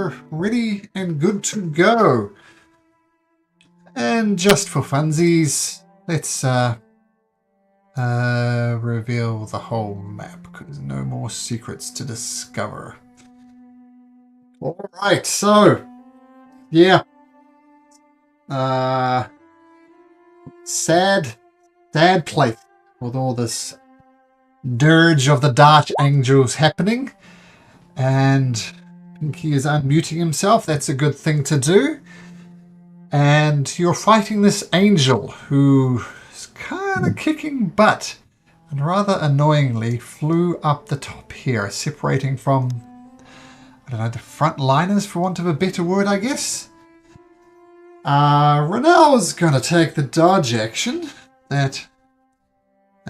are ready and good to go. And just for funsies, let's reveal the whole map because no more secrets to discover. All right, so yeah, sad place with all this dirge of the Dark Angels happening, and Pinky is unmuting himself. That's a good thing to do. And you're fighting this angel who is kind of kicking butt and rather annoyingly flew up the top here, separating from, I don't know, the frontliners, for want of a better word, I guess. Renel's going to take the dodge action. That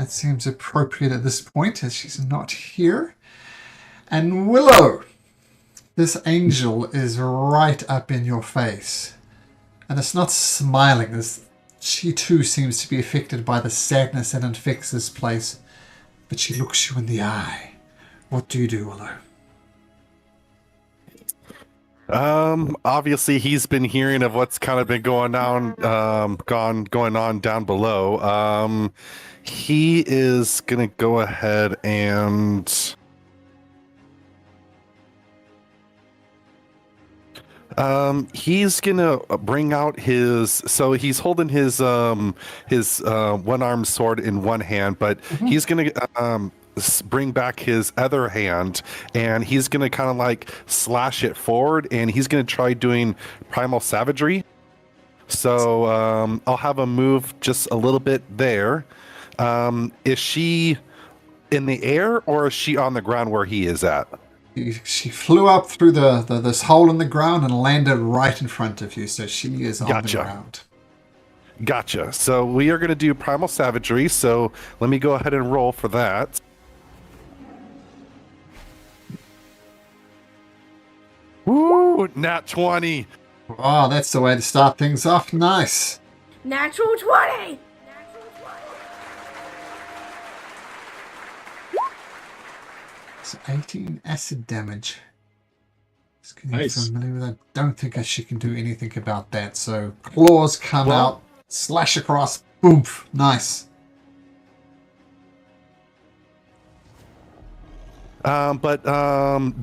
seems appropriate at this point, as she's not here. And Willow, this angel is right up in your face. And it's not smiling. She too seems to be affected by the sadness that infects this place. But she looks you in the eye. What do you do, Willow? Obviously he's been hearing of what's kind of been going on down below. He is gonna go ahead and he's gonna bring out so he's holding his one-armed sword in one hand, but he's gonna bring back his other hand, and he's gonna kind of like slash it forward, and he's gonna try doing primal savagery. So I'll have him move just a little bit there. Is she in the air, or is she on the ground where he is at? She flew up through this hole in the ground and landed right in front of you, so she is on the ground. Gotcha. So we are going to do primal savagery, so let me go ahead and roll for that. Woo! Nat 20! Oh, that's the way to start things off. Nice. Natural 20! So 18 acid damage. Just getting familiar with that. Don't think she can do anything about that. So claws come out, slash across, boom, nice. But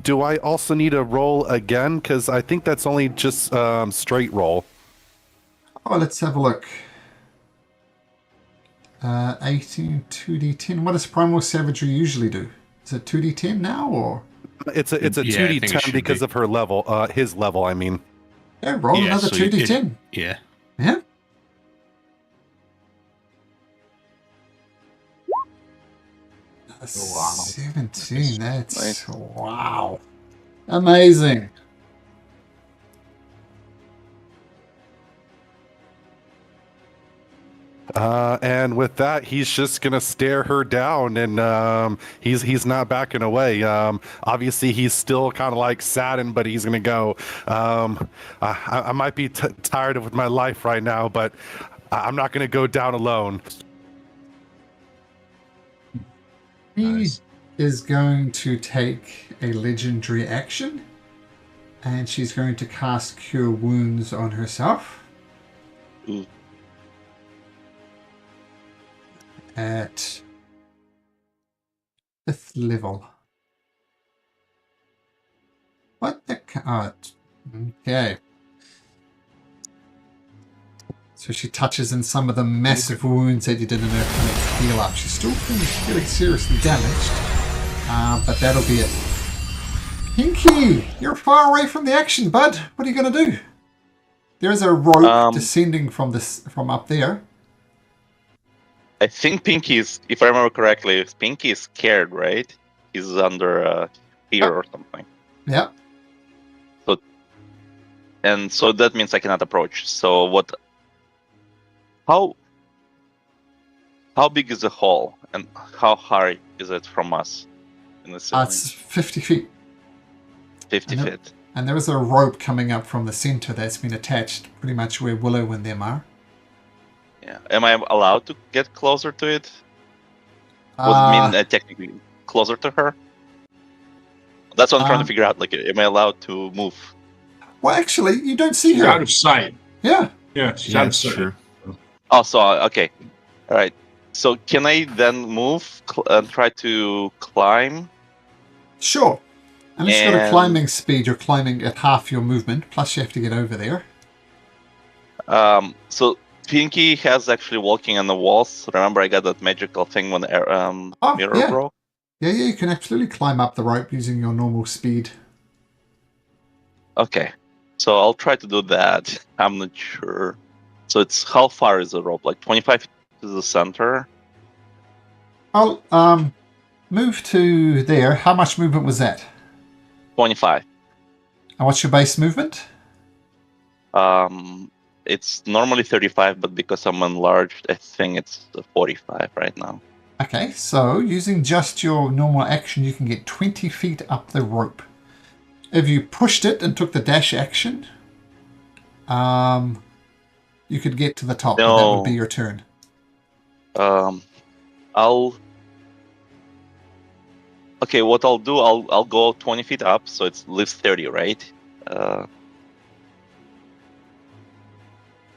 do I also need to roll again? Because I think that's only just straight roll. Oh, let's have a look. 18, 2d10. What does primal savagery usually do? Is it 2d10 now, or? It's a 2d10 because of her level, his level, I mean. Yeah, roll another 2d10. Yeah. 17, that's nice. Wow. Amazing. And with that, he's just gonna stare her down, and he's not backing away. Obviously, he's still kind of like saddened, but he's gonna go. I might be tired of my life right now, but I'm not gonna go down alone. He is going to take a legendary action, and she's going to cast Cure Wounds on herself. At 5th level. What the okay. So she touches in some of the massive wounds that you did in her kind of heal up. She's still feeling seriously damaged, but that'll be it. Pinky, you're far away from the action, bud. What are you going to do? There is a rope descending from up there. I think Pinky is, if I remember correctly, Pinky is scared, right? He's under fear or something. Yeah. So that means I cannot approach. So what? How big is the hall, and how high is it from us? In the ceiling? It's 50 feet. 50 feet. And there is a rope coming up from the center that's been attached pretty much where Willow and them are. Yeah. Am I allowed to get closer to it? Would it mean technically closer to her? That's what I'm trying to figure out. Like, am I allowed to move? Well, actually, you don't see She's her. out of sight. Yeah. Yeah, she's Yeah, out of it's sight. true. Oh, so okay, all right. So can I then move and try to climb? Sure. Unless you've got a And- climbing speed, you're climbing at half your movement, plus you have to get over there. So Pinky has actually walking on the walls. Remember, I got that magical thing when the mirror yeah. broke. Yeah, you can absolutely climb up the rope using your normal speed. Okay, so I'll try to do that. I'm not sure. So it's how far is the rope? Like 25 to the center. I'll move to there. How much movement was that? 25. And what's your base movement? It's normally 35, but because I'm enlarged, I think it's 45 right now. Okay, so using just your normal action, you can get 20 feet up the rope. If you pushed it and took the dash action, you could get to the top, but that would be your turn. Okay, what I'll do, I'll go 20 feet up, so it leaves 30, right?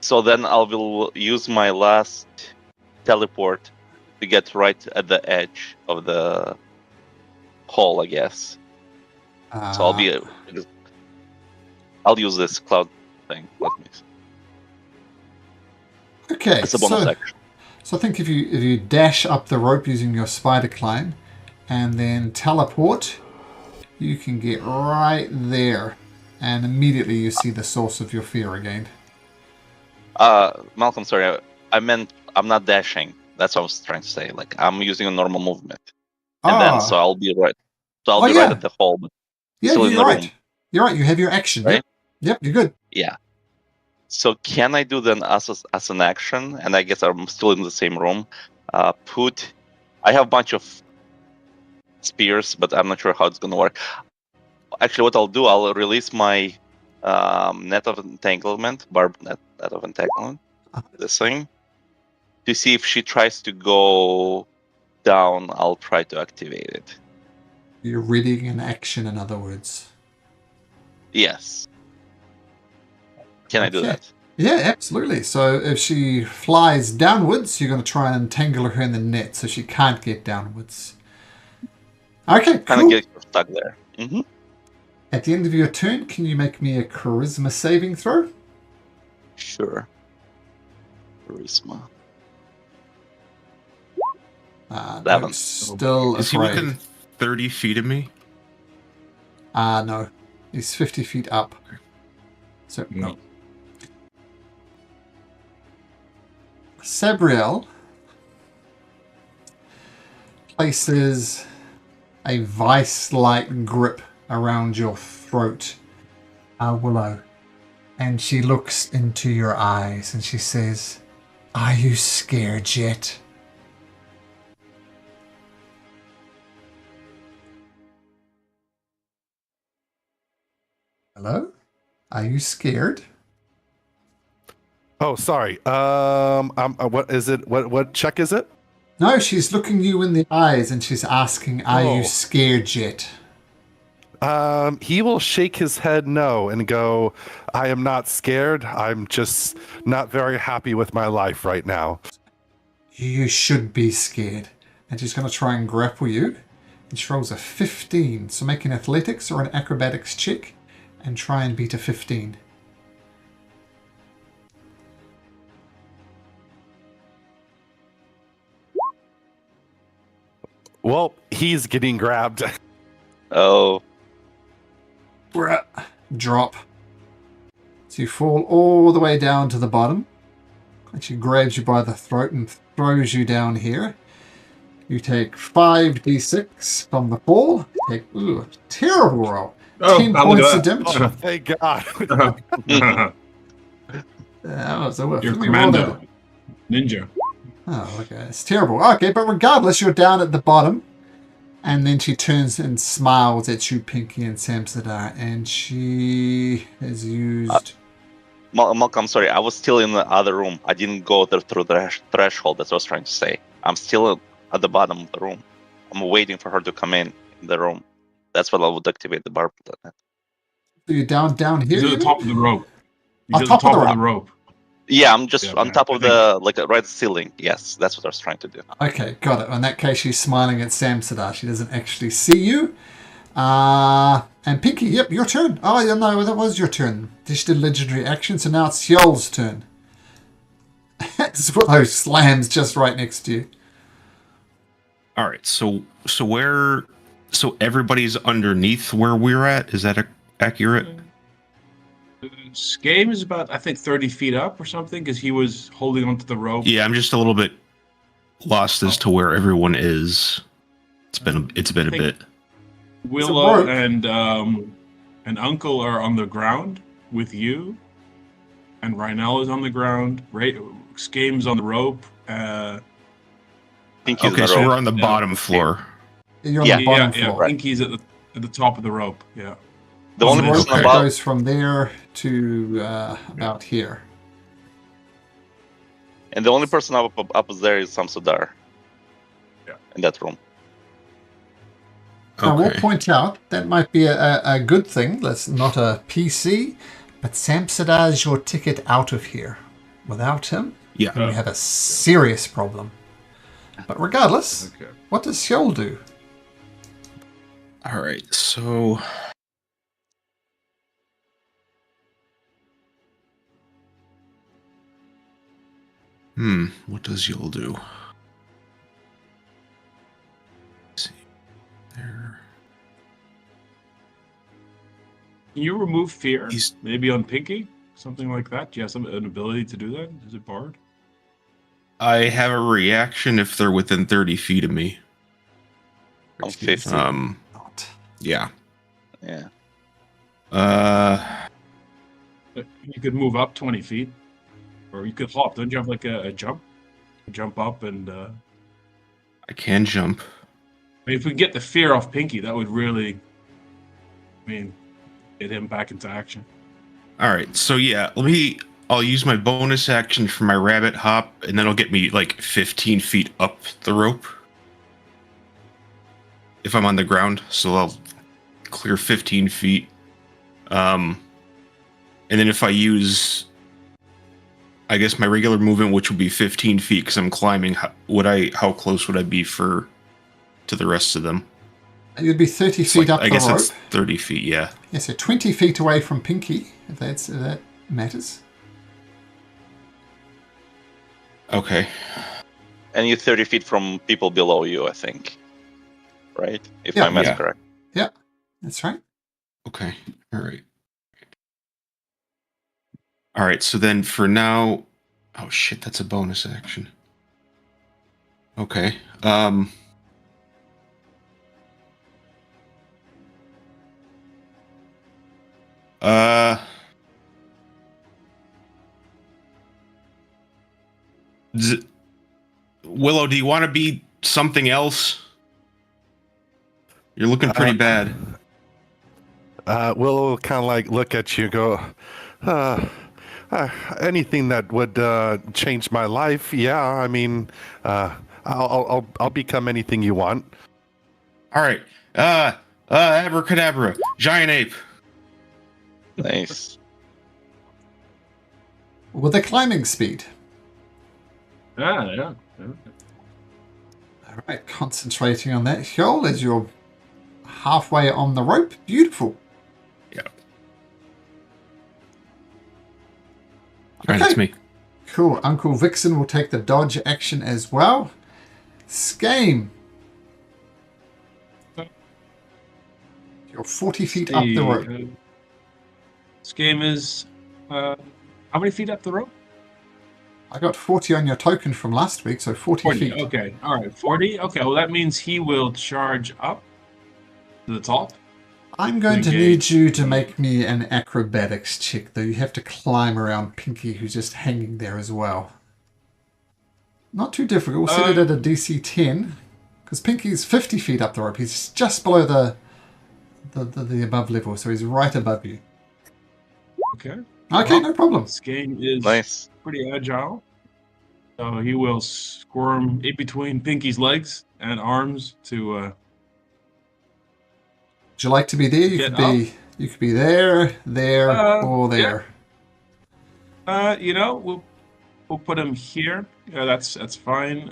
So then I will use my last teleport to get right at the edge of the hole, I guess. So I'll use this cloud thing. Let me see. Okay, It's a bonus action. So I think if you dash up the rope using your spider climb and then teleport, you can get right there. And immediately you see the source of your fear again. Malcolm, sorry, I meant I'm not dashing. That's what I was trying to say. Like I'm using a normal movement, and then so I'll be right. So I'll be right at the hole, but still in the room. You're right. You have your action. Right? Yep. You're good. Yeah. So can I do then as an action? And I guess I'm still in the same room. I have a bunch of spears, but I'm not sure how it's gonna work. Actually, what I'll do, I'll release my net of entanglement, barbed net of entanglement, this thing, to see if she tries to go down. I'll try to activate it. You're readying an action, in other words. Yes. Can I do that? Yeah, absolutely. So if she flies downwards, you're going to try and entangle her in the net so she can't get downwards. Okay, cool. Kind of get stuck there. Mm-hmm. At the end of your turn, can you make me a charisma saving throw? Sure. Charisma. 11. Still Is he afraid. within 30 feet of me? No. He's 50 feet up. So, No. Sabriel places a vice-like grip around your throat, Willow, and she looks into your eyes and she says, "Are you scared yet?" Hello? Are you scared? Oh, sorry. What is it? What check is it? No, she's looking you in the eyes and she's asking, "Are you Oh. scared yet?" He will shake his head no and go, "I am not scared. I'm just not very happy with my life right now." You should be scared. And she's going to try and grapple you. And she rolls a 15. So make an athletics or an acrobatics check and try and beat a 15. Well, he's getting grabbed. Oh. Drop. So you fall all the way down to the bottom. And she grabs you by the throat and throws you down here. You take 5d6 from the fall. Take terrible roll. 10 points of damage. Oh, thank God. So You're commando. Ninja. Oh, okay. It's terrible. Okay, but regardless, you're down at the bottom. And then she turns and smiles at you, Pinky and Samsadar. And she has used... Malcolm, sorry, I was still in the other room. I didn't go through the threshold. That's what I was trying to say. I'm still at the bottom of the room. I'm waiting for her to come in the room. That's when I would activate the barbed net. So you're down here? He's at you the mean? top of the rope. He's On at the top of top the of the rope. Yeah, I'm just Yeah, on man, top I of think- the like right ceiling. Yes, that's what I was trying to do. Okay, got it. In that case, she's smiling at Samsada. She doesn't actually see you. And Pinky, yep, your turn. Oh, yeah, no, that was your turn. Just did legendary action, so now it's Yol's turn. Swillow slams just right next to you. All right. So everybody's underneath where we're at. Is that accurate? Game is about, I think, 30 feet up or something, because he was holding onto the rope. Yeah, I'm just a little bit lost as to where everyone is. It's been a I think- bit. Willow rope. and Uncle are on the ground with you, and Rhinell is on the ground. Skame's on the rope. Pinky's Okay, in so the we're rope. on the bottom floor. You're on Yeah. the bottom yeah, floor. Pinky's at the top of the rope. Yeah. The The only rope person Okay. above. goes from there to about here. And the only person up there is Samsudar. Yeah. In that room. Now, we'll Okay. point out that might be a good thing. That's not a PC, but Samsada is your ticket out of here. Without him, Yeah. we have a serious problem. But regardless, Okay. what does Sjol do? All right. So. What does Yul do? Let's see. There. Can you remove fear? He's- Maybe on Pinky? Something like that? Do you have an ability to do that? Is it barred? I have a reaction if they're within 30 feet of me. I'm 50. Not. Yeah. Yeah. You could move up 20 feet. Or you could hop. Don't you have like a jump? Jump up and... I can jump. I mean, if we get the fear off Pinky, that would really... get him back into action. All right. So yeah, I'll use my bonus action for my rabbit hop, and then it'll get me like 15 feet up the rope. If I'm on the ground, so I'll clear 15 feet. And then if I use, I guess my regular movement, which would be 15 feet, because I'm climbing, how close would I be to the rest of them? You'd be 30 It's feet like- up I the guess rope. that's 30 feet. Yeah. Yeah, so 20 feet away from Pinky, if that matters. Okay. And you're 30 feet from people below you, I think. Right? If Yeah. my math's Yeah. correct. That's right. Okay. All right. All right. So then for now, oh shit, that's a bonus action. Okay. Willow, do you want to be something else? You're looking pretty bad. We'll kind of like look at you and go, anything that would change my life. Yeah, I mean, I'll become anything you want. All right. Abracadabra, giant ape. Nice. With a climbing speed. Yeah. All right, concentrating on that. Hjol, as you're halfway on the rope. Beautiful. Yeah. Right, Okay. it's me. Cool. Uncle Vixen will take the dodge action as well. Skame. You're 40 feet up the rope. This game is... how many feet up the rope? I got 40 on your token from last week, so 40 40. feet. Okay. All right. 40. Okay. Well, that means he will charge up to the top. I'm going to Okay. need you to make me an acrobatics check, though. You have to climb around Pinky, who's just hanging there as well. Not too difficult. We'll set it at a DC 10, because Pinky's 50 feet up the rope. He's just below the above level, so he's right above you. Okay. Okay, Well, no problem. This game is Nice. pretty agile. So he will squirm in between Pinky's legs and arms to... Would you like to be there? You Get could be You could be there, there, or there. We'll put him here. Yeah, that's fine.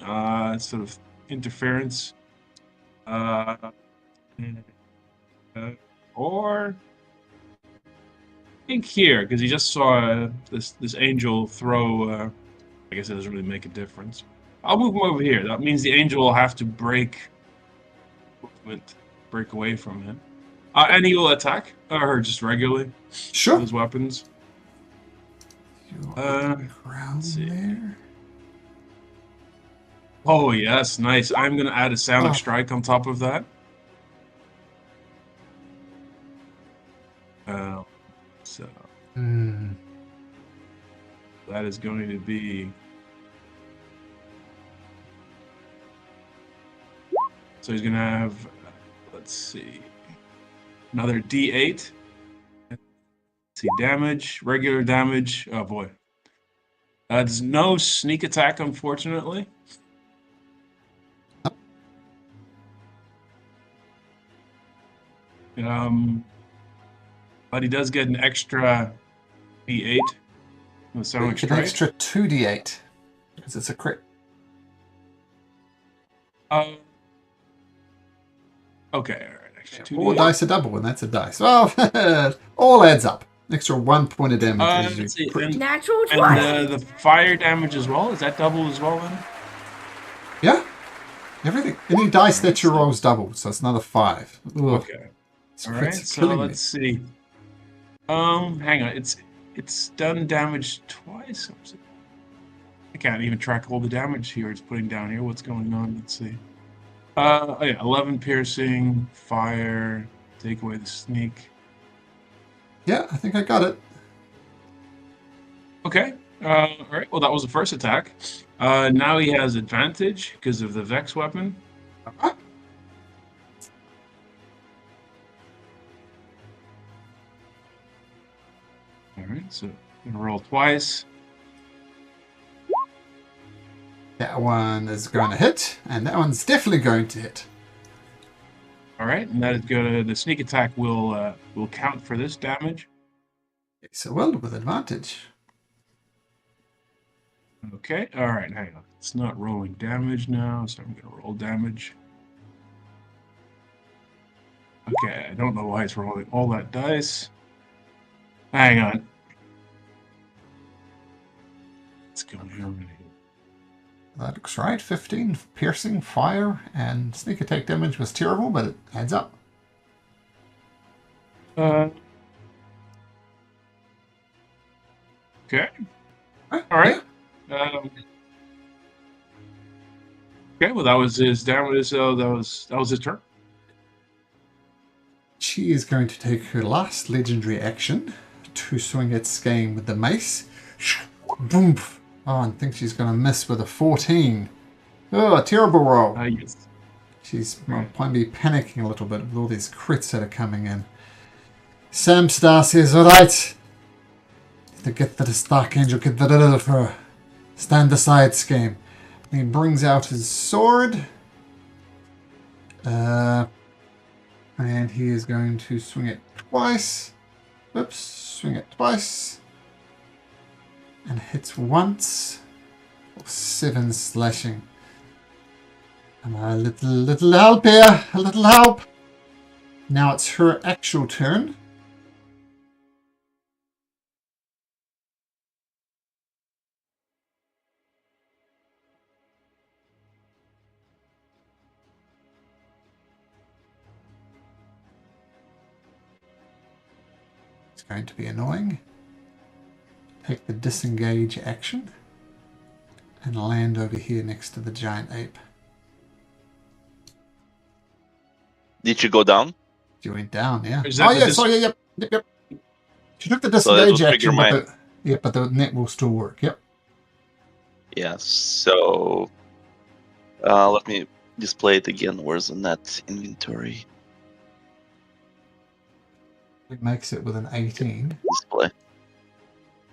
Sort of interference. Uh, or I think here because he just saw this angel throw. I guess it doesn't really make a difference. I'll move him over here. That means the angel will have to break away from him. And he will attack or just regularly. Sure. With his weapons. Ground there. Oh yes, nice. I'm gonna add a Sonic Strike on top of that. So that is going to be. So he's gonna have, let's see, another D8. Let's see, damage, regular damage. Oh boy. There's no sneak attack, unfortunately. But he does get an extra D8 with Sonic Strike. An extra 2d8 because it's a crit. Okay, all right. Extra 4 2d8. dice a double, and that's a dice. Well, all adds up. Extra 1 point of damage as Let's you see, crit. Natural 20. And the fire damage as well. Is that double as well then? Yeah, everything. Any dice that you roll is double, so it's another 5. Ugh. Okay. This All crit's right. So killing let's see. Hang on. It's done damage twice. I can't even track all the damage here it's putting down here. What's going on? Let's see. Oh yeah, 11 piercing, fire, take away the sneak. Yeah, I think I got it. Okay. All right. Well, that was the first attack. Now he has advantage because of the Vex weapon. Uh-huh. All right. So I'm gonna roll twice. That one is going to hit, and that one's definitely going to hit. All right, and that is gonna. The sneak attack will count for this damage. So well with advantage. Okay. All right. Hang on. It's not rolling damage now, so I'm gonna roll damage. Okay. I don't know why it's rolling all that dice. Hang on. What's going on here? That looks right. 15 piercing, fire, and sneak attack damage was terrible, but it adds up. Okay. All right. Okay. Well, that was his damage. So that was his turn. She is going to take her last legendary action to swing at Skane with the mace. Boom! Oh, I think she's going to miss with a 14. Oh, a terrible roll. Yes. She's probably panicking a little bit with all these crits that are coming in. Samstar says, alright. To get this Dark Angel, get rid of her. Stand aside, Skane. He brings out his sword. And he is going to swing it twice. Oops, swing it twice. And hits once. For 7 slashing. And a little help here. A little help. Now it's her actual turn. It's going to be annoying. Take the disengage action and land over here next to the giant ape. Did you go down? She went down, yeah. Is that Oh, the yeah, sorry, yep. She took the So that will disengage trigger action, but the net will still work, yep. Yeah, so let me display it again. Where's the net inventory? It makes it with an 18. Display.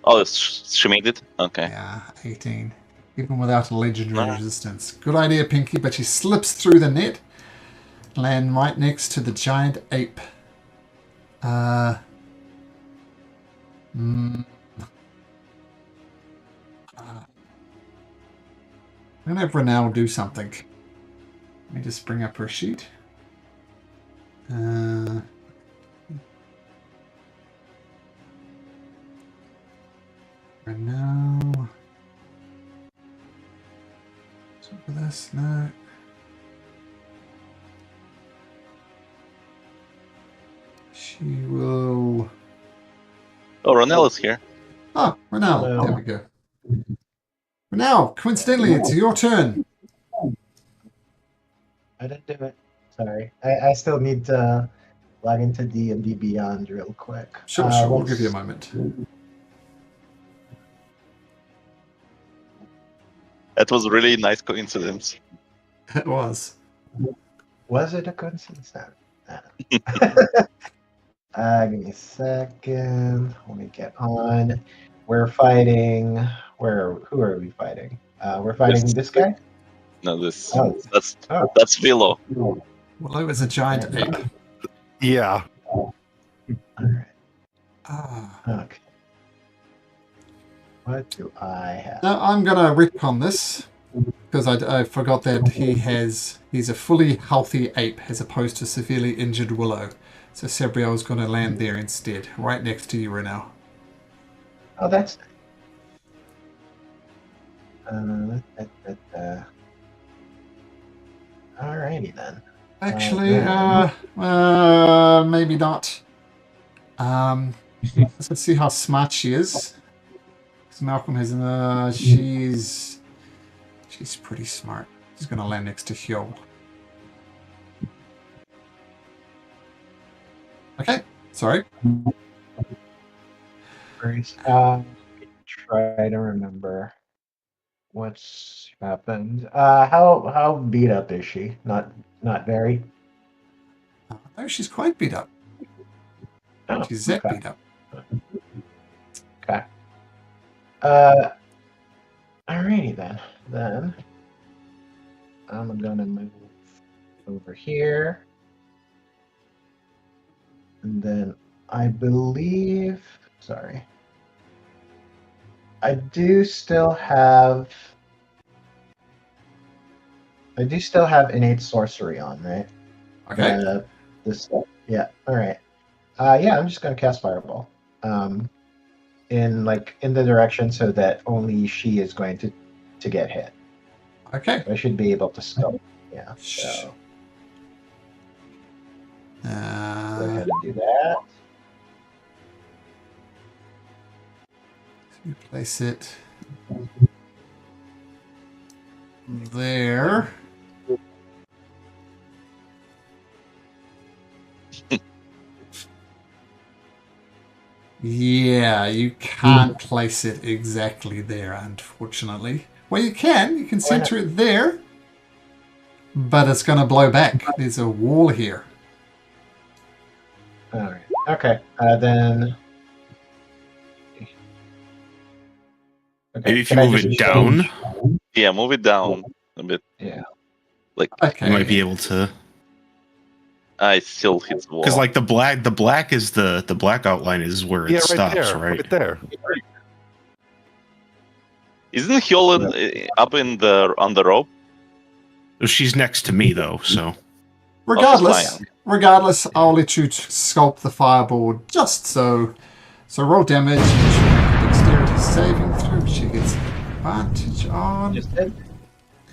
Oh, she made it? Okay. Yeah, 18. Even without a legendary Alright. resistance. Good idea, Pinky, but she slips through the net. Land right next to the giant ape. Mm, I'm going to have Renelle do something. Let me just bring up her sheet. Renelle. For this, no. She will. Oh, Ronell is here. Oh, Renelle. Hello. There we go. Renelle, coincidentally, it's your turn. I didn't do it. Sorry. I still need to log into D&D Beyond real quick. Sure, we'll give you a moment. That was a really nice coincidence. It was. Was it a coincidence? No. Give me a second. Let me get on. We're fighting. Who are we fighting? We're fighting this guy. No, this Oh. that's Vilo. Well, it was a giant ape. Yeah. All right. Ah. Okay. What do I have? Now, I'm going to retcon this because I forgot that he's a fully healthy ape as opposed to severely injured Willow. So Sabriel's going to land there instead, right next to you, Renelle. Oh, that's. Alrighty then. Actually, maybe not. Let's see how smart she is. 'Cause Malcolm has she's pretty smart. She's gonna land next to Hyol. Okay, sorry. Try to remember what's happened. How beat up is she? Not very. No, she's quite beat up. Oh, She's that okay. beat up. Okay. Alrighty then. Then I'm gonna move over here, and then I believe. Sorry. I do still have innate sorcery on, right? Okay. Yeah. All right. Yeah, I'm just gonna cast fireball. In the direction so that only she is going to get hit. Okay. I should be able to scope. Yeah. So go ahead and do that. You place it there. Yeah, you can't place it exactly there, unfortunately. Well, you can center it there, but it's going to blow back. There's a wall here. All right. Okay. Then. Okay. Maybe if you move it down, Yeah, move it down a bit. Yeah. Like Okay. you might be able to. I still hit the wall. Because like the black is the black outline is where it stops, right? Right there. Isn't Hyolan up on the rope? She's next to me though, so Regardless, I'll let you sculpt the fireball just so. So roll damage. Dexterity saving throw. She gets advantage on. Just did.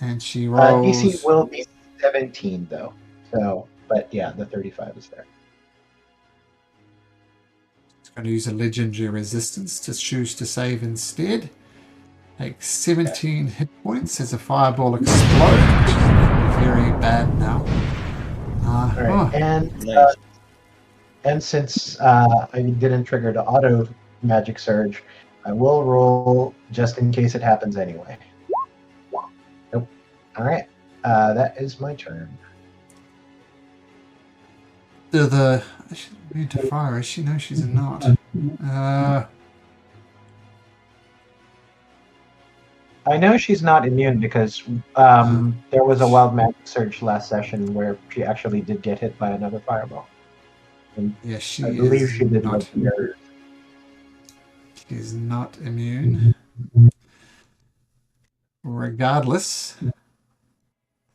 And she rolls. DC will be 17 though. So, but yeah, the 35 is there. It's going to use a legendary resistance to choose to save instead. Take 17 hit points as a fireball explodes. Very bad now. All right, Nice. and since I didn't trigger the auto magic surge, I will roll just in case it happens anyway. Nope. All right, that is my turn. I should read to fire. She knows she's not. I know she's not immune because there was a wild magic surge last session where she actually did get hit by another fireball. And Yeah, she I believe is she did not. like nerve. She's not immune. Regardless,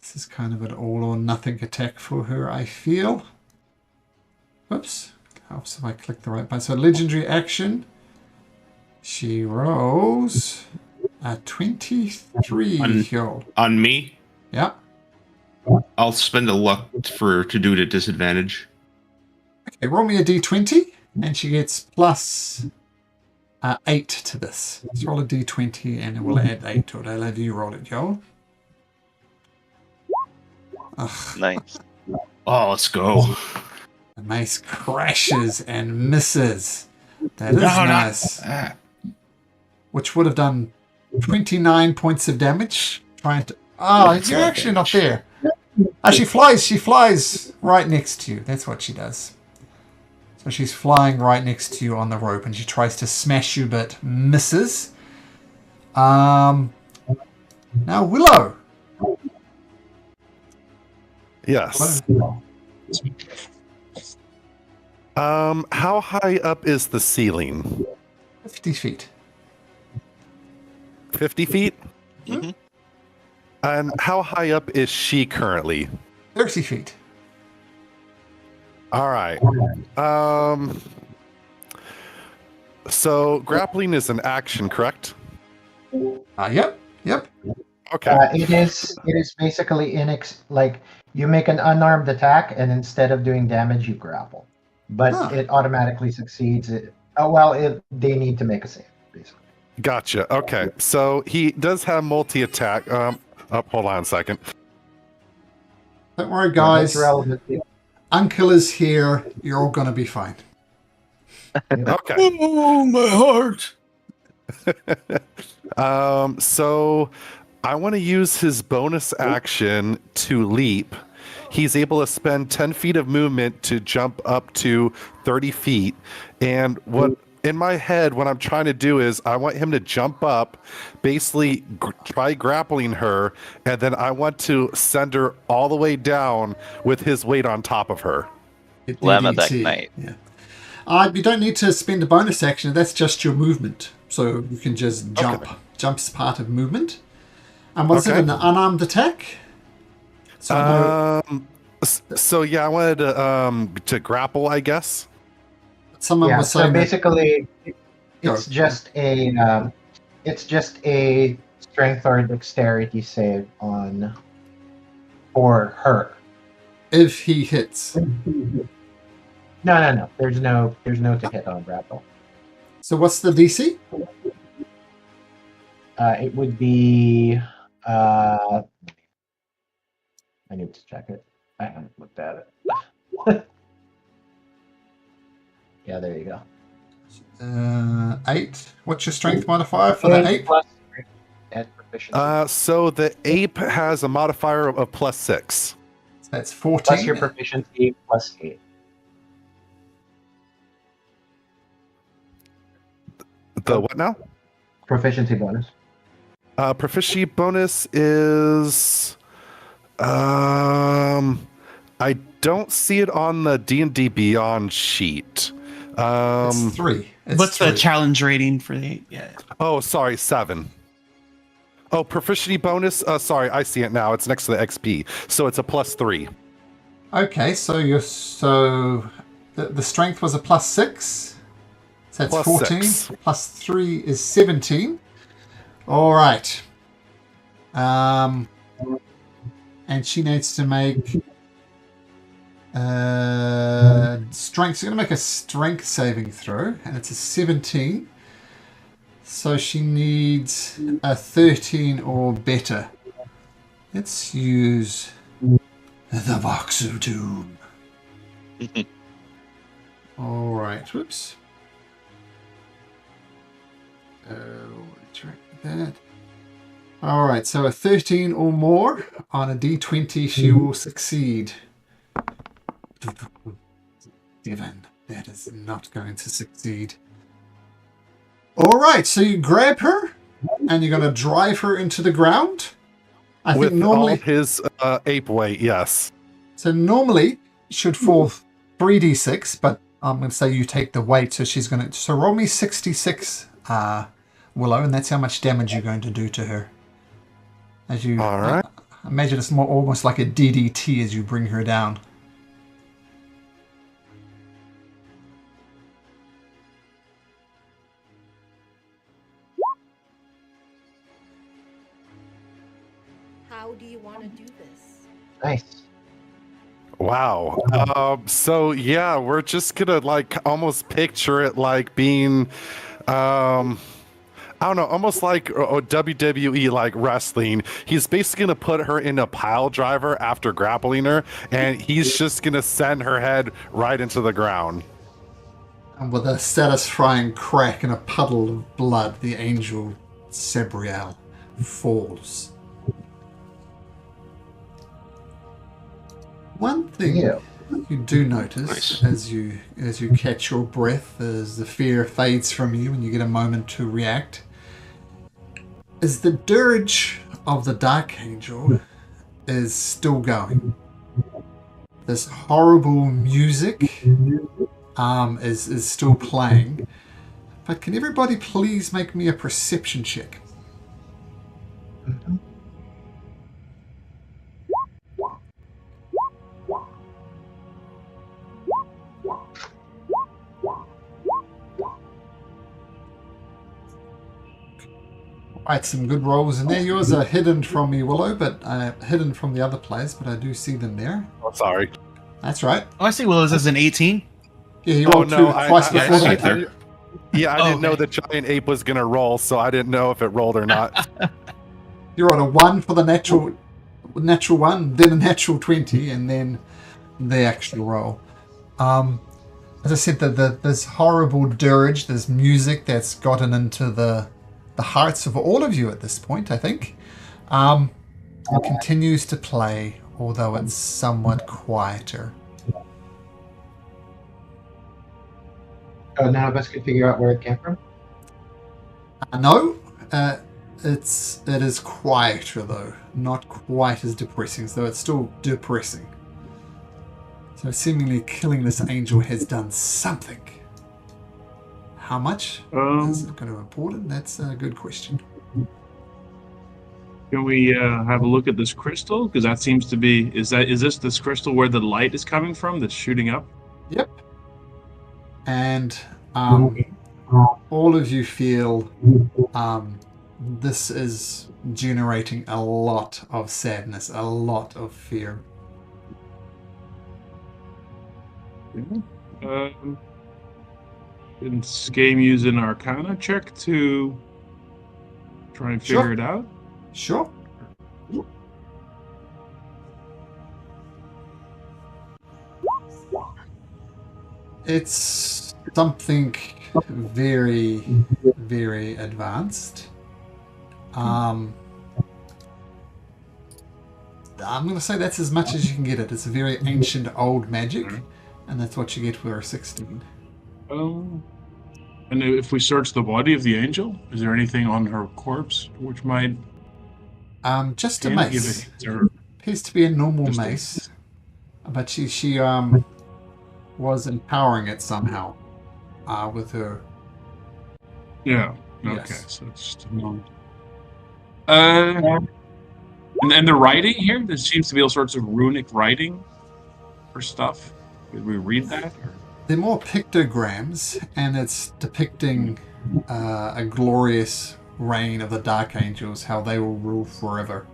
this is kind of an all or nothing attack for her, I feel. Whoops. Helps if I click the right button. So legendary action. She rolls a 23 heal. On me, Yeah. I'll spend a luck to do it at disadvantage. Okay, roll me a d20, and she gets plus 8 to this. Let's roll a d20, and we'll add 8 to it. I'll have you roll it, y'all. Ugh, Nice. Oh, let's go. the mace crashes and misses. That is No, nice. not- Which would have done 29 points of damage. Trying to. Oh, That's you're a lot of actually not damage. there. She flies. She flies right next to you. That's what she does. So she's flying right next to you on the rope, and she tries to smash you, but misses. Now Willow. Yes. How high up is the ceiling? 50 feet. 50 feet? Mhm. And how high up is she currently? 30 feet. All right. So grappling is an action, correct? Yep. Okay. It is basically like you make an unarmed attack, and instead of doing damage, you grapple. But Huh. it automatically succeeds. They need to make a save, basically. Gotcha. Okay. So he does have multi-attack. Hold on a second. Don't worry, That's guys. relevant. Uncle is here. You're all going to be fine. Okay. Oh, my heart. So I want to use his bonus action to leap. He's able to spend 10 feet of movement to jump up to 30 feet. And what in my head, what I'm trying to do is I want him to jump up, basically try grappling her, and then I want to send her all the way down with his weight on top of her. Lemma deck, DDT. mate. Yeah. You don't need to spend a bonus action. That's just your movement. So you can just jump. Okay. Jump's part of movement. And was it Okay. an unarmed attack? So So yeah, I wanted to grapple, I guess. someone Yeah. was So saying that, basically, Go. it's just a strength or dexterity save for her. if he hits. No. There's no to hit on grapple. So what's the DC? It would be. I need to check it. I haven't looked at it. Yeah, there you go. 8. What's your strength modifier for the 8? Plus strength and proficiency. So the ape has a modifier of +6. That's 14. Plus your proficiency plus 8. The what now? Proficiency bonus. Proficiency bonus is I don't see it on the D&D Beyond sheet. It's 3. It's What's 3. the challenge rating for the? Yeah. Oh, sorry, 7. Oh, proficiency bonus. Sorry, I see it now. It's next to the XP, so it's a +3. Okay, so the strength was a +6. So that's Plus 14. 6. Plus 3 is 17. All right. And she needs to make strength. She's going to make a strength saving throw, and it's a 17. So she needs a 13 or better. Let's use the Box of Doom. All right. Whoops. Track that. All right. So a 13 or more on a D20, she will succeed. 7. That is not going to succeed. All right. So you grab her, and you're going to drive her into the ground. I With think normally. all his ape weight, yes. So normally should fall 3d6, but I'm going to say you take the weight, so she's going to... So roll me 66, Willow, and that's how much damage you're going to do to her. As you... All right. Imagine it's more almost like a DDT as you bring her down. How do you want to do this? Nice. Wow. So yeah, we're just gonna like almost picture it like being, I don't know, almost like WWE like wrestling. He's basically gonna put her in a pile driver after grappling her, and he's just gonna send her head right into the ground. And with a satisfying crack and a puddle of blood, the angel Sabriel falls. One thing Yeah. you do notice as you catch your breath, as the fear fades from you and you get a moment to react, is the dirge of the Dark Angel is still going. This horrible music is still playing. But can everybody please make me a perception check? Right, some good rolls in there. Yours are hidden from me, Willow, but hidden from the other players, but I do see them there. Oh, sorry. That's right. Oh, I see Willow's as an 18. Yeah, you rolled twice before I see it that. there. Yeah, I Oh, didn't know okay. the giant ape was gonna roll, so I didn't know if it rolled or not. You're on a 1 for the natural 1, then a natural 20, and then the actual roll. As I said, this horrible dirge, this music that's gotten into the hearts of all of you at this point, I think, it continues to play, although it's somewhat quieter. Oh, none of us could figure out where it came from? No, it is quieter though, not quite as depressing, so it's still depressing. So seemingly killing this angel has done something. How much is it going to report it? That's a good question. Can we have a look at this crystal? Because that seems to be is this crystal where the light is coming from that's shooting up? Yep. And all of you feel this is generating a lot of sadness, a lot of fear. Can Skame use an Arcana check to try and figure Sure. it out? Sure. It's something very, very advanced. I'm going to say that's as much as you can get it. It's a very ancient old magic, and that's what you get for a 16. And if we search the body of the angel, is there anything on her corpse which might Just a give mace. it to her? Appears to be a normal Just a- mace, but she was empowering it somehow with her. Yeah. Okay. Yes. So it's just a moment. And the writing here, there seems to be all sorts of runic writing for stuff. Did we read that? Or? They're more pictograms, and it's depicting a glorious reign of the Dark Angels, how they will rule forever.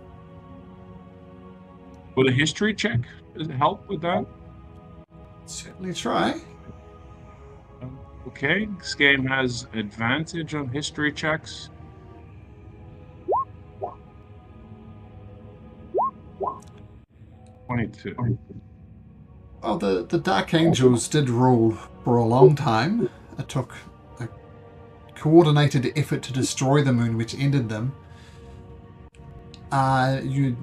Would a history check does it help with that? Certainly try. Okay, this game has advantage on history checks. $22. Well, the Dark Angels did rule for a long time. It took a coordinated effort to destroy the moon, which ended them. You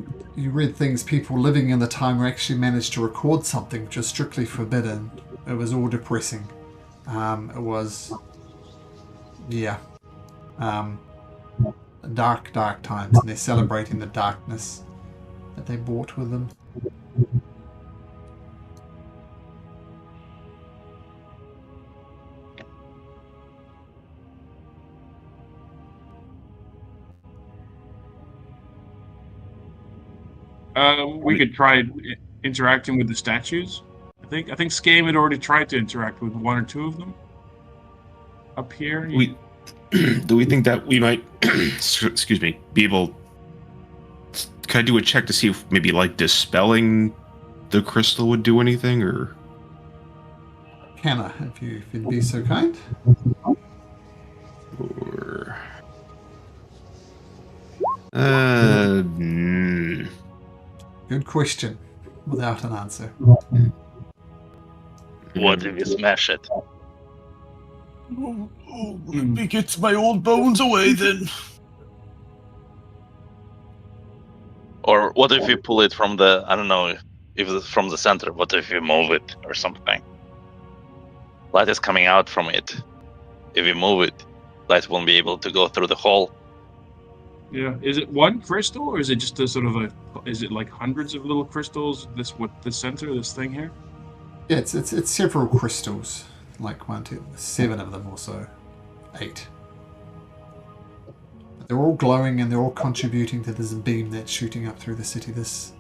read things, people living in the time who actually managed to record something which was strictly forbidden. It was all depressing. It was, yeah, dark times, and they're celebrating the darkness that they brought with them. We could try interacting with the statues. I think Skame had already tried to interact with one or two of them. Up here. Do we think that we might, excuse me, be able? Can I do a check to see if maybe like dispelling the crystal would do anything, or? Hannah, if you'd be so kind. Or Good question. Without an answer. What if you smash it? Let me get my old bones away then. Or what if you pull it from the, I don't know, if it's from the center, what if you move it or something? Light is coming out from it. If you move it, light won't be able to go through the hole. Yeah. Is it one crystal, or is it just a sort of a? Is it like hundreds of little crystals? This the center, this thing here. Yeah, it's several crystals. Like 1, 2, 7 of them or so. 8. But they're all glowing and they're all contributing to this beam that's shooting up through the city. This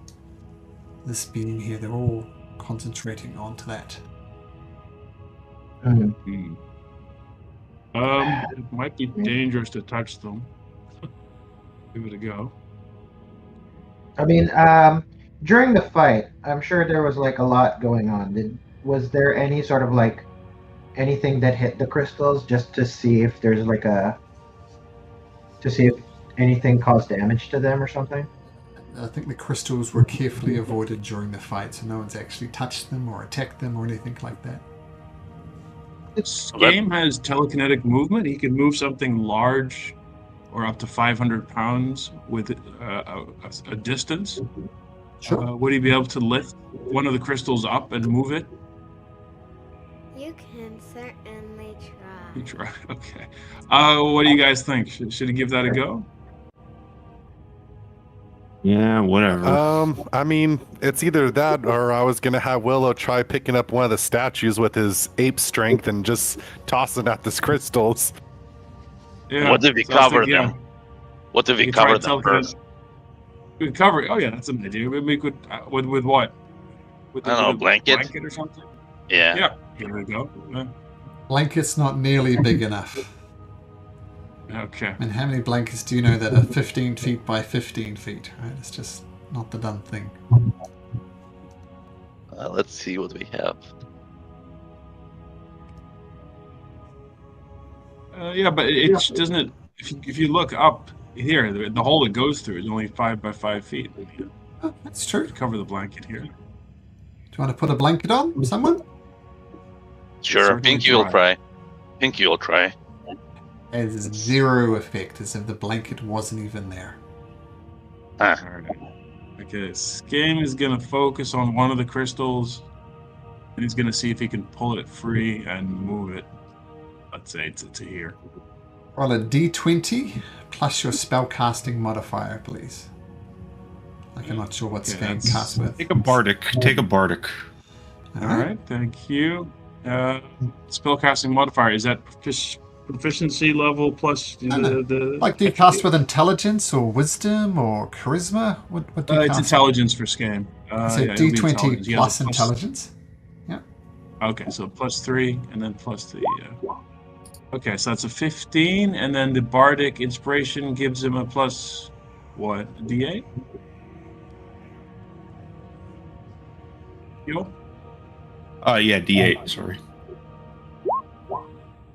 beam here, they're all concentrating onto that. Mhm. It might be dangerous to touch them. Give it a go. I mean, during the fight, I'm sure there was like a lot going on. Was there any sort of like anything that hit the crystals just to see if there's like to see if anything caused damage to them or something? I think the crystals were carefully avoided during the fight, so no one's actually touched them or attacked them or anything like that. This game has telekinetic movement. He can move something large or up to 500 pounds with a distance. Sure. Would he be able to lift one of the crystals up and move it? You can certainly try. You try. Okay. What do you guys think? Should he give that a go? Yeah, whatever. I mean, it's either that or I was gonna have Willow try picking up one of the statues with his ape strength and just tossing at these crystals. Yeah. What if we So I was cover thinking, them? What if we could try cover them telekinetic- first? We could cover it. Oh yeah, that's an idea. Maybe we could with what? With I don't know, with a blanket? blanket or something. Yeah. Yeah. Here we go. Yeah. Blanket's not nearly big enough. Okay. And how many blankets do you know that are 15 feet by 15 feet? Right? It's just not the done thing. Let's see what we have. Yeah, but it doesn't it. If you look up here, the hole it goes through is only 5 by 5 feet. Oh, that's true. Do Cover the blanket here. you want to put a blanket on, someone? Sure, Certainly Pinky will try. Pinky will try. It has zero effect, as if the blanket wasn't even there. Ah, Alright. Okay, Skame is gonna focus on one of the crystals, and he's gonna see if he can pull it free and move it. Let's say it's here. Roll a d20 plus your spellcasting modifier, please. Like, I'm not sure what Okay, Skame that's- casts with. Take a bardic. Take a bardic. All All right. right, thank you. Spellcasting modifier, is that proficiency level plus No, no. the Like, do you cast with intelligence or wisdom or charisma? What do you it's cast? intelligence for Skame. So Yeah, it'll be d20 intelligence. He has a plus intelligence. Okay, so +3 and then plus the. Okay, so that's a 15, and then the bardic inspiration gives him a plus what? D8. Yo. Yeah, D8. Sorry.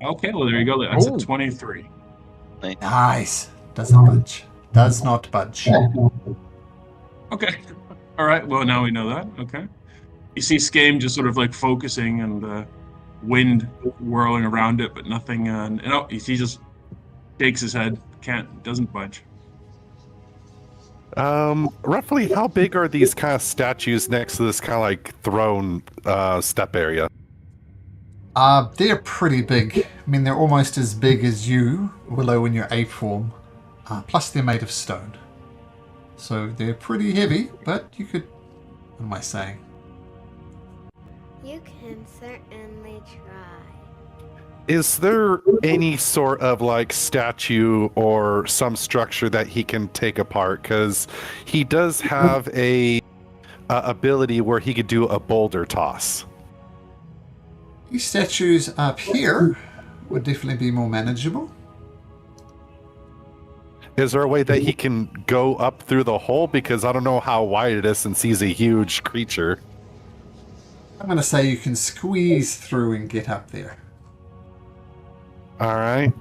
Okay, well there you go. That's Oh. a 23. Nice. Doesn't budge. Does not budge. Okay. All right. Well, now we know that. Okay. You see Skame just sort of like focusing and wind whirling around it, but nothing. And he just shakes his head. Doesn't budge. Roughly how big are these kind of statues next to this kind of like throne step area? They're pretty big. I mean, they're almost as big as you, Willow, in your ape form. Plus, they're made of stone. So they're pretty heavy, but you could... What am I saying? You can certainly try. Is there any sort of like statue or some structure that he can take apart? Because he does have a ability where he could do a boulder toss. These statues up here would definitely be more manageable. Is there a way that he can go up through the hole? Because I don't know how wide it is since he's a huge creature. I'm going to say you can squeeze through and get up there. All right.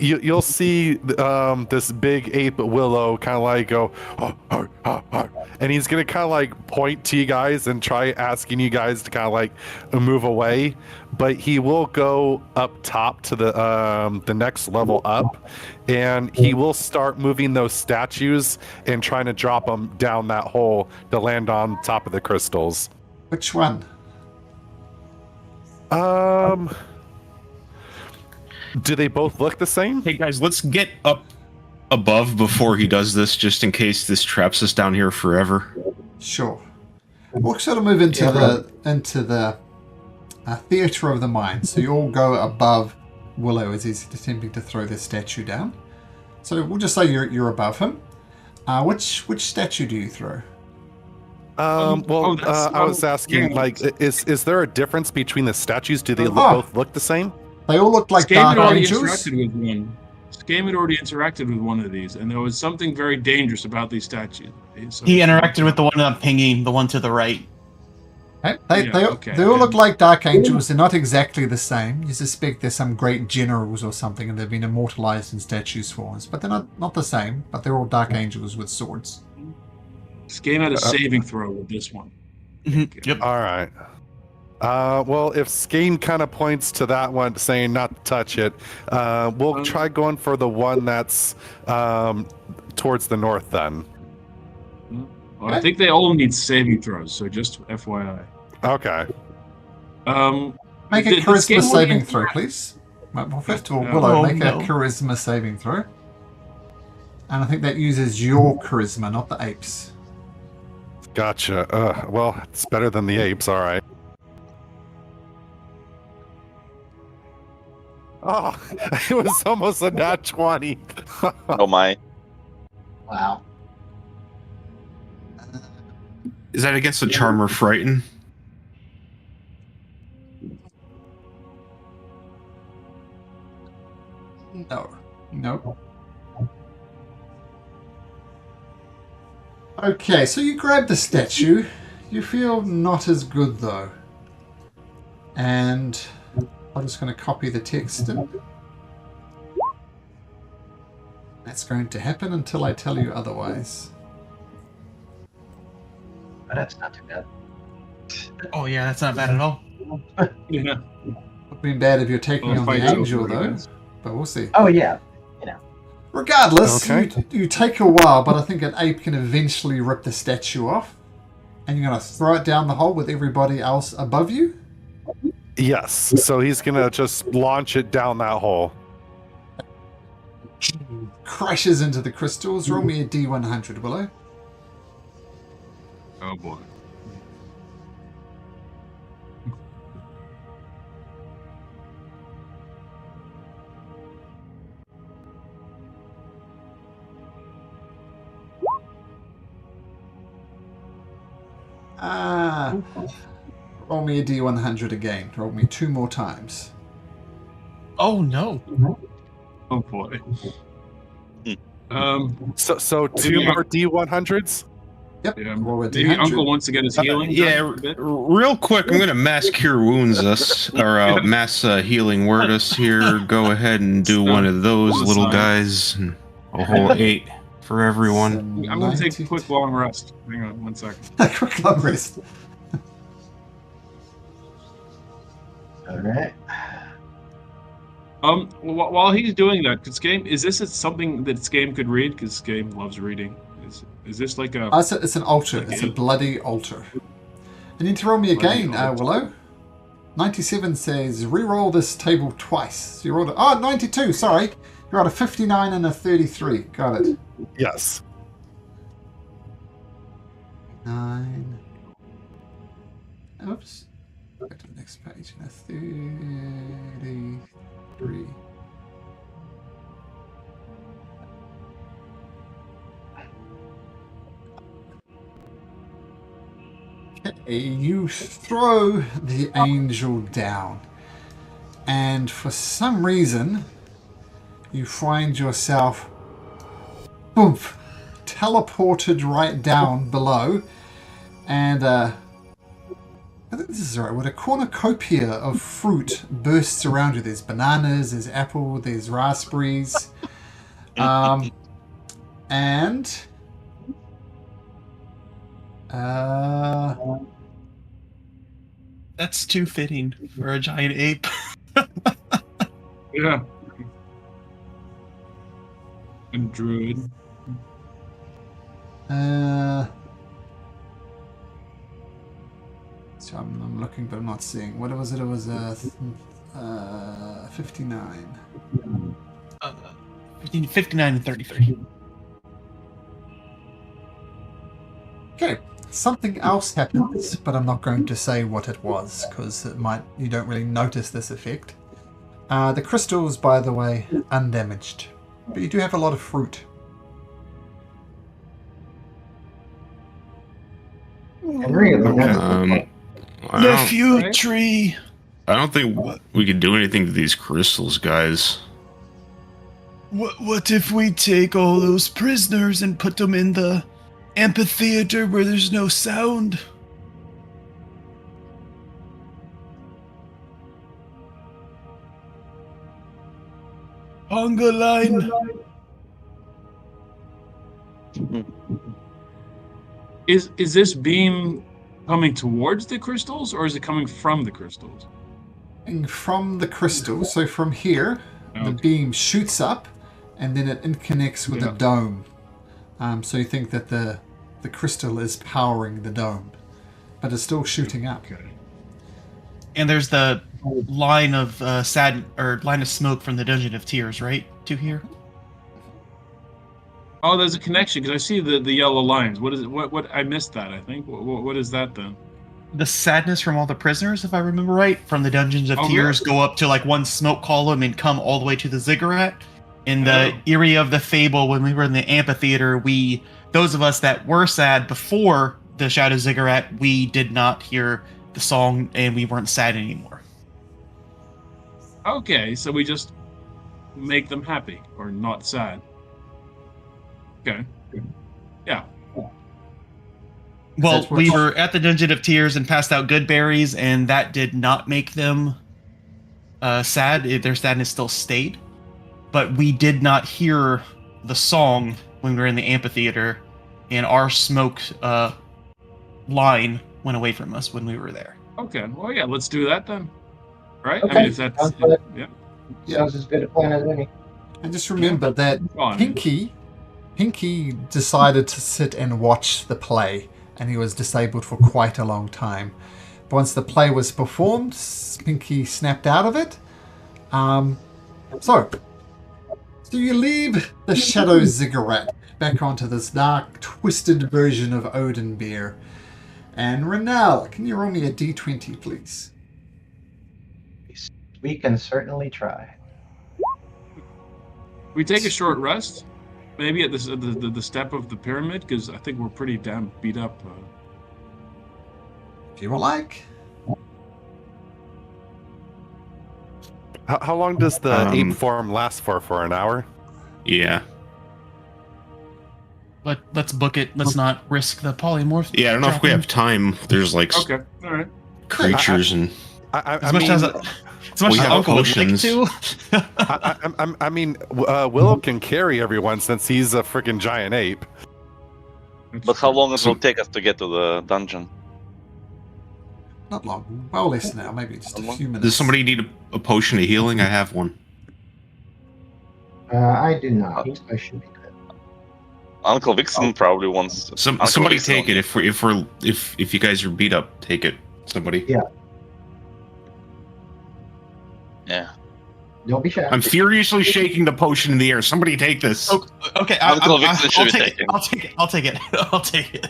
You'll see this big ape Willow kind of like go, and he's gonna kind of like point to you guys and try asking you guys to kind of like move away, but he will go up top to the next level up, and he will start moving those statues and trying to drop them down that hole to land on top of the crystals. Which one? Do they both look the same? Hey guys, let's get up above before he does this, just in case this traps us down here forever. Sure. We'll sort of move into the theatre of the mind. So you all go above Willow as he's attempting to throw this statue down. So we'll just say you're above him. Which statue do you throw? I was asking, yeah. like, is there a difference between the statues? Do they both look the same? They all look like Skame had dark already angels. interacted with one. Skame had already interacted with one of these, and there was something very dangerous about these statues. So He interacted with the one I'm pinging, the one to the right. They all look like dark angels. They're not exactly the same. You suspect there's some great generals or something, and they've been immortalized in statues' forms. But they're not the same. But they're all dark angels with swords. Skame had a saving throw with this one. Yep. All right. Well, if Skame kind of points to that one, saying not to touch it, we'll try going for the one that's towards the north then. Well, I think they all need saving throws, so just FYI. Okay. Make a charisma saving throw, please. Well, first of all, Willow, make a charisma saving throw. And I think that uses your charisma, not the apes. Gotcha. Well, it's better than the apes, all right. Oh, it was almost a nat 20. Oh my. Wow. Is that against the charm or frighten? No. Okay, so you grab the statue. You feel not as good though. And I'm just going to copy the text in. That's going to happen until I tell you otherwise. But that's not too bad. Oh yeah, that's not bad at all. Yeah. Would be bad if you're taking on the fight angel over though, against. but we'll see. Oh yeah. Regardless, Okay. you take a while, but I think an ape can eventually rip the statue off. And you're going to throw it down the hole with everybody else above you? Yes, so he's going to just launch it down that hole. Crashes into the crystals. Roll me a D100, Willow. Oh boy. Roll me a D100 again. Roll me 2 more times. Oh no. Oh boy. So two Maybe more D100s? Yep. Yeah, Roll a maybe D100. Uncle wants to get his healing. Yeah, done a bit. real quick, I'm gonna mass cure wounds us, or mass healing word us here. Go ahead and do one of those little guys. And a whole 8 for everyone. I'm going to take a quick long rest. Hang on 1 second. Quick long rest. All right. While he's doing that, could Skame, is this something that Skame could read? Because Skame loves reading. Is this like a... It's an altar. It's a bloody altar. And you need to roll me again, Willow. 97 says, re-roll this table twice. So you rolled it. Oh, 92, sorry. You rolled a 59 and a 33. Got it. Yes. 9. Oops. Go to the next page. 33. Okay, you throw the angel down, and for some reason, you find yourself, boom, teleported right down below, and I think this is right. With a cornucopia of fruit bursts around you. There's bananas, there's apple, there's raspberries, and That's too fitting for a giant ape. Yeah. And druid. So I'm looking, but I'm not seeing. What was it? It was 59. 59 and 33. Okay, something else happens, but I'm not going to say what it was because you don't really notice this effect. The crystals, by the way, undamaged, but you do have a lot of fruit. Henry, Nephew tree. I don't think we could do anything to these crystals, guys. What if we take all those prisoners and put them in the amphitheater where there's no sound? Hunger line. Is this beam coming towards the crystals, or is it coming from the crystals? And from the crystal, so from here, the beam shoots up, and then it connects with the dome. So you think that the crystal is powering the dome, but it's still shooting up. Okay. And there's the line of line of smoke from the Dungeon of Tears, right? To here. Oh, there's a connection because I see the yellow lines. What is it? What I missed that. I think. What is that then? The sadness from all the prisoners, if I remember right, from the Dungeons of Tears, go up to like one smoke column and come all the way to the ziggurat. In the area of the fable, when we were in the amphitheater, those of us that were sad before the Shadow Ziggurat, we did not hear the song and we weren't sad anymore. Okay, so we just make them happy or not sad. Okay. Yeah. Well, we were at the Dungeon of Tears and passed out good berries, and that did not make them sad. Their sadness still stayed. But we did not hear the song when we were in the amphitheater, and our smoke line went away from us when we were there. Okay. Well, yeah, let's do that then. Right? Okay. I mean, if that's... Sounds good. Yeah. Sounds as good a plan as any. And just remember that Pinky decided to sit and watch the play, and he was disabled for quite a long time. But once the play was performed, Pinky snapped out of it. So you leave the Shadow Ziggurat back onto this dark, twisted version of Odin beer. And Renell, can you roll me a d20, please? We can certainly try. We take a short rest, maybe at the step of the pyramid, because I think we're pretty damn beat up. If you would like. How long does the ape form last for? For an hour? Yeah. Let's book it. Let's not risk the polymorph. Yeah, I don't know if we have time. There's like Okay, all right. creatures and As much as Uncle would like to. I mean, Willow can carry everyone since he's a freaking giant ape. But how long it will take us to get to the dungeon? Not long. Well, less now. Maybe just a few minutes. Does somebody need a potion of healing? I have one. I do not. I should be good. Uncle Vixen probably wants. Somebody take it. If you guys are beat up, take it. Somebody. Yeah. Yeah. Don't be shy. I'm furiously shaking the potion in the air. Somebody take this. Okay, Uncle Vixen should be taken. I'll take it. I'll take it.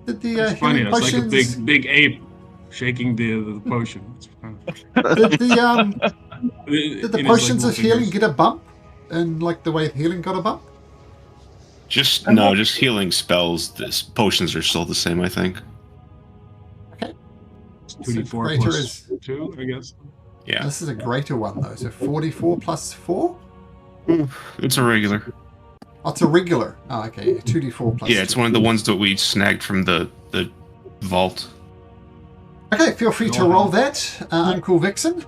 Did the It's funny. healing It's like a potions? big ape shaking the potion. It's kind Did the of, did the potions of healing get a bump? And like the way healing got a bump? Just healing spells. This potions are still the same, I think. Okay. 2d4 greater plus is 2, I guess. Yeah, this is a greater one though. So 44 plus 4. it's a regular. Oh, it's a regular. Oh, okay. 2d4 plus. Yeah, it's 2. one of the ones that we snagged from the vault. Okay, feel free to roll that, Uncle Vixen.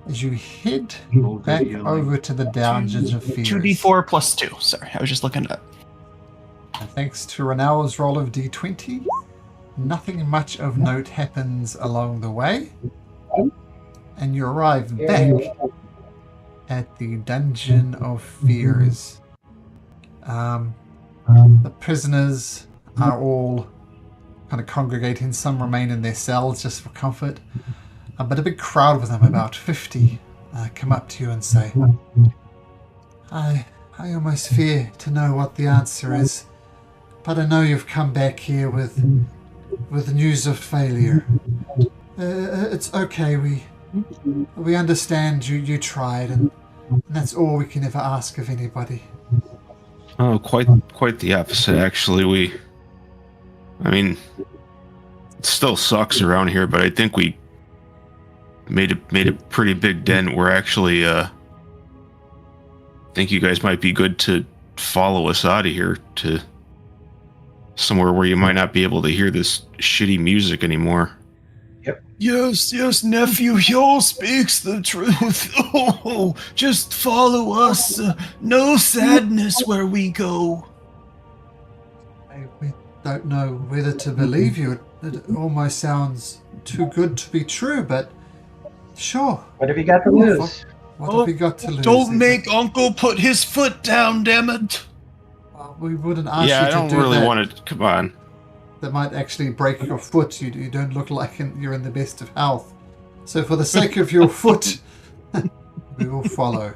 As you head Roll good back healing. over to the Dungeons of Fears. 2d4 plus 2. Sorry, I was just looking at. And thanks to Ronal's roll of d20, nothing much of note happens along the way. And you arrive back at the Dungeon of Fears. The prisoners are all kind of congregating. Some remain in their cells just for comfort. But a big crowd of them, about 50, come up to you and say, I almost fear to know what the answer is, but I know you've come back here with news of failure. It's okay, we understand you tried, and that's all we can ever ask of anybody. Oh, quite the opposite, actually. It still sucks around here, but I think we made a pretty big dent. We're actually, think you guys might be good to follow us out of here to somewhere where you might not be able to hear this shitty music anymore. Yes, nephew, Hyo speaks the truth. Oh, just follow us. No sadness where we go. We don't know whether to believe you. It almost sounds too good to be true, but sure. What have you got to lose? What have we got to lose? Don't make Uncle put his foot down, damn it. We wouldn't ask Yeah, you I to don't do really that. want to. Come on. That might actually break your foot. You don't look like you're in the best of health. So for the sake of your foot, we will follow.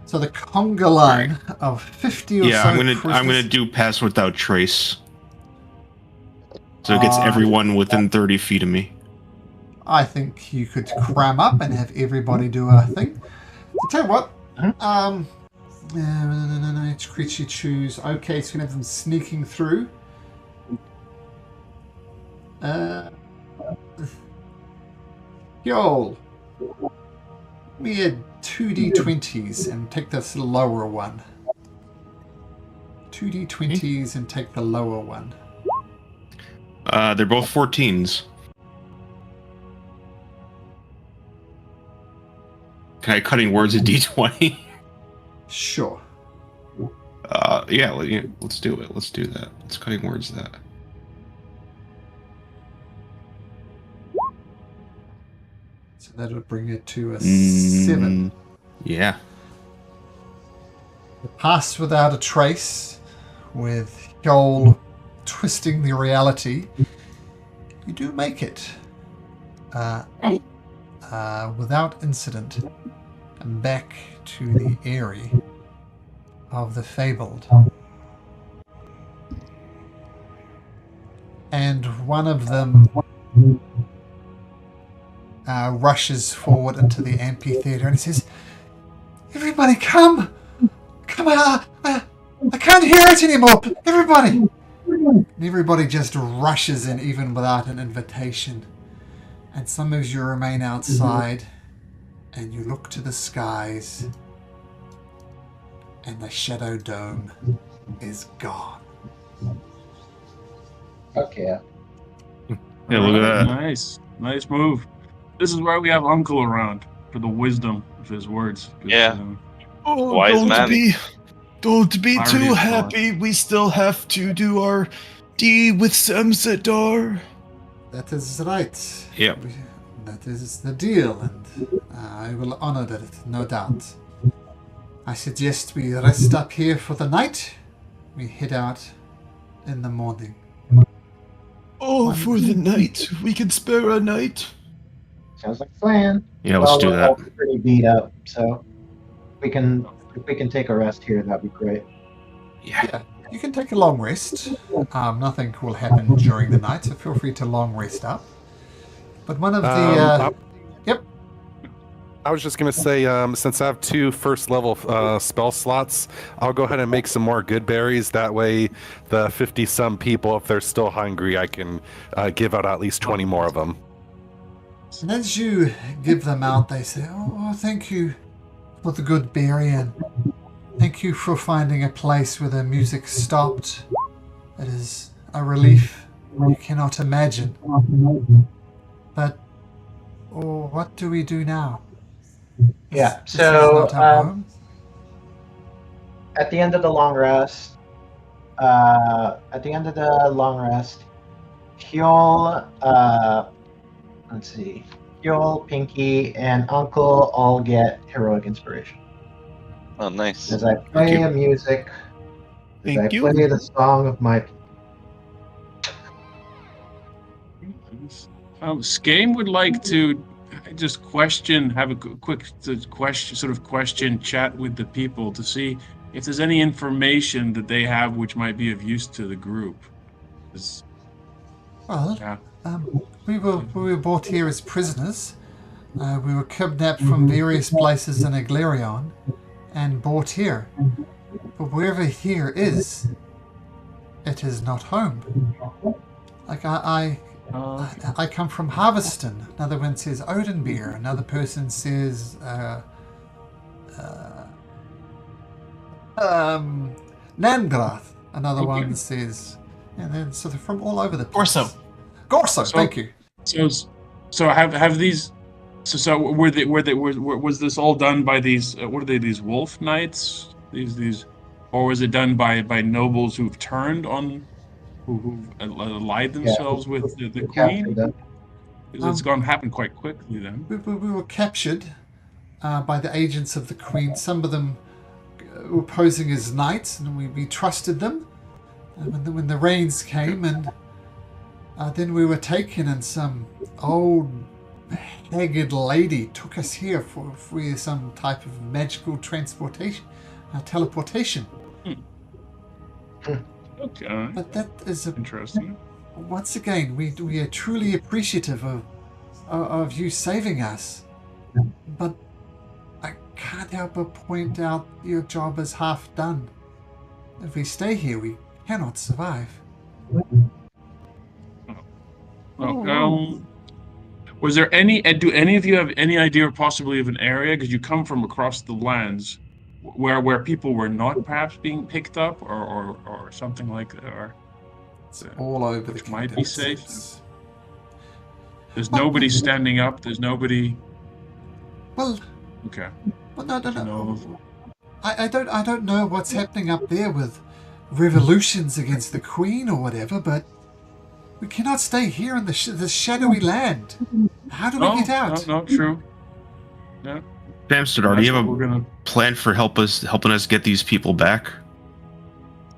So the conga line of 50 or so I'm prisoners. gonna do pass without trace. So it gets everyone within 30 feet of me. I think you could cram up and have everybody do a thing. So tell you what, each creature you choose. Okay, so you can have them sneaking through. Yo, me a 2d20s and take this lower one. 2d20s and take the lower one. They're both 14s. Can I cutting words a d20? Sure. Yeah, let's do it. Let's do that. Let's cutting words that. So that'll bring it to a 7. Yeah. Pass without a trace, with Joel twisting the reality. You do make it without incident and back to the eyrie of the fabled. And one of them rushes forward into the amphitheater and he says, "Everybody come! Come on! I can't hear it anymore! Everybody!" And everybody just rushes in even without an invitation. And some of you remain outside and you look to the skies and the Shadow Dome is gone. Okay. Yeah, look at that. Nice move. This is why we have Uncle around, for the wisdom of his words. 'Cause, Yeah. Oh, Wise don't man. don't be Irony too is happy. We still have to do our deed with Samsadar. That is right. Yep. That is the deal, and I will honor that, no doubt. I suggest we rest up here for the night. We head out in the morning. Oh, for the night. We can spare a night. Sounds like a plan. Yeah, let's do we're that. all pretty beat up, so if we can take a rest here, that'd be great. Yeah. You can take a long rest. Nothing will happen during the night, so feel free to long rest up. But one of the... Yep. I was just going to say, since I have 2 first level spell slots, I'll go ahead and make some more good berries. That way, the 50-some people, if they're still hungry, I can give out at least 20 more of them. And as you give them out, they say, oh, thank you for the good berry, and thank you for finding a place where the music stopped. It is a relief you cannot imagine. But what do we do now? Yeah, This so is not our home. at the end of the long rest, Hyol, let's see, Hyol, Pinky, and Uncle all get heroic inspiration. Oh, nice. As I play a music, as I Thank you. play the song of my people. Skame would like to just have a quick question chat with the people to see if there's any information that they have which might be of use to the group. Well, Yeah. we were brought here as prisoners. We were kidnapped from various places in Aglarion and brought here. But wherever here is, it is not home. Like I come from Harveston. Another one says Odenbeer. Another person says Nangrath. Another one says, and then so they're from all over the place. Gorso, thank you. So have these? So was this all done by these? What are they? These wolf knights? These, or was it done by nobles who've turned on, who've allied themselves with the queen? It's going to happen quite quickly then. We were captured by the agents of the queen. Some of them were posing as knights, and we trusted them. And when the rains came, and then we were taken, and some old haggard lady took us here for some type of magical teleportation. Okay. But that is Interesting. Once again, we are truly appreciative of you saving us. But I can't help but point out your job is half done. If we stay here, we cannot survive. Was there any? Do any of you have any idea, possibly, of an area? Because you come from across the lands, where people were not perhaps being picked up, or something like that, or all over which the might be safe. States. There's nobody standing up. There's nobody. Well. Okay. Well, no. I don't know what's happening up there with revolutions against the Queen or whatever, but we cannot stay here in the shadowy land. How do we get out? No, true. No. Samsterdar, do you have a plan for helping us get these people back?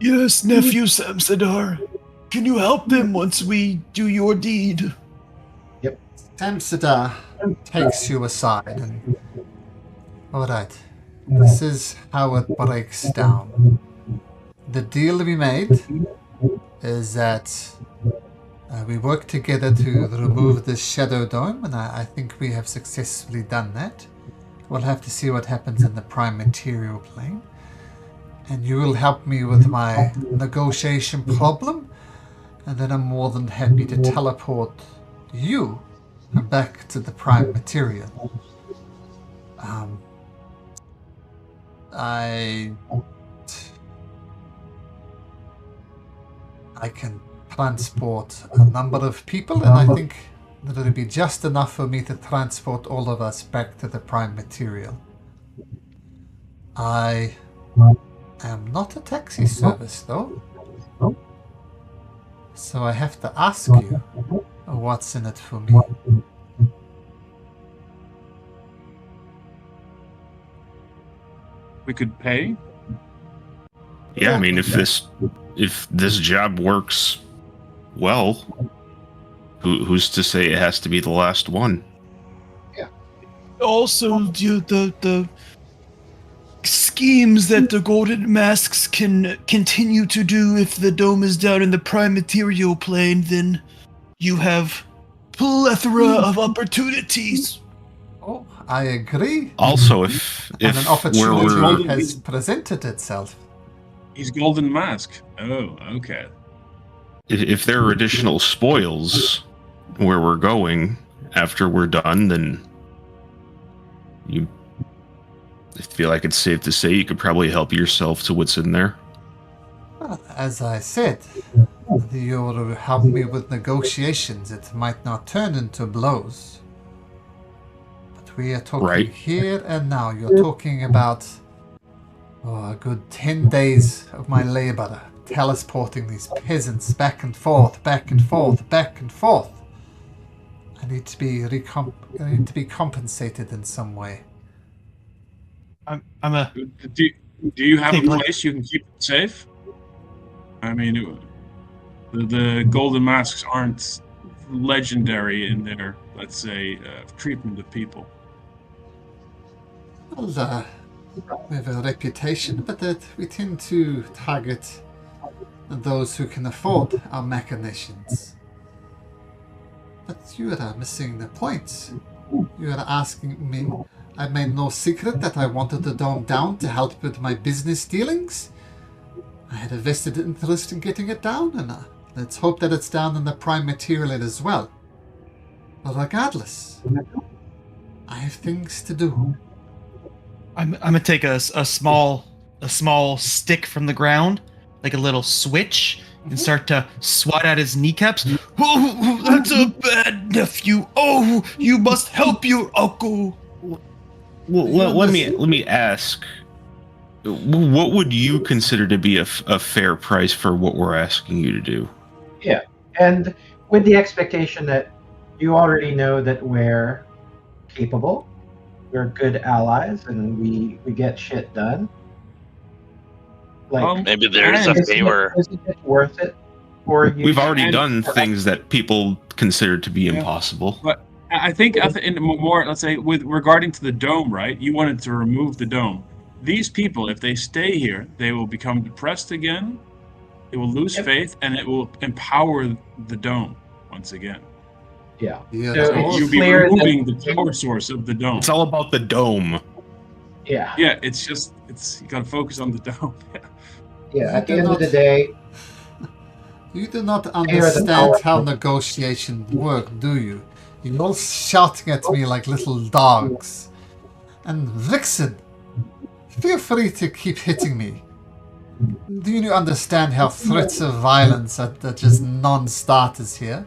Yes, nephew Samsterdar. Can you help them once we do your deed? Yep. Samsterdar takes you aside and... Alright. This is how it breaks down. The deal we made is that we work together to remove the Shadow Dome, and I think we have successfully done that. We'll have to see what happens in the Prime Material plane. And you will help me with my negotiation problem, and then I'm more than happy to teleport you back to the Prime Material. I can transport a number of people, and I think that it'll be just enough for me to transport all of us back to the Prime Material. I am not a taxi service, though. So I have to ask you, what's in it for me? We could pay? Yeah, I mean, if this job works well, who's to say it has to be the last one? Also, schemes that the Golden Masks can continue to do if the dome is down in the prime material plane, then you have plethora of opportunities. Oh, I agree. Also, if And an where opportunity we're has presented itself. He's Golden Mask. Oh, okay. if there are additional spoils where we're going after we're done, then I feel like it's safe to say you could probably help yourself to what's in there. Well, as I said, you'll help me with negotiations. It might not turn into blows. But we are talking Right. here and now. You're talking about a good 10 days of my labor, teleporting these peasants back and forth, back and forth, back and forth. I need to be compensated in some way. I'm a. Do you have a Think like- place you can keep it safe? I mean, the Golden Masks aren't legendary in their, let's say, treatment of people. Well, we have a reputation, but that we tend to target those who can afford our machinations. But you are missing the point. You are asking me. I made no secret that I wanted the dome down to help with my business dealings. I had a vested interest in getting it down, and let's hope that it's down in the prime material as well. But regardless, I have things to do. I'm gonna take a small stick from the ground, like a little switch, and start to swat at his kneecaps. Oh, that's a bad nephew. Oh, you must help your uncle. Well, let me ask. What would you consider to be a fair price for what we're asking you to do? Yeah, and with the expectation that you already know that we're capable, we're good allies, and we get shit done. Like, Maybe there's a favor. Isn't it worth it for you? We've already And- done things that people consider to be Yeah. impossible. But I think in more, let's say, with regarding to the dome, right? You wanted to remove the dome. These people, if they stay here, they will become depressed again. They will lose faith, and it will empower the dome once again. Yeah. Yeah, So of it's course. You'll be clear that- removing the power source of the dome. It's all about the dome. Yeah. Yeah, you gotta focus on the dome. Yeah. At the end of the day, You do not the understand power- how negotiations work, do you? You're all shouting at me like little dogs. And Vixen, feel free to keep hitting me. Do you understand how threats of violence are just non-starters here?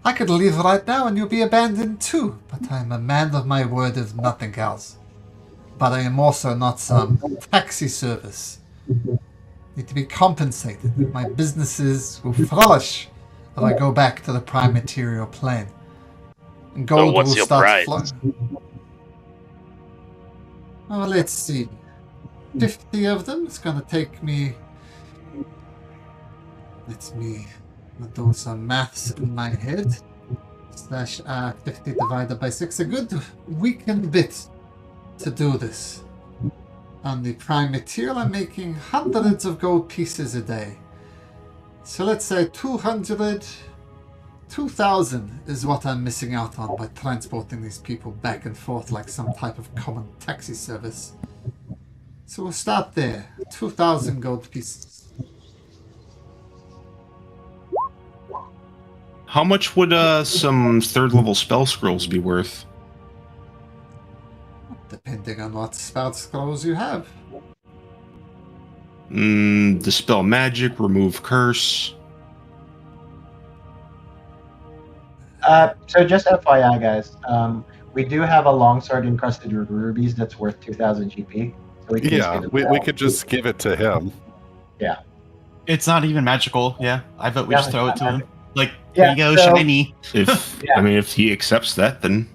I could leave right now and you'll be abandoned too, but I'm a man of my word if nothing else. But I am also not some taxi service. Need to be compensated. My businesses will flourish if I go back to the prime material plane. And gold what's will your start price? flowing. Oh, let's see. 50 of them. It's gonna take me. Let me do some maths in my head. Slash 50 divided by 6. A good week and bit to do this. On the prime material, I'm making hundreds of gold pieces a day. So let's say 2,000 is what I'm missing out on by transporting these people back and forth like some type of common taxi service. So we'll start there. 2,000 gold pieces. How much would some third level spell scrolls be worth? Depending on what spell scrolls you have. Dispel magic, remove curse. So just FYI, guys, we do have a longsword encrusted with rubies that's worth 2,000 GP. So we can just Yeah, give it we that. could just give it to him. It's not even magical. Yeah, I vote we Yeah, just throw it it's to not him. Like, Yeah, here you go, so- shiny. If Yeah. I mean, if he accepts that, then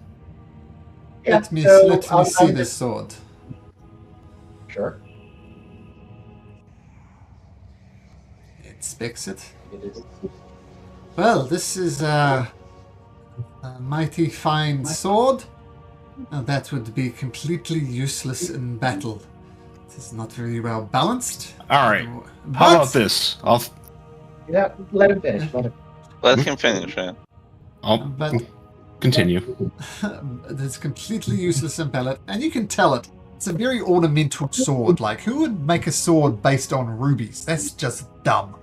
Yeah, Let me so see I'm this sword. Sure. Inspects it. It is. Well, this is a mighty fine sword. That would be completely useless in battle. It is not very well balanced. All right. But, How about this? Yeah, let him finish. Let him. Let him finish. Yeah. I'll But continue. it's completely useless in pellet, and you can tell it. It's a very ornamental sword. Like, who would make a sword based on rubies? That's just dumb.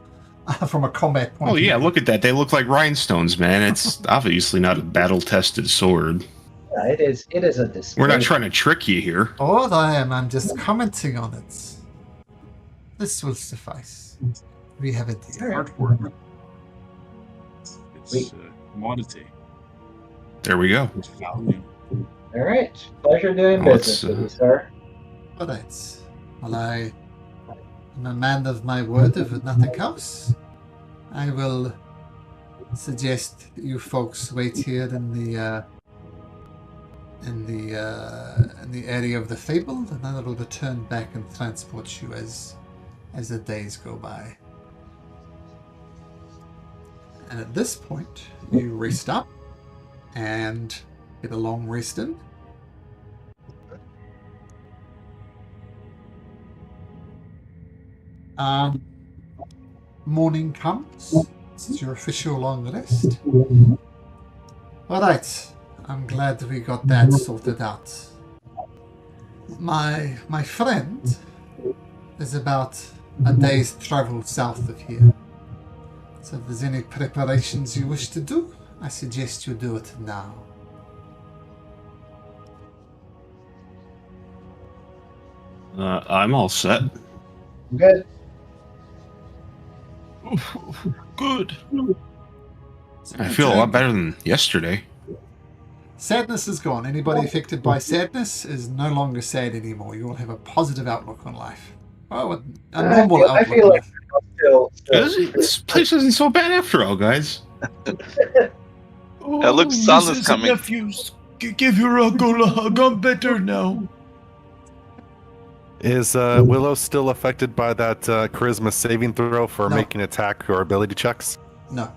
From a combat point Oh of yeah, view. look at that. They look like rhinestones, man. It's obviously not a battle-tested sword. Yeah, it is. It is a display. We're not trying to trick you here. All I am, I'm just commenting on it. This will suffice. We have a deal. Artwork. It's commodity. There we go. It's value. All right. Pleasure doing Let's, business with you, sir. All right. Well, I am a man of my word, if nothing else. I will suggest that you folks wait here in the area of the Fable, and then I will return back and transport you as the days go by. And at this point, you rest up and get a long rest in. Morning comes. This is your official long rest. Alright, I'm glad we got that sorted out. My friend is about a day's travel south of here. So if there's any preparations you wish to do, I suggest you do it now. I'm all set. Good. Good. I feel a lot better than yesterday. Sadness is gone. Anybody affected by sadness is no longer sad anymore. You all have a positive outlook on life. Oh, a normal outlook. I feel like still. This place isn't so bad after all, guys. Oh, look, sun is Mrs. and coming. Nephews, give your uncle a hug. I'm better now. Is Willow still affected by that charisma saving throw for No. making attack or ability checks? No.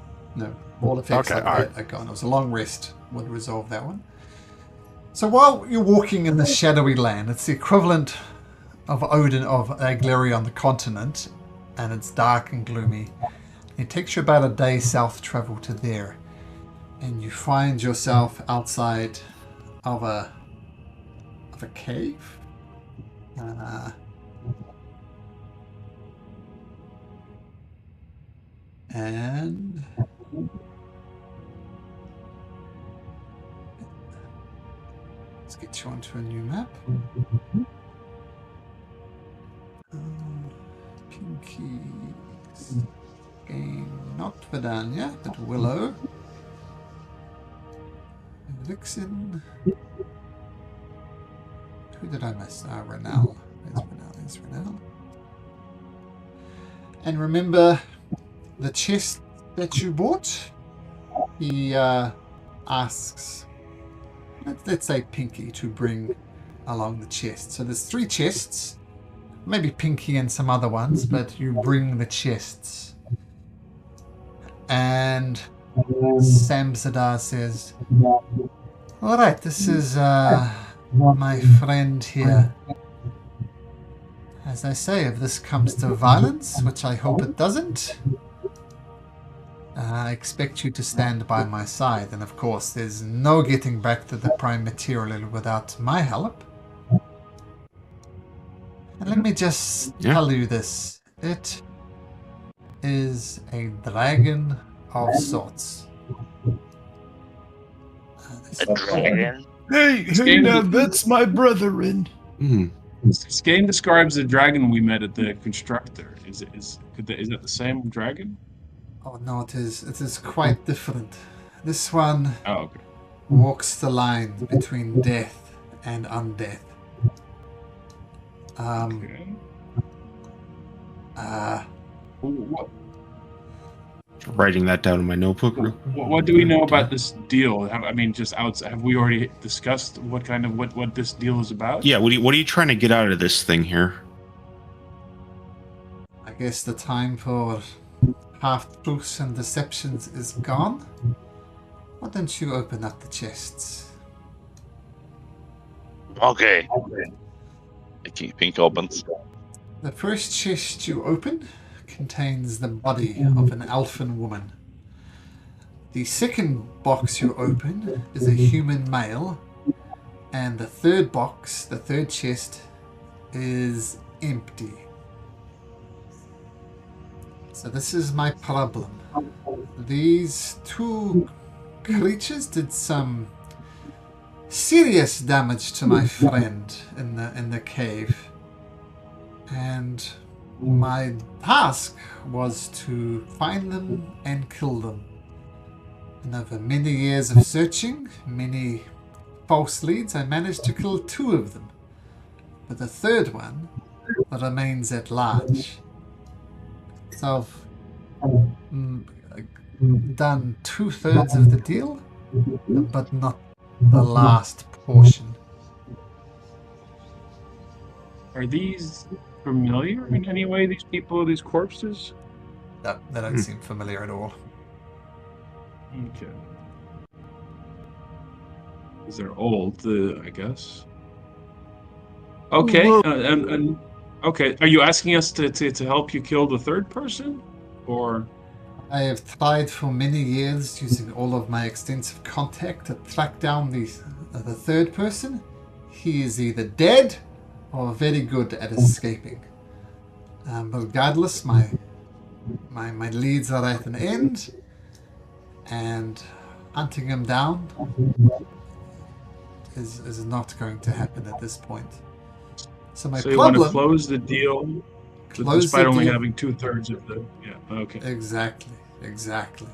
All effects Okay, like alright. that are gone. It was a long rest would resolve that one. So while you're walking in the shadowy land, it's the equivalent of Odin of Agleri on the continent, and it's dark and gloomy. It takes you about a day south travel to there, and you find yourself outside of a cave. And let's get you onto a new map. Pinkies. Game not Vidania, but Willow. Vixen. Who did I miss? Renal. There's Renal. And remember the chest that you bought? He asks, let's say Pinky, to bring along the chest. So there's 3 chests. Maybe Pinky and some other ones, but you bring the chests. And Samsadar says, alright, this is my friend here. As I say, if this comes to violence, which I hope it doesn't, I expect you to stand by my side. And of course, there's no getting back to the prime material without my help. And let me just tell you this. It is a dragon of sorts. A dragon? Hey, game- now that's my brethren. This game describes the dragon we met at the constructor. Is that the same dragon? Oh no, it is quite different. This one Oh, okay. walks the line between death and undeath. Okay. What, Writing that down in my notebook. real quick. what do we know about this deal? I mean, just outside, have we already discussed what this deal is about? Yeah, what are you trying to get out of this thing here? I guess the time for half-truths and deceptions is gone. Why don't you open up the chests? Okay. Pink opens. The first chest you open contains the body of an elfin woman. The second box you open is a human male, and the third box, the third chest, is empty. So this is my problem. These two creatures did some serious damage to my friend in the cave, and my task was to find them and kill them. And over many years of searching, many false leads, I managed to kill 2 of them. But the third one remains at large. So I've done 2/3 of the deal, but not the last portion. Are these familiar in any way, these people, these corpses? No, they don't seem familiar at all. Okay. Because they're old, I guess. Okay, and okay. Are you asking us to help you kill the third person, or? I have tried for many years, using all of my extensive contact, to track down the third person. He is either dead or very good at escaping. But regardless, my leads are at an end, and hunting him down is not going to happen at this point. So my So you problem, want to close the deal, despite only having 2/3 of the. Yeah. Okay. Exactly.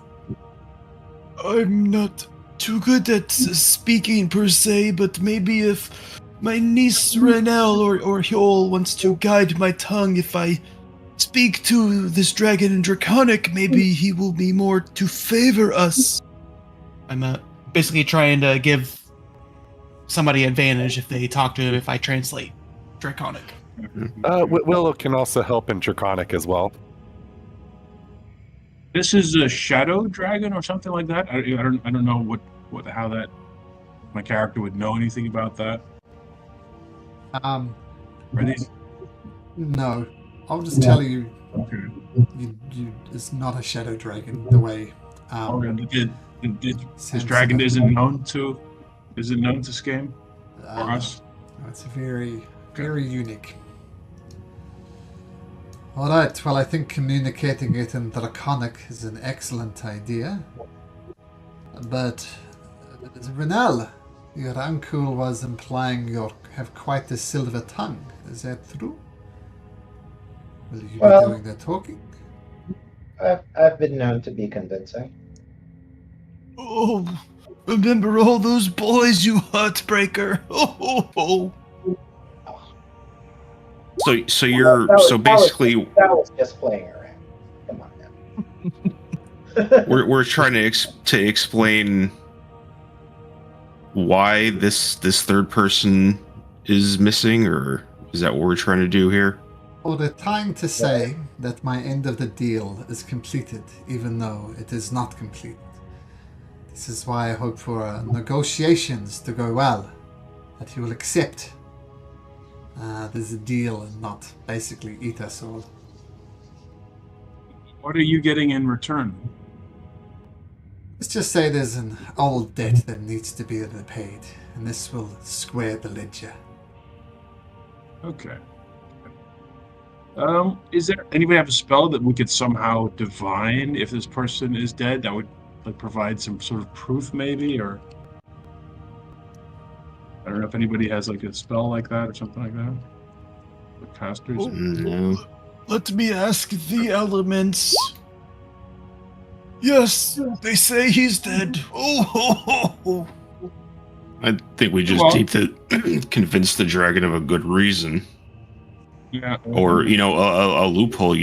I'm not too good at speaking per se, but maybe if my niece Renelle or Hyol wants to guide my tongue, if I speak to this dragon in Draconic, maybe he will be more to favor us. I'm basically trying to give somebody advantage if they talk to him if I translate Draconic. Willow can also help in Draconic as well. This is a shadow dragon or something like that. I don't know how that my character would know anything about that. Are these? No, I'll just tell you. Okay. It's not a shadow dragon the way. This dragon isn't known to Scam or us. It's very unique. Alright, well, I think communicating it in Draconic is an excellent idea. But, Renelle, your uncle was implying you have quite a silver tongue. Is that true? Will you be doing the talking? I've been known to be convincing. Oh, remember all those boys, you heartbreaker. Oh. So you're basically that was just playing around. Come on now. we're trying to explain why this third person is missing, or is that what we're trying to do here? Well, they're trying to say that my end of the deal is completed, even though it is not complete. This is why I hope for negotiations to go well, that he will accept this deal and not basically eat us all. What are you getting in return? Let's just say there's an old debt that needs to be repaid, and this will square the ledger. Okay. Is there anybody have a spell that we could somehow divine if this person is dead? That would provide some sort of proof, maybe, or I don't know if anybody has a spell like that or something like that. The casters. Oh, No. let me ask the elements. Yes, they say he's dead. Oh. I think we just need to convince the dragon of a good reason. Yeah. Or, a loophole,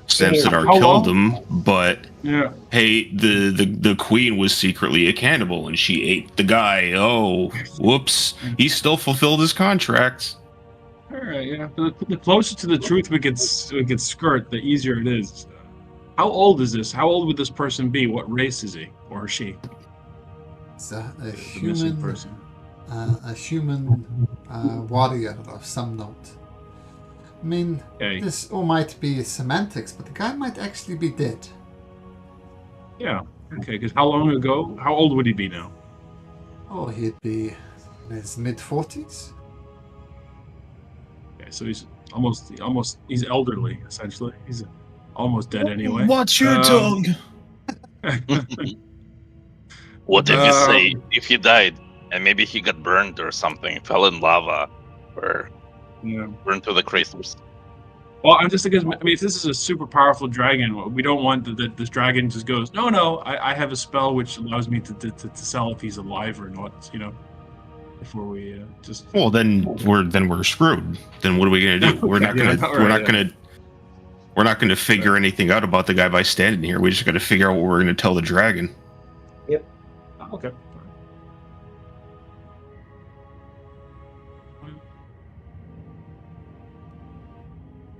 sense that killed him, but yeah. Hey, the queen was secretly a cannibal and she ate the guy. Oh, whoops. He still fulfilled his contract. Alright, yeah. The closer to the truth we could skirt, the easier it is. How old is this? How old would this person be? What race is he or she? It's a The missing human person. a human warrior of some note. I mean, Okay. this all might be semantics, but the guy might actually be dead. Yeah. Okay. Because how long ago? How old would he be now? Oh, he'd be in his mid-40s. Okay, so he's almost he's elderly essentially. He's almost dead anyway. Watch your tongue. What if you say Um, if he died and maybe he got burned or something, fell in lava, or Yeah. burned to the craters? Well, I'm just thinking. I mean, if this is a super powerful dragon, we don't want that this dragon just goes. No, I have a spell which allows me to tell if he's alive or not. You know, before we just. Well, then we're screwed. Then what are we gonna do? We're not Yeah, gonna all we're right, not gonna we're not gonna figure anything out about the guy by standing here. We just got to figure out what we're gonna tell the dragon. Okay.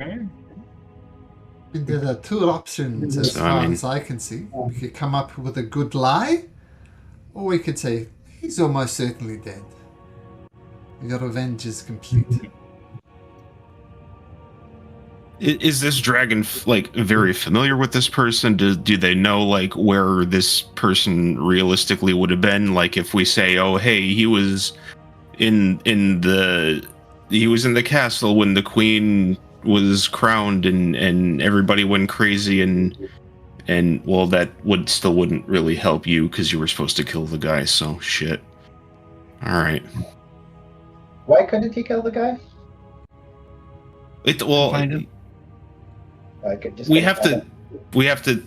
Okay. There are two options as So, far I mean- as I can see. We could come up with a good lie, or we could say, he's almost certainly dead. Your revenge is complete. Is this dragon like very familiar with this person? Do they know like where this person realistically would have been? Like if we say, oh hey, he was in the castle when the queen was crowned and everybody went crazy and well that wouldn't really help you because you were supposed to kill the guy. So shit. All right. Why couldn't he kill the guy? Find him. I could just we have to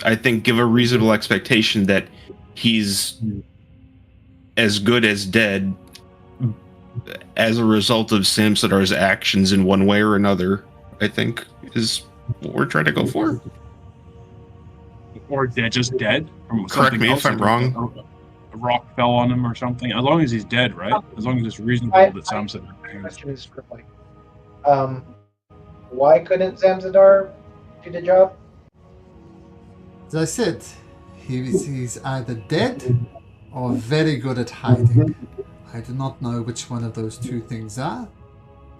I think give a reasonable expectation that he's as good as dead as a result of Samsadar's actions in one way or another. I think is what we're trying to go for. Or dead, just dead. From Correct something me else, if I'm like wrong. A rock fell on him or something. As long as he's dead, right? As long as it's reasonable that Sam said. My question is for like, why couldn't Zamzadar do the job? As I said, he's either dead or very good at hiding. I do not know which one of those two things are,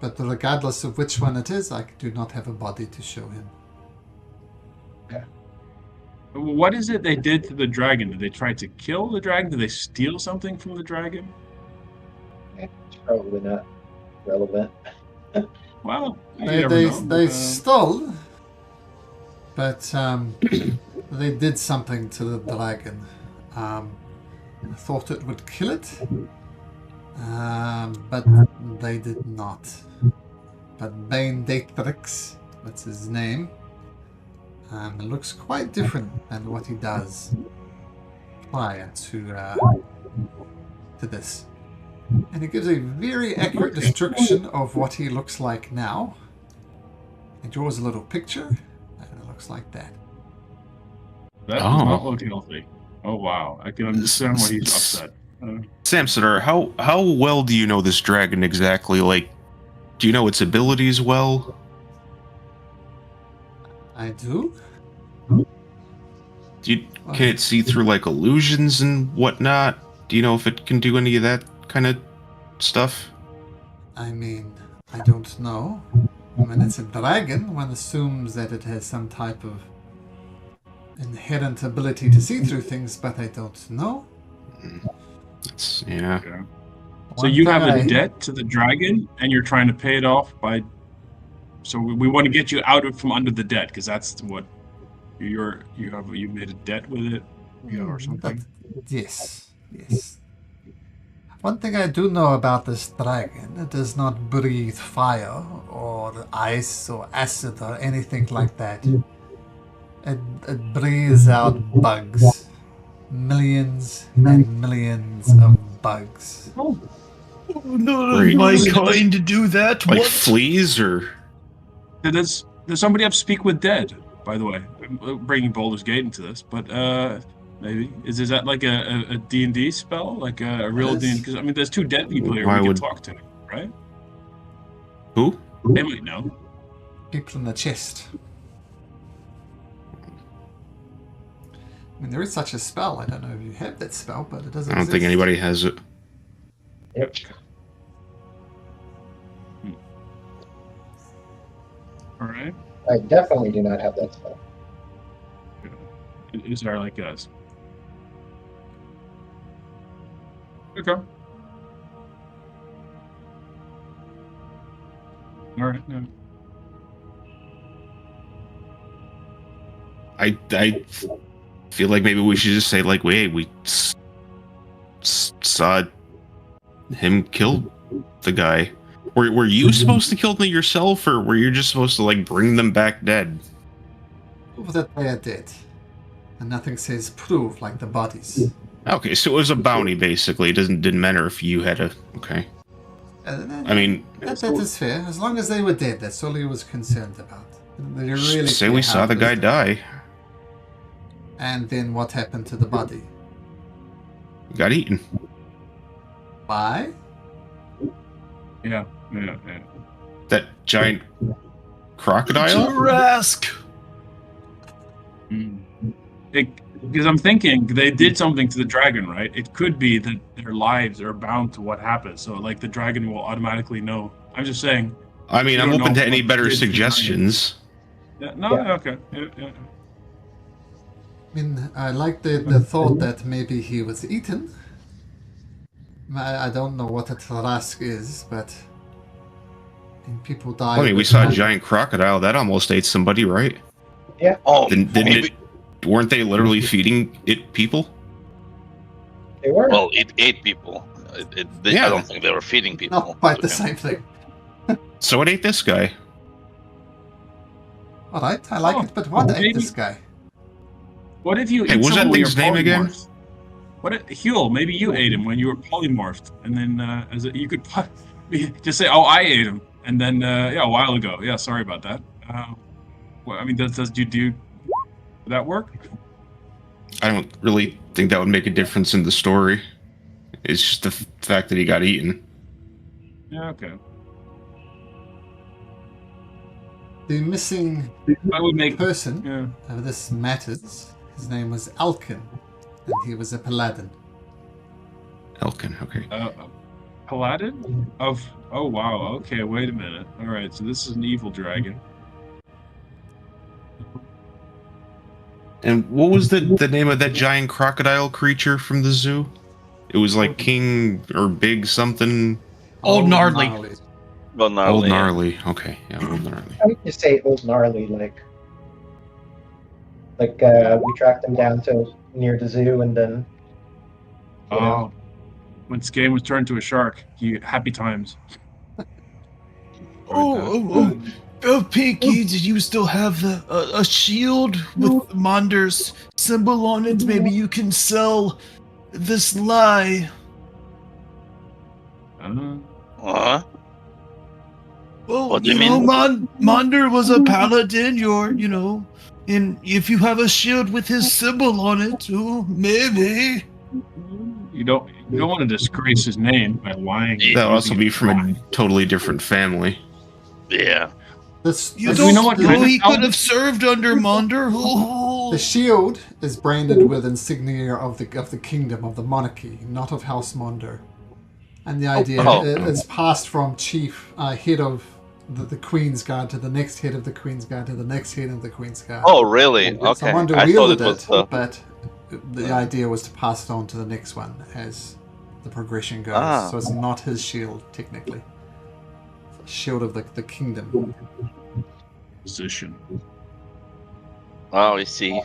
but regardless of which one it is, I do not have a body to show him. What is it they did to the dragon? Did they try to kill the dragon? Did they steal something from the dragon? It's probably not relevant. Well, you They never know. they stole, but they did something to the dragon. I thought it would kill it, but they did not. But Bane Datrix, that's his name, it looks quite different than what he does prior to this. And it gives a very accurate description of what he looks like now. It draws a little picture, and it looks like that. That does not look healthy. Oh wow, I can understand why he's upset. Samsadar, how well do you know this dragon exactly? Like, do you know its abilities well? I do. Can it see through like illusions and whatnot? Do you know if it can do any of that kind of stuff? I mean, I don't know. When it's a dragon, one assumes that it has some type of inherent ability to see through things, but I don't know. Yeah. Okay. So you have a debt to the dragon, and you're trying to pay it off by. So we want to get you out from under the debt, because that's what you made a debt with it, or something. Yes. One thing I do know about this dragon, it does not breathe fire or ice or acid or anything like that. It breathes out bugs. Millions and millions of bugs. Oh, none of my kind to do that. Like What? fleas or? Does somebody have Speak with Dead, by the way? I'm bringing Baldur's Gate into this, but maybe. Is that like a D&D spell? Like a real D&D? Because, I mean, there's two dead people here we can talk to, right? Who? They might know. People in the chest. I mean, there is such a spell. I don't know if you have that spell, but it doesn't I don't think anybody has it. Yep. All right. I definitely do not have that spell. Is there like us? Okay. All right. No. I feel like maybe we should just say like, wait, we saw him kill the guy. Were you supposed to kill them yourself, or were you just supposed to like bring them back dead? Prove that they are dead. And nothing says prove like the bodies. Okay, so it was a bounty basically. It didn't matter if you had a okay. I mean, that is fair. As long as they were dead, that's all he was concerned about. They really say we saw the guy die. And then what happened to the body? Got eaten. By? Yeah. That giant crocodile? Rask! Because I'm thinking they did something to the dragon, right? It could be that their lives are bound to what happened. So, like, the dragon will automatically know. I'm just saying. I mean, I'm open to any better suggestions. Yeah, no, okay. Yeah. I mean, I like the thought that maybe he was eaten. I don't know what a Trask is, but people die. I mean, we saw a giant crocodile that almost ate somebody, right? Yeah. Oh, Weren't they literally feeding it people? They were. well, it ate people. Yeah. I don't think they were feeding people. Not quite the same thing. So it ate this guy. All right, I like it, but what ate this guy? What if you Hey, ate what was that someone when thing's you're name again? polymorphed? What if, Huel, maybe you ate him when you were polymorphed, and then you could just say, "Oh, I ate him," and then a while ago. Yeah, sorry about that. Well, I mean, does would that work? I don't really think that would make a difference in the story. It's just the fact that he got eaten. Yeah, okay. The missing I would make person of this matters. His name was Alkin, and he was a paladin. Elkin, okay. Paladin of. Oh wow. Okay, wait a minute. All right, so this is an evil dragon. And what was the name of that giant crocodile creature from the zoo? It was like King or Big something. Old Gnarly. Well, gnarly. Old Gnarly. Okay, yeah, Old Gnarly. I would just say Old Gnarly, like we tracked him down to near the zoo, and then. Oh, when Skane was turned to a shark, happy times. Pinky, did you still have a shield with Monder's symbol on it? Maybe you can sell this lie. What? Well, What do you know, mean? Monder was a paladin. And if you have a shield with his symbol on it, maybe. You don't want to disgrace his name by lying. That would also be from a totally different family. Yeah. You Do we don't know what know kind of he could paladin? have served under Monder. The shield is branded with insignia of the kingdom, of the monarchy, not of House Monder. And the idea is passed from chief head of the Queen's Guard to the next head of the Queen's Guard to the next head of the Queen's Guard. Oh, really? So Okay. Monder I thought wielded it was but the idea was to pass it on to the next one as the progression goes. Ah. So it's not his shield, technically. It's a shield of the kingdom. Position. Oh, I see.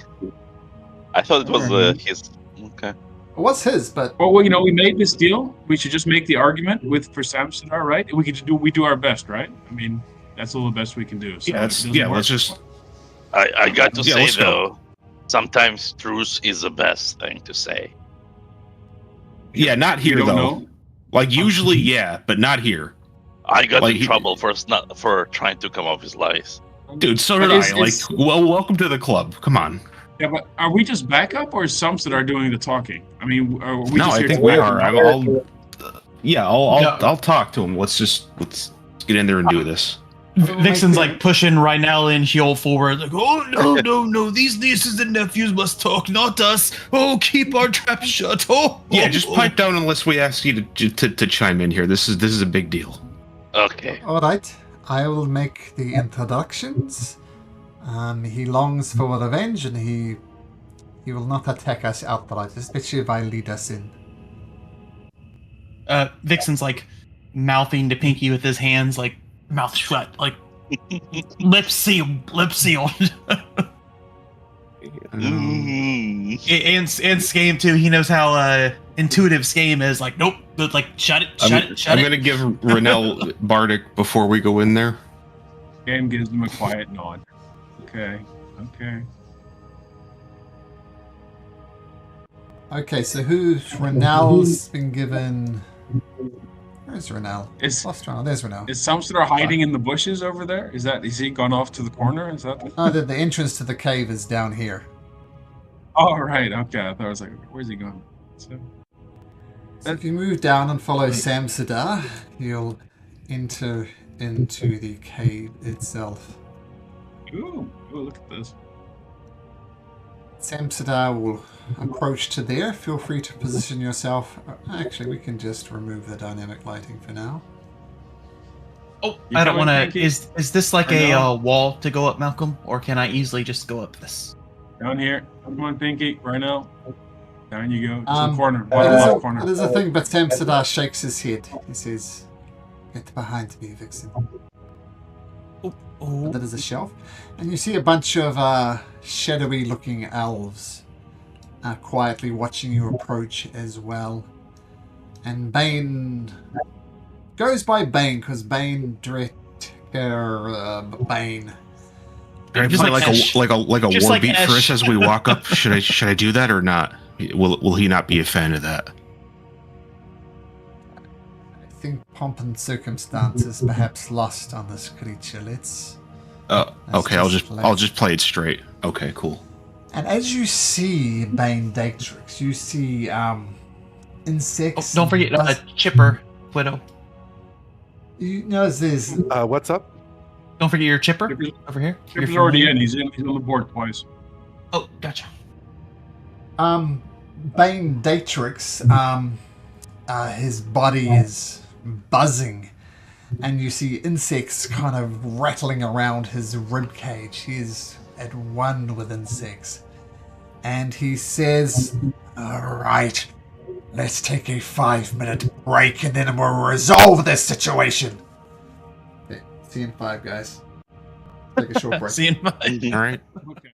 I thought it was his. Okay. It was his, but Well, we made this deal. We should just make the argument for Samsonite, right? We do our best, right? I mean, that's all the best we can do. So Let's just. I got to Yeah, say let's go. though, sometimes truth is the best thing to say. Yeah, not here don't though. know? Like usually, yeah, but not here, I got Like in he- trouble for trying to come up with lies. dude. So But did is- I. Like, is- well, welcome to the club. Come on. Yeah, but are we just backup or is Samsonite doing the talking? I mean, are we No, just I here think to we work? are. I'll get in there and do this. Vixen's like pushing Rhinell and Heol forward, like, oh no, these nieces and nephews must talk, not us. Oh, keep our trap shut. Yeah, just pipe down unless we ask you to chime in here. This is a big deal. Okay. All right, I will make the introductions. He longs for revenge, and he will not attack us outright, especially if I lead us in. Vixen's like mouthing to Pinky with his hands, like mouth shut, like lips sealed. Mm. And Skame too. He knows how intuitive Skame is. Like, nope, but like shut it. I'm gonna give Rhinell Bardic before we go in there. Game gives him a quiet nod. Okay. Okay, so Rhinell's been given... Where's Rhinell? Lost Rhinell. There's Rhinell. Is Samstar hiding in the bushes over there? Is he gone off to the corner? Is that? No, the entrance to the cave is down here. Oh, right. Okay. I thought I was like, where's he going? So if you move down and follow Samstar, you'll enter into the cave itself. Ooh, look at this. Samstar will approach to there. Feel free to position yourself. Actually, we can just remove the dynamic lighting for now. Oh, I don't want to. Is this like a wall to go up, Malcolm, or can I easily just go up this? Down here. Come on, Pinky. Right now. Down you go. To the corner. Bottom left corner. There's a thing, but Samstar shakes his head. He says, "Get behind me, Vixen." Oh. That is a shelf. And you see a bunch of shadowy-looking elves quietly watching you approach as well. And Bane goes by Bane because Bane Bane. Can I play like a war beat for us as we walk up? Should I do that or not? Will he not be a fan of that? I think pomp and circumstances perhaps lost on this creature. Let's okay, I'll just play it straight. Okay, cool. And as you see Bane Datrix, you see insects. Oh, don't forget Chipper, Widow. You know there's what's up? Don't forget your Chipper over here. Chipper's already in. He's on the board twice. Oh, gotcha. Bane Datrix, his body is buzzing, and you see insects kind of rattling around his rib cage. He is at one with insects, and he says, "All right, let's take a 5-minute break, and then we'll resolve this situation." Okay, see you in 5, guys. Take a short break. See you in 5. All right. Okay.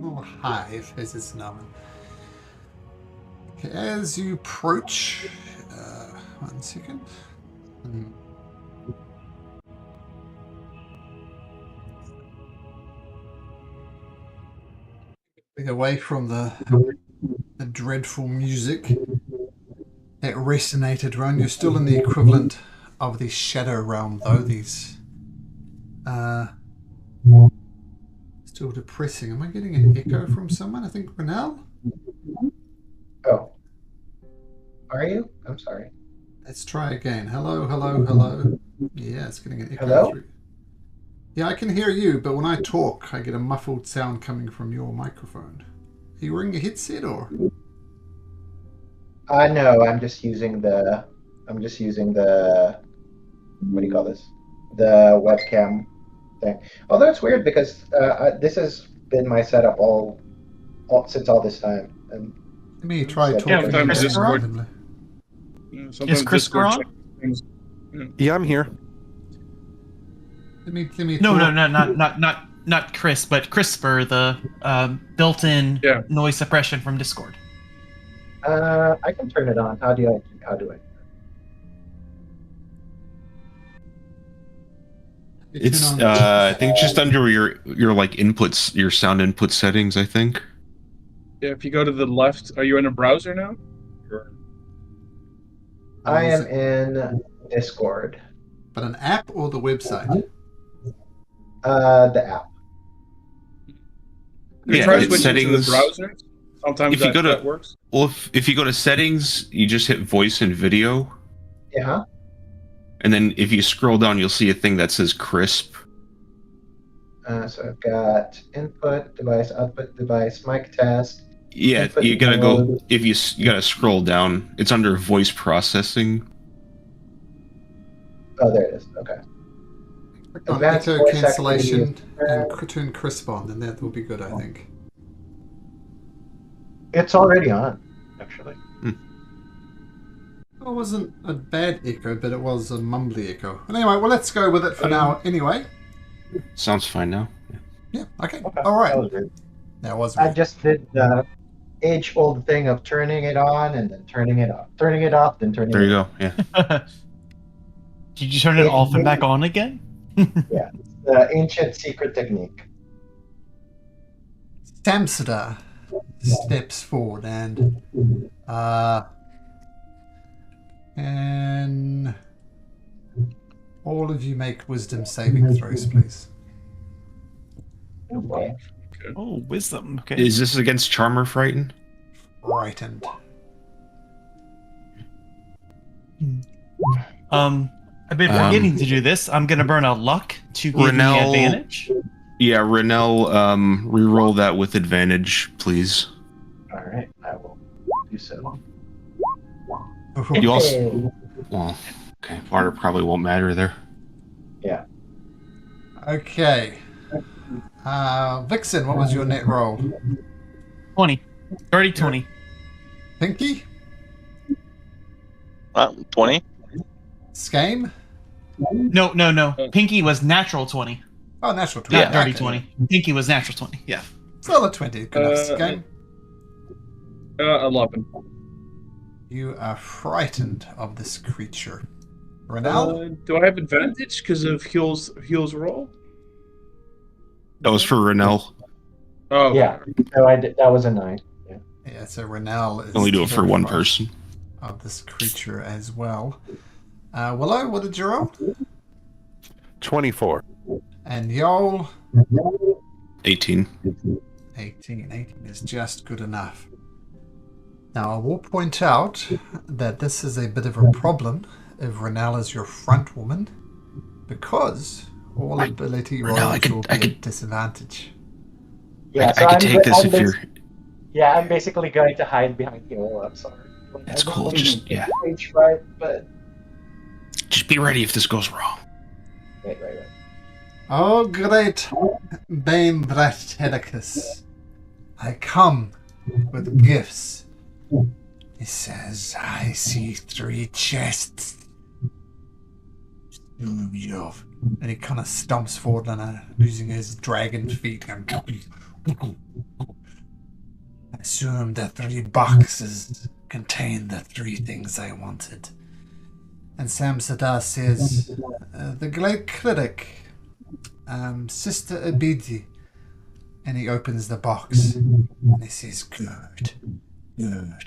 Or Hive, as it's known. Okay, as you approach, 1 second. Get away from the dreadful music that resonated around. You're still in the equivalent of the shadow realm, though. These still depressing. Am I getting an echo from someone? I think Renell? Oh. Are you? I'm sorry. Let's try again. Hello, hello, hello. Yeah, it's getting an echo Hello? through. Yeah, I can hear you, but when I talk, I get a muffled sound coming from your microphone. Are you wearing a headset or? No, I'm just using the. What do you call this? The webcam thing. Although it's weird because this has been my setup all since all this time. And Let me try Yeah, talking sometimes to Discord- randomly. Sometimes Is Chris Discord on? changes things. Yeah, I'm here. Let me No, talk. not Chris, but CRISPR, the built-in Yeah. noise suppression from Discord. I can turn it on. How do I? It's Turn on- I think just under your like inputs, your sound input settings, I think. Yeah, if you go to the left, are you in a browser now? Or- I is am it- in Discord. But an app or the website? The app. Have you Yeah, tried it's switching to the settings. browser? Sometimes If you go to- that works. Well, if you go to settings, you just hit voice and video, Yeah. and then if you scroll down, you'll see a thing that says crisp. So I've got input device, output device, mic test. Yeah, Input you gotta go. mode. If you gotta scroll down, it's under voice processing. Oh, there it is. Okay. Click on Advanced echo voice cancellation activity. and turn crisp on, and that will be good, I think. It's already on, actually. It wasn't a bad echo, but it was a mumbly echo. Anyway, well, let's go with it for now anyway. Sounds fine now. Yeah, okay. Okay. All right. That was weird. That was I weird. just did the age-old thing of turning it on and then turning it off, turning it off, then turning There it you on. go. Yeah. Did you turn it off and back on again? The ancient secret technique. Samsada steps forward and all of you make wisdom saving throws, please. Okay. Oh, wisdom. Okay. Is this against charm or frighten? Frightened. I've been forgetting to do this. I'm gonna burn a luck to give me Renell- advantage. Yeah, Renell, reroll that with advantage, please. All right. I will do so. You also, Hey. well, okay, water probably won't matter there. Yeah. Okay. Vixen, what was your net roll? 20. Dirty 20. Pinky? 20. Skame? No. Pinky was natural 20. Oh, natural 20. Not dirty Okay. 20. Pinky was natural 20. Yeah. Still a 20. Good enough. Skame? 11. You are frightened of this creature. Renal? Do I have advantage because of Heal's roll? That was for Renell. Oh, Yeah. So I did. That was a 9. Yeah. Yeah, so Renal is Only do it for one terrified person. of this creature as well. Willow, what did you roll? 24. And Yol? 18. 18. 18 is just good enough. Now, I will point out that this is a bit of a problem if Renal is your front woman, because all Right. ability Renal, rolls I could- will be I at could- disadvantage. Yeah. I could take this if I'm you're. Yeah, I'm basically going to hide behind you. I'm sorry. Like, That's I don't cool, believe just- in yeah. Stage fright, but Just be ready if this goes wrong. right. Oh, great Bane Brachedicus, I come with gifts. He says, I see 3 chests. And he kind of stomps forward and using his dragon feet. assumed the 3 boxes contained the 3 things I wanted. And Samsadar says, the great critic, Sister Abidi. And he opens the box. And he says, good. The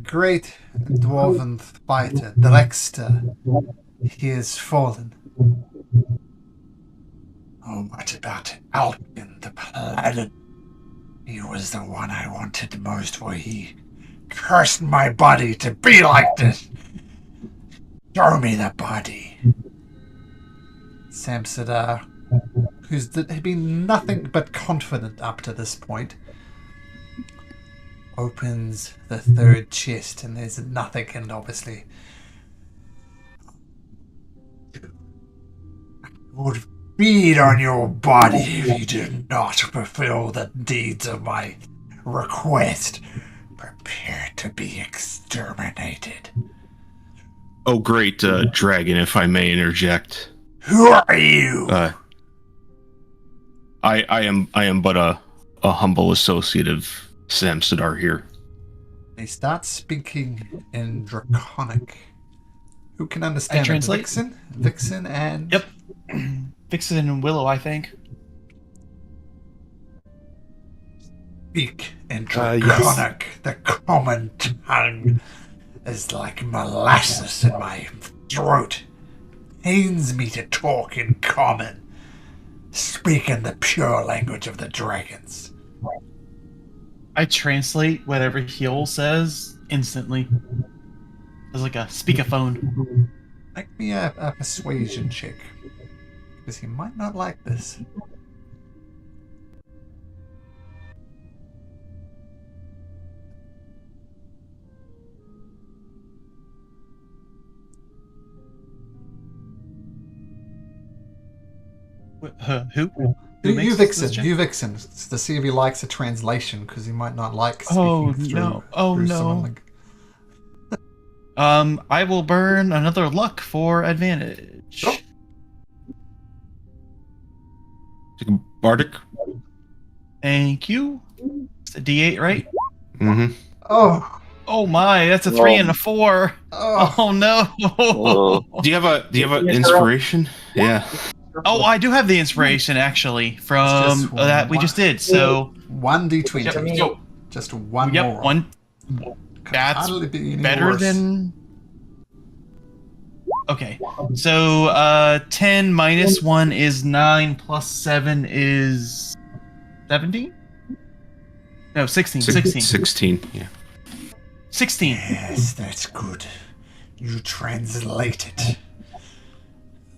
great dwarven fighter, Drexter, he has fallen. Oh, what about Alkin, the paladin? He was the one I wanted most, for he cursed my body to be like this. Show me the body. Samsadar, who's had been nothing but confident up to this point, opens the 3rd chest, and there's nothing, and obviously I would feed on your body if you do not fulfill the deeds of my request. Prepare to be exterminated. Oh, great, dragon, if I may interject. Who are you? I am but a humble associate of Samsadar here. They start speaking in Draconic. Who can understand I it? translate? Vixen and... Yep. Vixen and Willow, I think. Speak in Yes. Draconic. The common tongue is like molasses in my throat. Pains me to talk in common. Speak in the pure language of the dragons. I translate whatever Heal says instantly. It's like a speakerphone. Make me a persuasion check. Because he might not like this. Who? You makes Vixen. this check? You Vixen. It's to see if he likes a translation, because he might not like speaking Oh, through, no. Oh, through no. someone like... I will burn another luck for advantage. Sure. Take a bardic. Thank you. It's a D8, right? Mm-hmm. Oh. Oh my, that's a 3 and a 4. Oh. Oh no. Oh. Do you have an inspiration? Yeah. Oh, I do have the inspiration actually It's from just that we one- just did. So 1d20. Yep, so- Just one yep, more. one. Could That's hardly be any better worse. than. Okay, so 10 minus 1 is 9 plus 7 is 17. No, 16. 16. Yeah. 16. Yes, that's good. You translate it.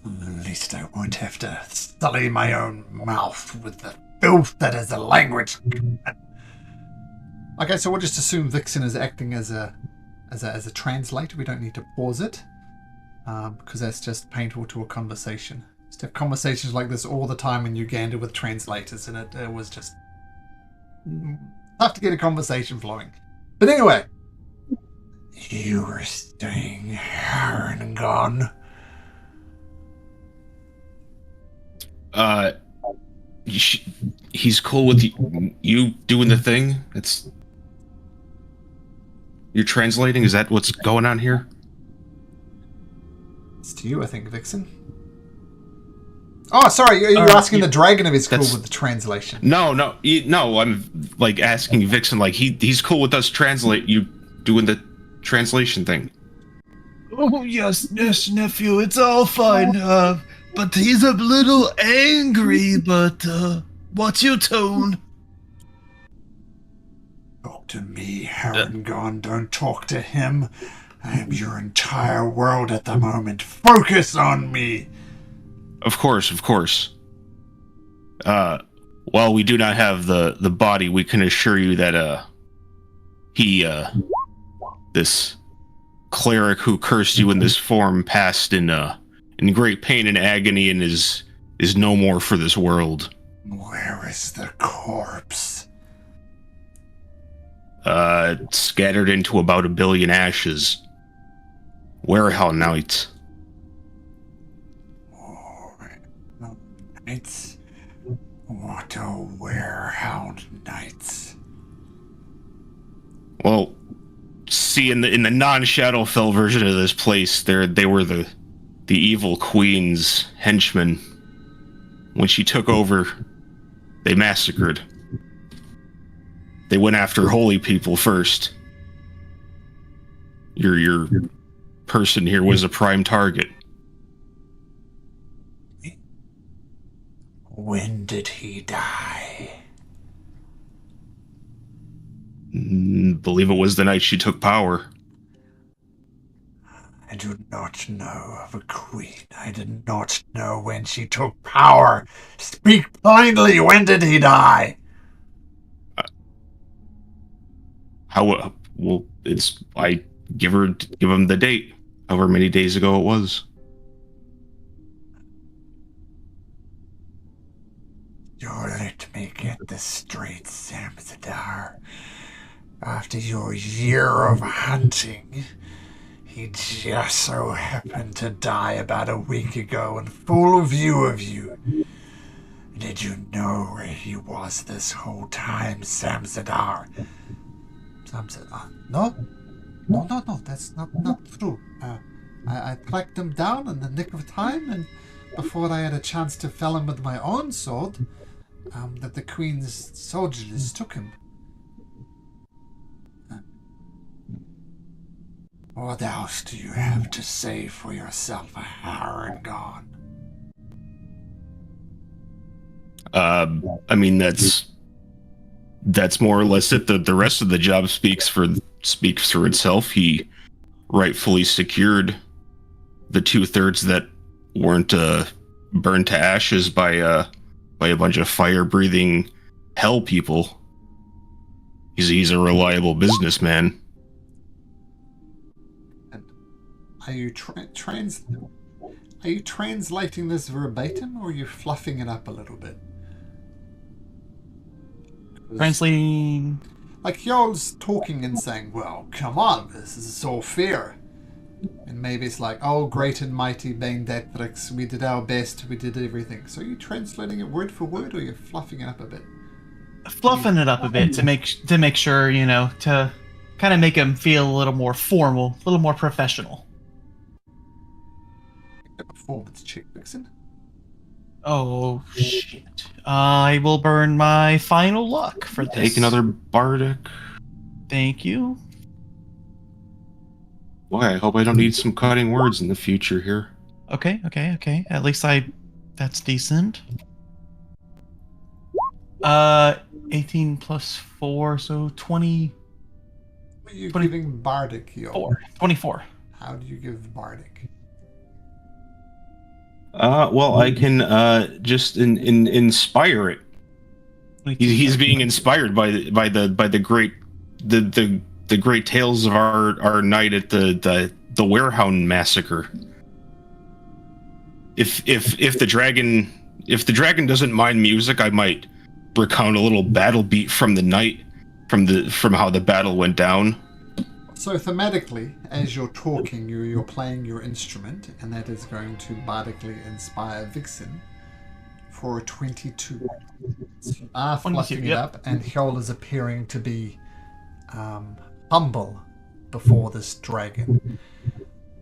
At least I won't have to sully my own mouth with the filth that is the language. Okay, so we'll just assume Vixen is acting as a translator. We don't need to pause it, because that's just painful to a conversation. Just have conversations like this all the time in Uganda with translators, and it was just tough to get a conversation flowing. But anyway, you were staying Harangon. He's cool with you doing the thing. You're translating. Is that what's going on here? It's to you, I think, Vixen. Oh, sorry, you're asking the dragon if he's cool with the translation. No. I'm like asking Vixen, like he's cool with us you doing the translation thing. Oh, yes, nephew, it's all fine. But he's a little angry, but, what's your tone? Talk to me, Harangon. Don't talk to him. I am your entire world at the moment. Focus on me. Of course. While we do not have the body, we can assure you that this cleric who cursed you in this form passed in great pain and agony and is no more for this world. Where is the corpse? Scattered into about 1 billion ashes. Werehell Knight. It's what a werehell good knights. Well, see, in the non-Shadowfell version of this place, they were the evil queen's henchmen. When she took over, they massacred. They went after holy people first. Your person here was a prime target. When did he die? Believe it was the night she took power. I do not know of a queen. I did not know when she took power. Speak plainly. When did he die? How? Well, I give him the date. However many days ago it was. You let me get this straight, Samsadar. After your year of hunting, he just so happened to die about a week ago in full view of you. Did you know where he was this whole time, Samsadar? Samsadar? No, that's not true. I tracked him down in the nick of time, and before I had a chance to fell him with my own sword, that the Queen's soldiers took him. What else do you have to say for yourself, Harangon? I mean, that's more or less it. The rest of the job speaks for itself. He rightfully secured the 2/3 that weren't burned to ashes by a bunch of fire-breathing hell people. He's a reliable businessman. And are you translating this verbatim, or are you fluffing it up a little bit? Translating. Like y'all's talking and saying, well, come on, this is so fair. And maybe it's like, oh, great and mighty Baindatrix, we did our best, we did everything. So are you translating it word for word, or are you fluffing it up a bit? Fluffing it up a bit to make sure, to kind of make him feel a little more formal, a little more professional. A performance check, Vixen. Oh, shit. I will burn my final luck for this. Take another bardic. Thank you. Boy, I hope I don't need some cutting words in the future here. Okay. At least that's decent. 18 plus 4, so 20. What are you giving bardic, yo? 24. How do you give bardic? Well, I can just inspire it. He's being inspired by the great tales of our night at the Werehound massacre. If the dragon doesn't mind music, I might recount a little battle beat from the night, from how the battle went down. So thematically, as you're talking, you're playing your instrument, and that is going to bardically inspire Vixen for a 22. So you are fluffing it up, and Hjoll is appearing to be humble before this dragon.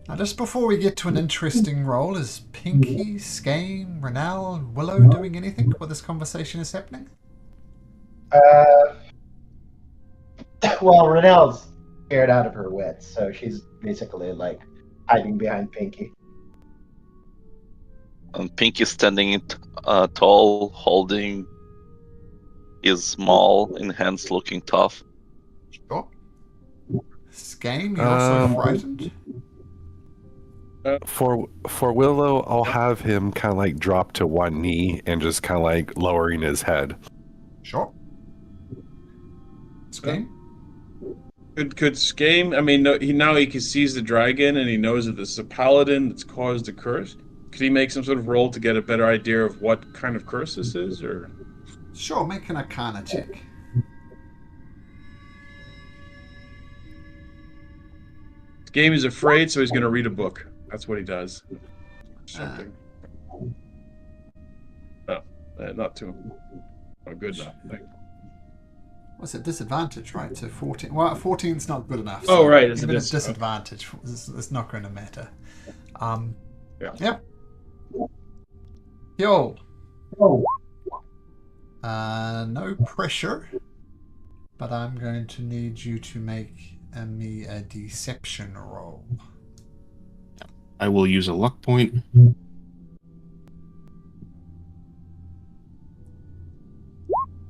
Now, just before we get to an interesting roll, is Pinky, Skane, Renal, and Willow doing anything while this conversation is happening? Well, Renel's scared out of her wits, so she's basically like hiding behind Pinky. Pinky standing tall, holding his maul in hands, looking tough. Sure. Skane, you're also frightened? For Willow, I'll have him kind of like drop to one knee and just kind of like lowering his head. Sure. Skane? Could Skane? I mean, he sees the dragon and he knows that this is a paladin that's caused a curse. Could he make some sort of roll to get a better idea of what kind of curse this is, or? Sure, make an Arcana check. Skane is afraid, so he's going to read a book. That's what he does. Something. Not too. Oh, good enough. what's it, disadvantage, right? So 14. Well, 14's not good enough. Oh, so right, it's a even a disadvantage. disadvantage is not going to matter. Yeah. Yep. Yo. No pressure, but I'm going to need you to make me a deception roll. I will use a luck point.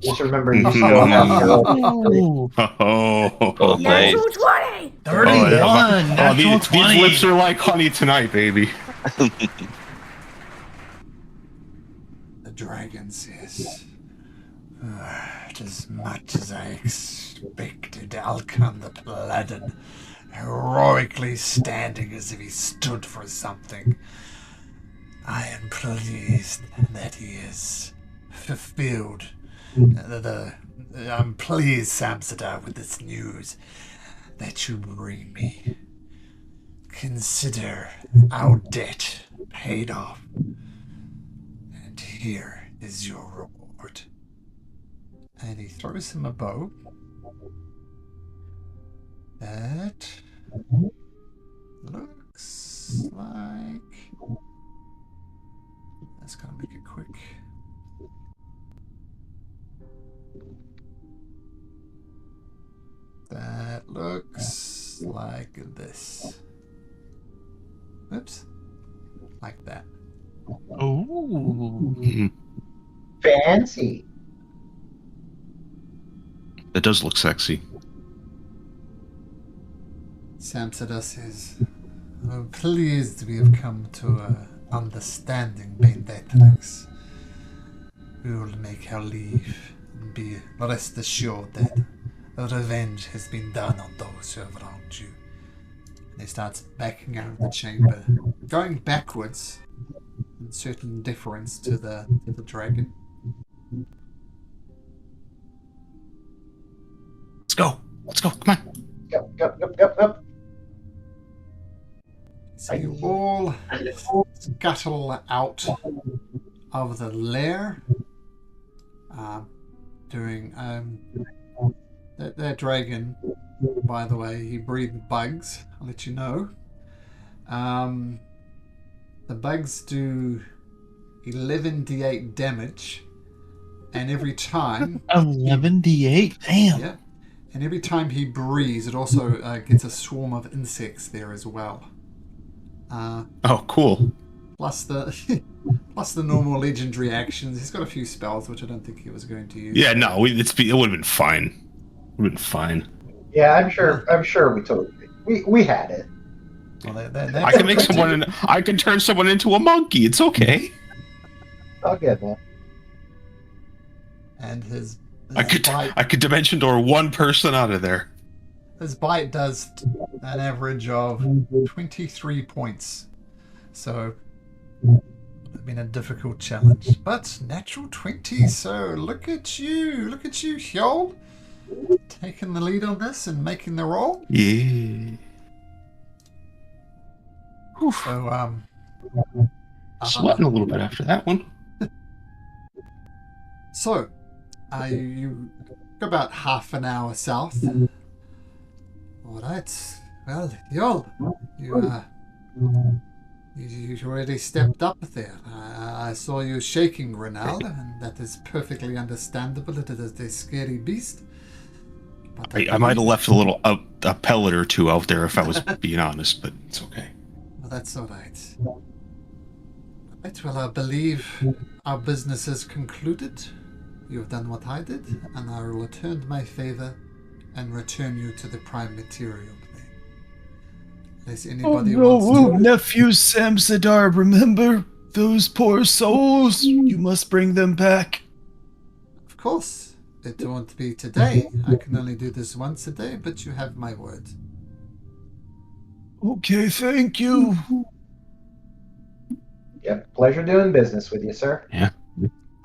Just remember, you still have to roll. Oh, nice. Natural 20! 31! Natural these 20! lips are like honey tonight, baby. The dragon says, as much as I expected, Alcon the Paladin, heroically standing as if he stood for something. I am pleased that he is fulfilled. I'm pleased, Samsada, with this news that you bring me. Consider our debt paid off. And here is your reward. And he throws him a bow. That looks like... Let's kind of make it quick. That looks like this. Oops. Like that. Oh. Fancy. That does look sexy. Samsadas is pleased we have come to an understanding, Bendetrix. We will make our leave and be rest assured that revenge has been done on those who have wronged you. And he starts backing out of the chamber, going backwards in certain deference to the dragon. Let's go. Let's go. Come on. Yep. So you all scuttle out of the lair. During that dragon, by the way, he breathed bugs. I'll let you know. The bugs do 11d8 damage, and every time 11d8? Damn. yeah, and every time he breathes, it also gets a swarm of insects there as well. Oh, cool. Plus the normal legendary actions. He's got a few spells which I don't think he was going to use. Yeah, no, it would have been fine. Would have been fine. Yeah, I'm sure we had it. Well, I can make someone. I can turn someone into a monkey. It's okay. I'll get that. And his I could bite, dimension door one person out of there. his bite does an average of 23 points. So it's been a difficult challenge. But natural 20, so look at you, Hjol. Taking the lead on this and making the roll. Yeah. So Sweating a little bit after that one. So you go about half an hour south. Alright. Well, Hjol, you already stepped up there. I saw you shaking, Renal, and that is perfectly understandable. It is a scary beast. I might have left a pellet or two out there if I was being honest, but it's okay. Well, that's all right. Right, well, I believe our business is concluded. You have done what I did, and I will return my favor and return you to the prime material plane. Unless anybody wants to... Nephews Samsadar, remember those poor souls? You must bring them back. Of course. It won't be today. I can only do this once a day, but you have my word. Okay, thank you. Yep, pleasure doing business with you, sir. Yeah.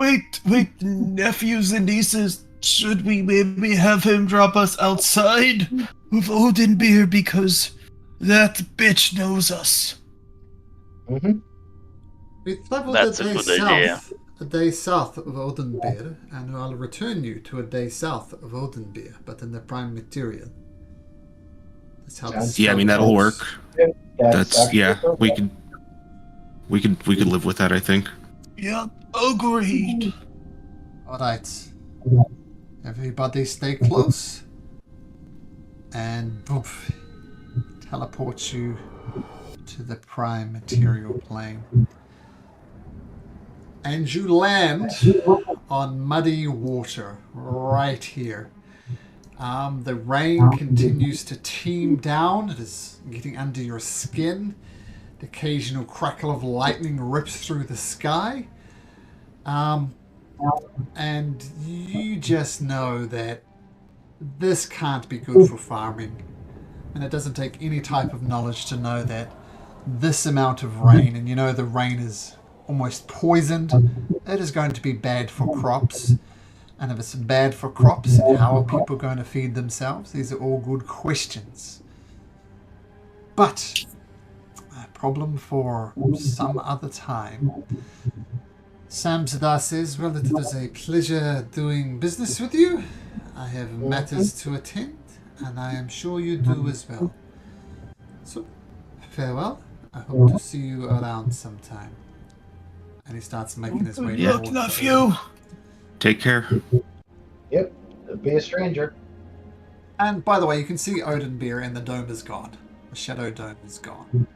Wait, nephews and nieces, should we maybe have him drop us outside of Odinbeer because that bitch knows us? Mm-hmm. We traveled That's a a day good south. idea. a day south of Odenbeer, and I'll return you to a day south of Odenbeer, but in the prime material. That's how the Yeah, I mean, that'll work. That's actually yeah. perfect. We could live with that. I think. Yep, agreed. Alright. Everybody stay close. And poof, teleport you to the prime material plane. And you land on muddy water right here. The rain continues to teem down. It is getting under your skin. The occasional crackle of lightning rips through the sky. And you just know that this can't be good for farming. And it doesn't take any type of knowledge to know that this amount of rain, and you know the rain is almost poisoned, it is going to be bad for crops. And if it's bad for crops, how are people going to feed themselves? These are all good questions. But a problem for some other time. Samsada says, well, it was a pleasure doing business with you. I have matters to attend, and I am sure you do as well. So, farewell. I hope to see you around sometime. And he starts making his way Look, towards nephew. Take care. Yep, be a stranger. And by the way, you can see Odenbeer and the dome is gone. The shadow dome is gone.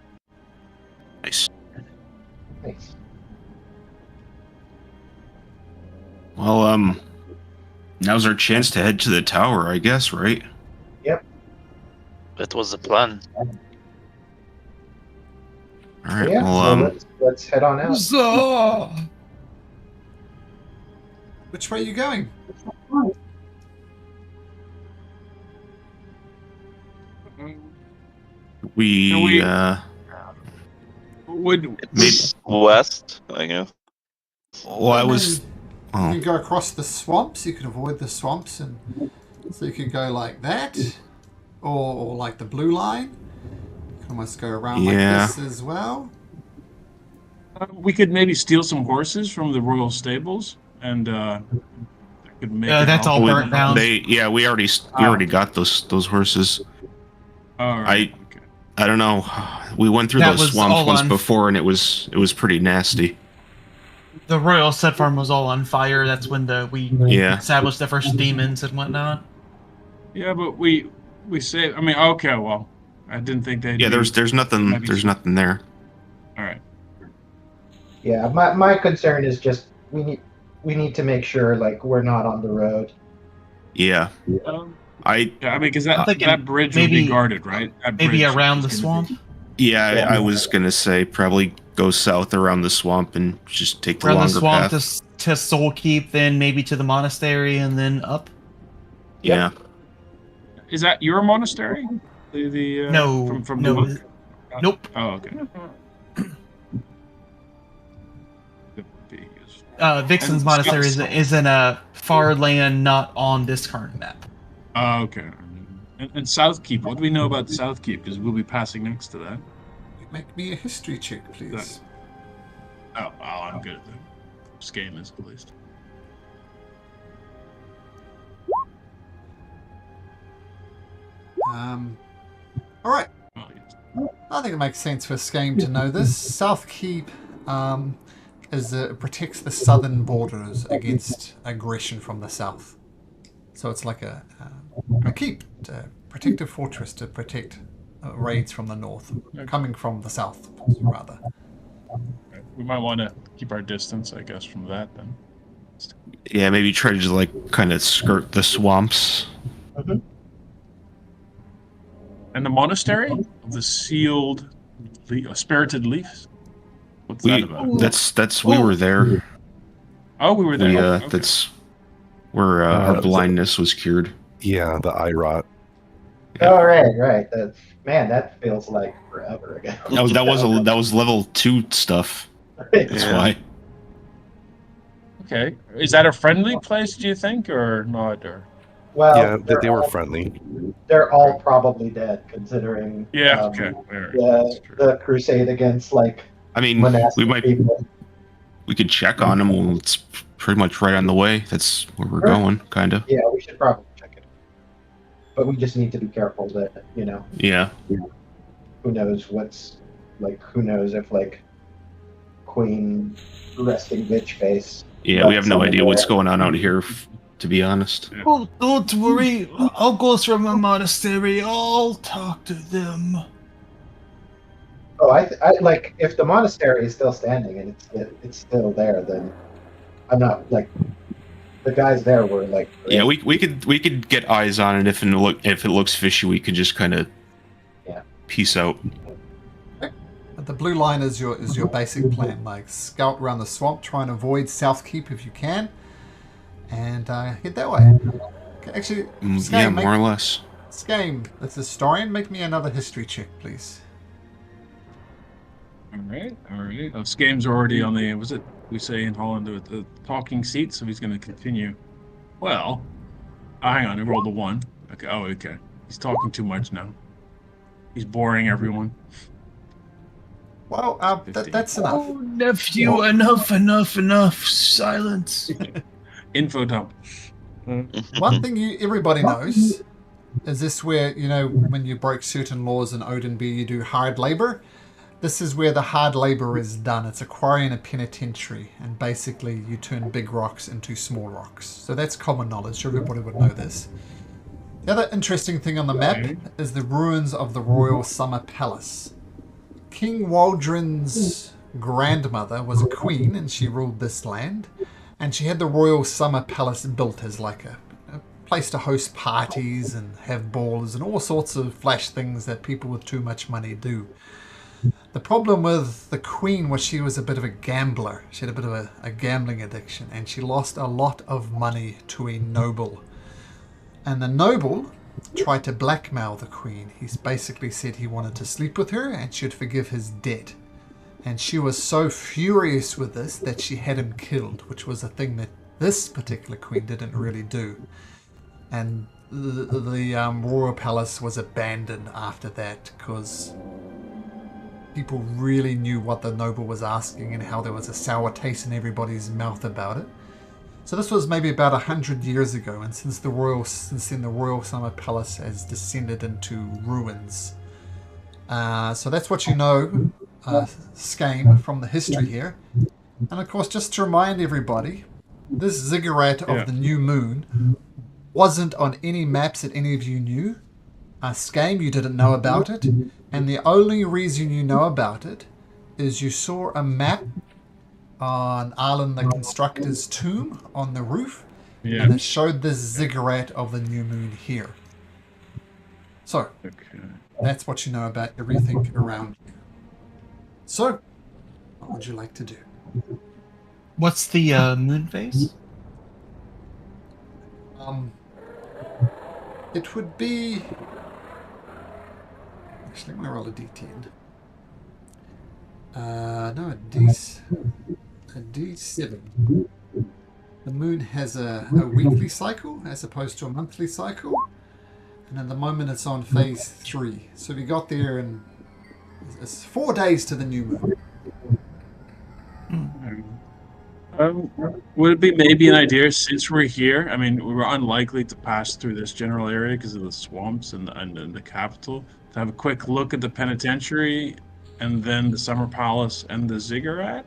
Nice. Nice. Well, now's our chance to head to the tower, I guess, right? Yep. That was the plan. All right. Yeah, Well, so let's head on out. Huzzah! Which way are you going? we Would It's west, I guess. well, I was. You Oh, can go across the swamps. You can avoid the swamps, and so you could go like that, or like the blue line. You can almost go around Yeah. like this as well. we could maybe steal some horses from the royal stables, and that could make. That's all help. burnt down. we already got those horses. All right. Okay. I don't know. We went through That those was swamps all once on- before, and it was pretty nasty. The royal set farm was all on fire. That's when we Yeah. established the first demons and whatnot. Yeah, but we saved. I mean, okay. Well, I didn't think they'd. Yeah, be- there's nothing there. All right. Yeah, my concern is just we need to make sure like we're not on the road. Yeah. Yeah, I I mean, because I'm thinking that bridge will maybe- be guarded, right? That Maybe bridge around is the gonna swamp. be- I was gonna say probably go south around the swamp and just take the Around the longer swamp path. to Soul Keep, then maybe to the monastery, and then up. Yeah. Is that your monastery? The No, from no. the monk? Nope. Oh, okay. Vixen's And monastery Scott's- is in a far land not on this current map. Oh, okay. And South Keep. What do we know about South Keep? Because we'll be passing next to that. Make me a history check, please. Oh, I'm good at that. This game is at least. All right. Oh, yes. I think it makes sense for Skame to know this. South Keep protects the southern borders against aggression from the south. So it's like a keep, a protective fortress to protect raids from the north, coming from the south, rather. We might want to keep our distance, I guess, from that then. Yeah, maybe try to like kind of skirt the swamps. And the monastery of the sealed, spirited leaves. What's that about? That's we were there. Oh, we were there. We, Okay. That's where our blindness was cured. Yeah, the eye rot. Oh, right. That feels like forever ago. That was level 2 stuff. That's Yeah. why. Okay. Is that a friendly place, do you think, or not? Or Well, Yeah, they're they were all- friendly. They're all probably dead, considering yeah, um, okay. All right. That's true. the crusade against like I mean, monastic we might people. We could check on him. Well, it's pretty much right on the way. That's where we're Sure. going, kind of. Yeah, we should probably check it. But we just need to be careful that, Yeah. who knows who knows if, Queen resting bitch face. Yeah, we have no idea what's going on out here, to be honest. Oh, don't worry. I'll go through my monastery. I'll talk to them. Oh, I if the monastery is still standing and it's still there, then I'm not the guys there were Yeah, we could get eyes on it if it looks fishy. We could just kind of peace out. But the blue line is your basic plan. Scout around the swamp, try and avoid South Keep if you can, and head that way. Okay, actually, yeah, more or less. Skame, that's a historian. Make me another history check, please. All right. Oh, Skame's already on the, was it, we say in Holland, the talking seat, so he's going to continue. Well, hang on, he rolled a 1. Okay, okay. He's talking too much now. He's boring everyone. Well, that's enough. Oh, nephew, enough. Silence. Info dump. One thing everybody knows is this where, when you break certain laws in Odenby, you do hard labor. This is where the hard labor is done. It's a quarry and a penitentiary, and basically you turn big rocks into small rocks. So that's common knowledge. Everybody would know this. The other interesting thing on the map is the ruins of the Royal Summer Palace. King Waldron's grandmother was a queen, and she ruled this land. And she had the Royal Summer Palace built as a place to host parties and have balls and all sorts of flash things that people with too much money do. The problem with the queen was she was a bit of a gambler. She had a bit of a gambling addiction, and she lost a lot of money to a noble. And the noble tried to blackmail the queen. He basically said he wanted to sleep with her and she'd forgive his debt. And she was so furious with this that she had him killed, which was a thing that this particular queen didn't really do. And the royal palace was abandoned after that because people really knew what the noble was asking and how there was a sour taste in everybody's mouth about it. So this was maybe about 100 years ago, and since then the Royal Summer Palace has descended into ruins. So that's what you know, Skame, from the history here. And of course, just to remind everybody, this ziggurat of the new moon wasn't on any maps that any of you knew. Skame, you didn't know about it. And the only reason you know about it is you saw a map on Arlen the Constructor's tomb on the roof. Yeah. And it showed this ziggurat of the new moon here. So, that's what you know about everything around you. So, what would you like to do? What's the moon phase? It would be... Actually, I'm going to roll a d10. No, a d7. The moon has a weekly cycle as opposed to a monthly cycle. And at the moment it's on phase 3. So we got there in... It's 4 days to the new moon. Would it be maybe an idea, since we're here, I mean, we're unlikely to pass through this general area because of the swamps and the capital, to have a quick look at the penitentiary and then the Summer Palace and the ziggurat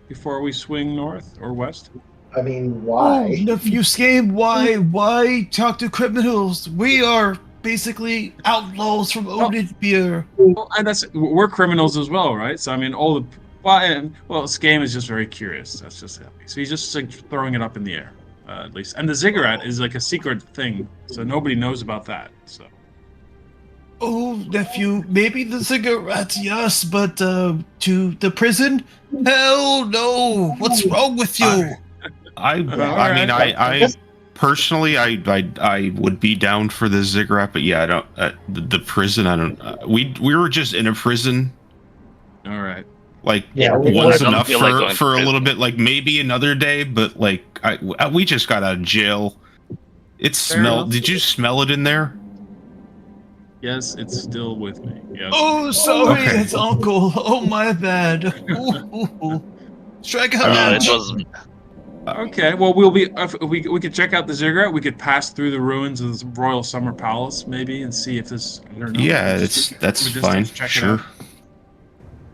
before we swing north or west? I mean, why? Oh, nephew Skame, why talk to criminals? We are basically outlaws from Odenby. Well, and we're criminals as well, right? So I mean, Skame is just very curious. That's just happy. So he's just throwing it up in the air, at least. And the ziggurat is like a secret thing, so nobody knows about that. So. Oh, nephew, maybe the ziggurat, yes, but to the prison? Hell no! What's wrong with you? I personally, I would be down for the ziggurat, but yeah, I don't. The prison, I don't. We were just in a prison. All right. Was enough for a little bit. Maybe another day, but we just got out of jail. It smelled. Did you smell it in there? Yes, it's still with me. Yes. Oh, sorry, it's Uncle. Oh, my bad. Strike out I mean, match. It was Okay, well, we'll be if we could check out the ziggurat. We could pass through the ruins of the Royal Summer Palace, maybe, and see if this. I don't know. Yeah, just that's from a fine. distance, check it Sure.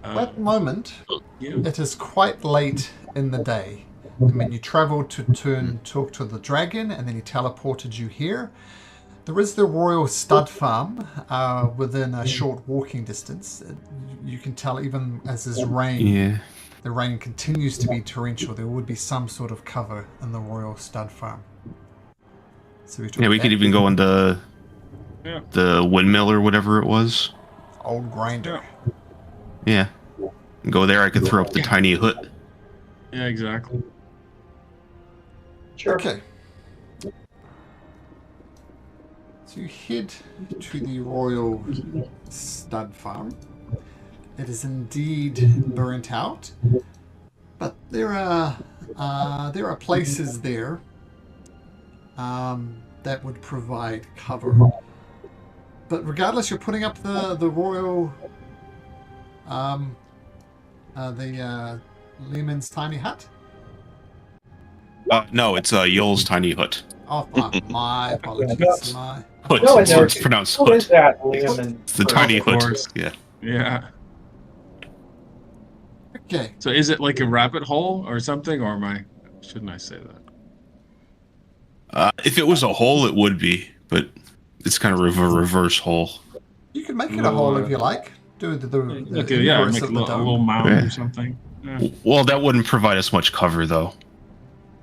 out. At the moment, Yeah. it is quite late in the day. I mean, you travelled to talk to the dragon, and then he teleported you here. There is the Royal Stud Farm within a short walking distance. You can tell even as there's rain, Yeah. the rain continues to be torrential. There would be some sort of cover in the Royal Stud Farm. So we Yeah, we could even go into Yeah. the windmill or whatever it was. Old grinder. Yeah. Go there. I could throw up the tiny hut. Yeah, exactly. Sure. Okay. So you head to the Royal Stud Farm. It is indeed burnt out, but there are places there that would provide cover. But regardless, you're putting up the Royal Lehman's tiny hut. No, it's Yoel's tiny hut. Oh, my apologies. My Hut. No, It's, no, it's pronounced Who is hut. that, Liam? And It's the tiny Of hut. course. Yeah. Yeah. okay. So is it like a rabbit hole or something, or shouldn't I say that? If it was a hole, it would be, but it's kind of a reverse hole. You can make it a hole if you like. Do the Okay, yeah, inverse make a of the little, dome. mound Yeah. or something. Yeah. Well, that wouldn't provide us much cover, though.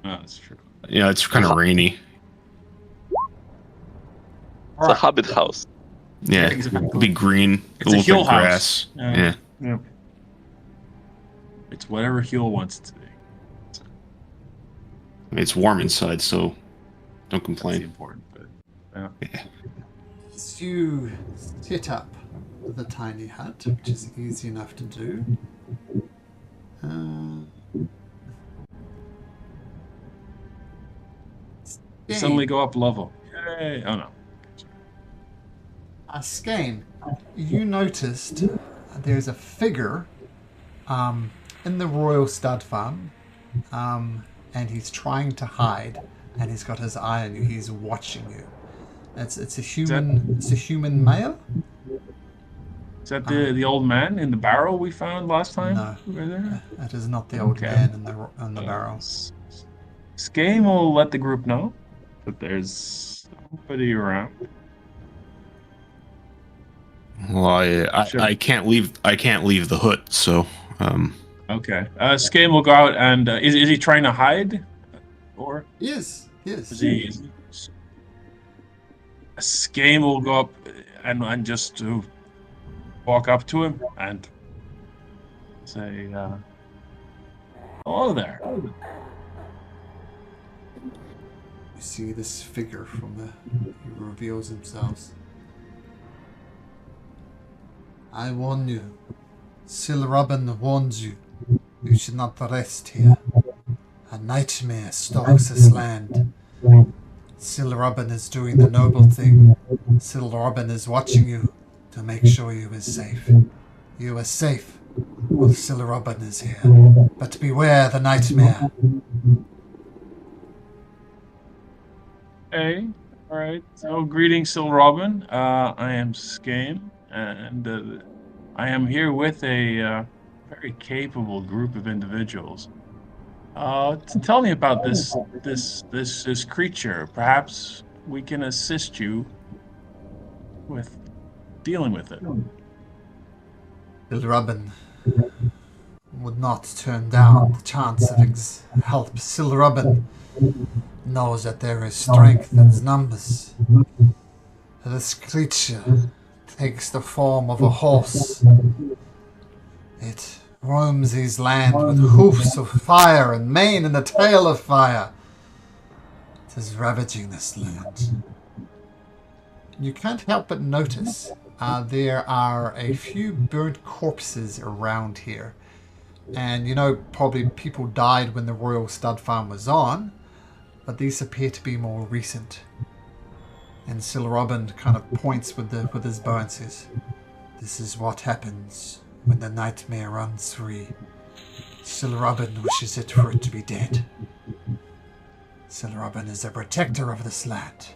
Oh, that's true. Yeah, it's kind of rainy. It's a hobbit house. Yeah, Exactly. it'll be green. It's a It'll look hill like house. grass. Yeah. Yeah. It's whatever Huel wants it to be. I mean, it's warm inside, so don't That's the complain. important bit. Yeah. As you set up the tiny hut, which is easy enough to do. Suddenly go up level. Yay. Oh no. Skane, you noticed there's a figure in the Royal Stud Farm, and he's trying to hide, and he's got his eye on you. He's watching you. It's a human. It's a human male. Is that the old man in the barrel we found last time? No. We were there? That is not the old Okay. man in the barrel. Skame will let the group know that there's somebody around. Well, I can't leave. I can't leave the hut, so Okay. Skame will go out and is he trying to hide, or Yes. is he? Skame will go up and just to walk up to him and say, "Hello there." You see this figure he reveals himself. I warn you. Silrubin warns you. You should not rest here. A nightmare stalks this land. Silrubin is doing the noble thing. Silrubin is watching you to make sure you are safe. You are safe while Silrubin is here. But beware the nightmare. Hey, all right. So, greetings, Sil Robin. I am Skame, and I am here with a very capable group of individuals. Tell me about this creature. Perhaps we can assist you with dealing with it. Silrubin would not turn down the chance of help. Silrubin knows that there is strength in numbers. This creature takes the form of a horse. It roams these lands with hoofs of fire and mane and a tail of fire. It is ravaging this land. You can't help but notice there are a few burnt corpses around here. And you know, probably people died when the Royal Stud Farm was on, but these appear to be more recent. And Silrubin kind of points with his bow and says, "This is what happens when the nightmare runs free. Silrobin wishes it for it to be dead. Silrobin is the protector of this land.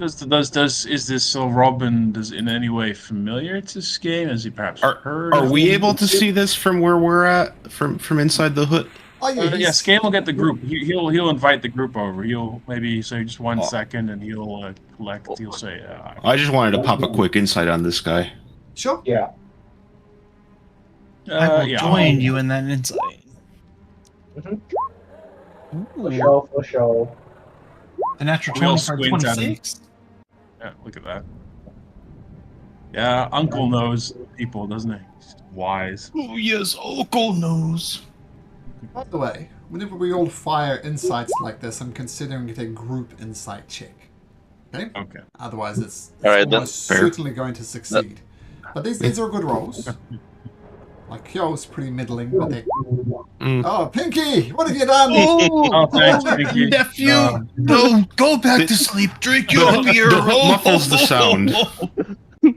Is this Robin in any way familiar to this game? Has he perhaps heard? Are of we it? able to see this from where we're at, from inside the hood? Oh yeah, Yeah, Scam will get the group. He'll invite the group over. He'll maybe say just 1 second, and he'll collect. He'll say, I just wanted to pop a quick insight on this guy. Sure. Yeah. I will yeah, join you in that insight. For show, for show. A natural We'll 20 for squint at him. 26? Yeah, look at that. Yeah, Uncle knows people, doesn't he? He's wise. Oh, yes, Uncle knows. By the way, whenever we all fire insights like this, I'm considering it a group insight check. Okay? Okay. Otherwise, it's All right, then. almost certainly going to succeed. But these are good rolls. Like Kyo's pretty middling, but they... Oh, Pinky! What have you done? Oh, thanks, Pinky. Nephew! No, go back to sleep. Drink your beer. The hook muffles the sound. Oh,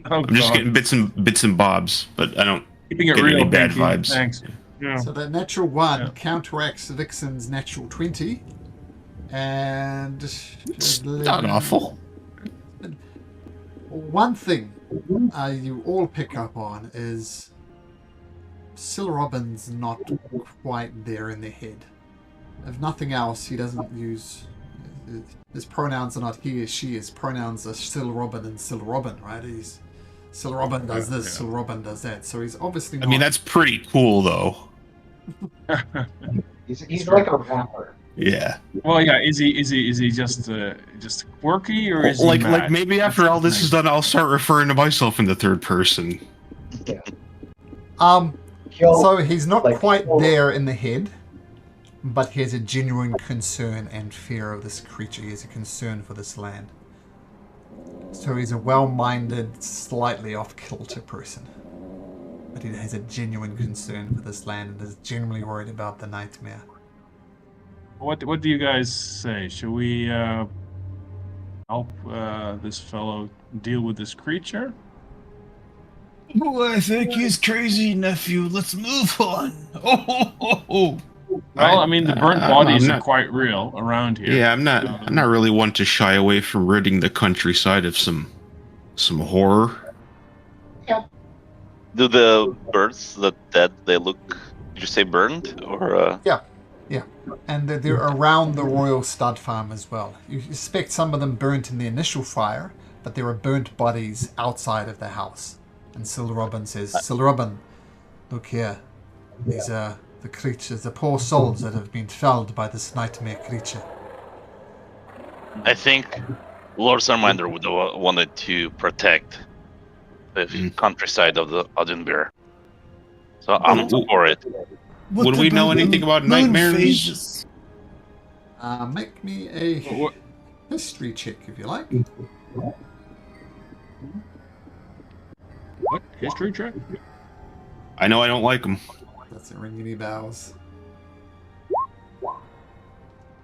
I'm just God. getting bits and bobs, but I don't Keeping it get real, any bad Pinky. vibes. Thanks. Yeah. So that natural 1 Yeah. counteracts Vixen's natural 20. And... It's not awful. One thing you all pick up on is Silrobin's not quite there in their head. If nothing else, he doesn't use... His pronouns are not he or she. His pronouns are Silrobin and Silrobin, right? He's Silrobin does this, Silrobin does that. So he's obviously not... I mean, that's pretty cool, though. He's like a rapper. Yeah. Well, yeah. Is he just quirky, or is he Like mad? maybe after all this is done, I'll start referring to myself in the third person. Yeah. So he's not like, quite there in the head, but he has a genuine concern and fear of this creature. He has a concern for this land. So he's a well-minded, slightly off-kilter person. But he has a genuine concern for this land and is genuinely worried about the nightmare. What do you guys say? Should we help this fellow deal with this creature? Oh, I think he's crazy, nephew. Let's move on. Oh. Well, I mean, the burnt bodies are quite real around here. Yeah, I'm not really one to shy away from ridding the countryside of some horror. Do the birds that they look? Did you say burned or? Yeah. And they're around the royal stud farm as well. You suspect some of them burnt in the initial fire, but there are burnt bodies outside of the house. And Silrobin says, Silrobin, look here. These are the creatures, the poor souls that have been felled by this nightmare creature. I think Lord Sarmander would have wanted to protect the countryside of the Odinbear. So I'm for it. Would we know anything about nightmares? Phases? Make me a history check if you like. What history check? I know I don't like them. Doesn't ring any bells.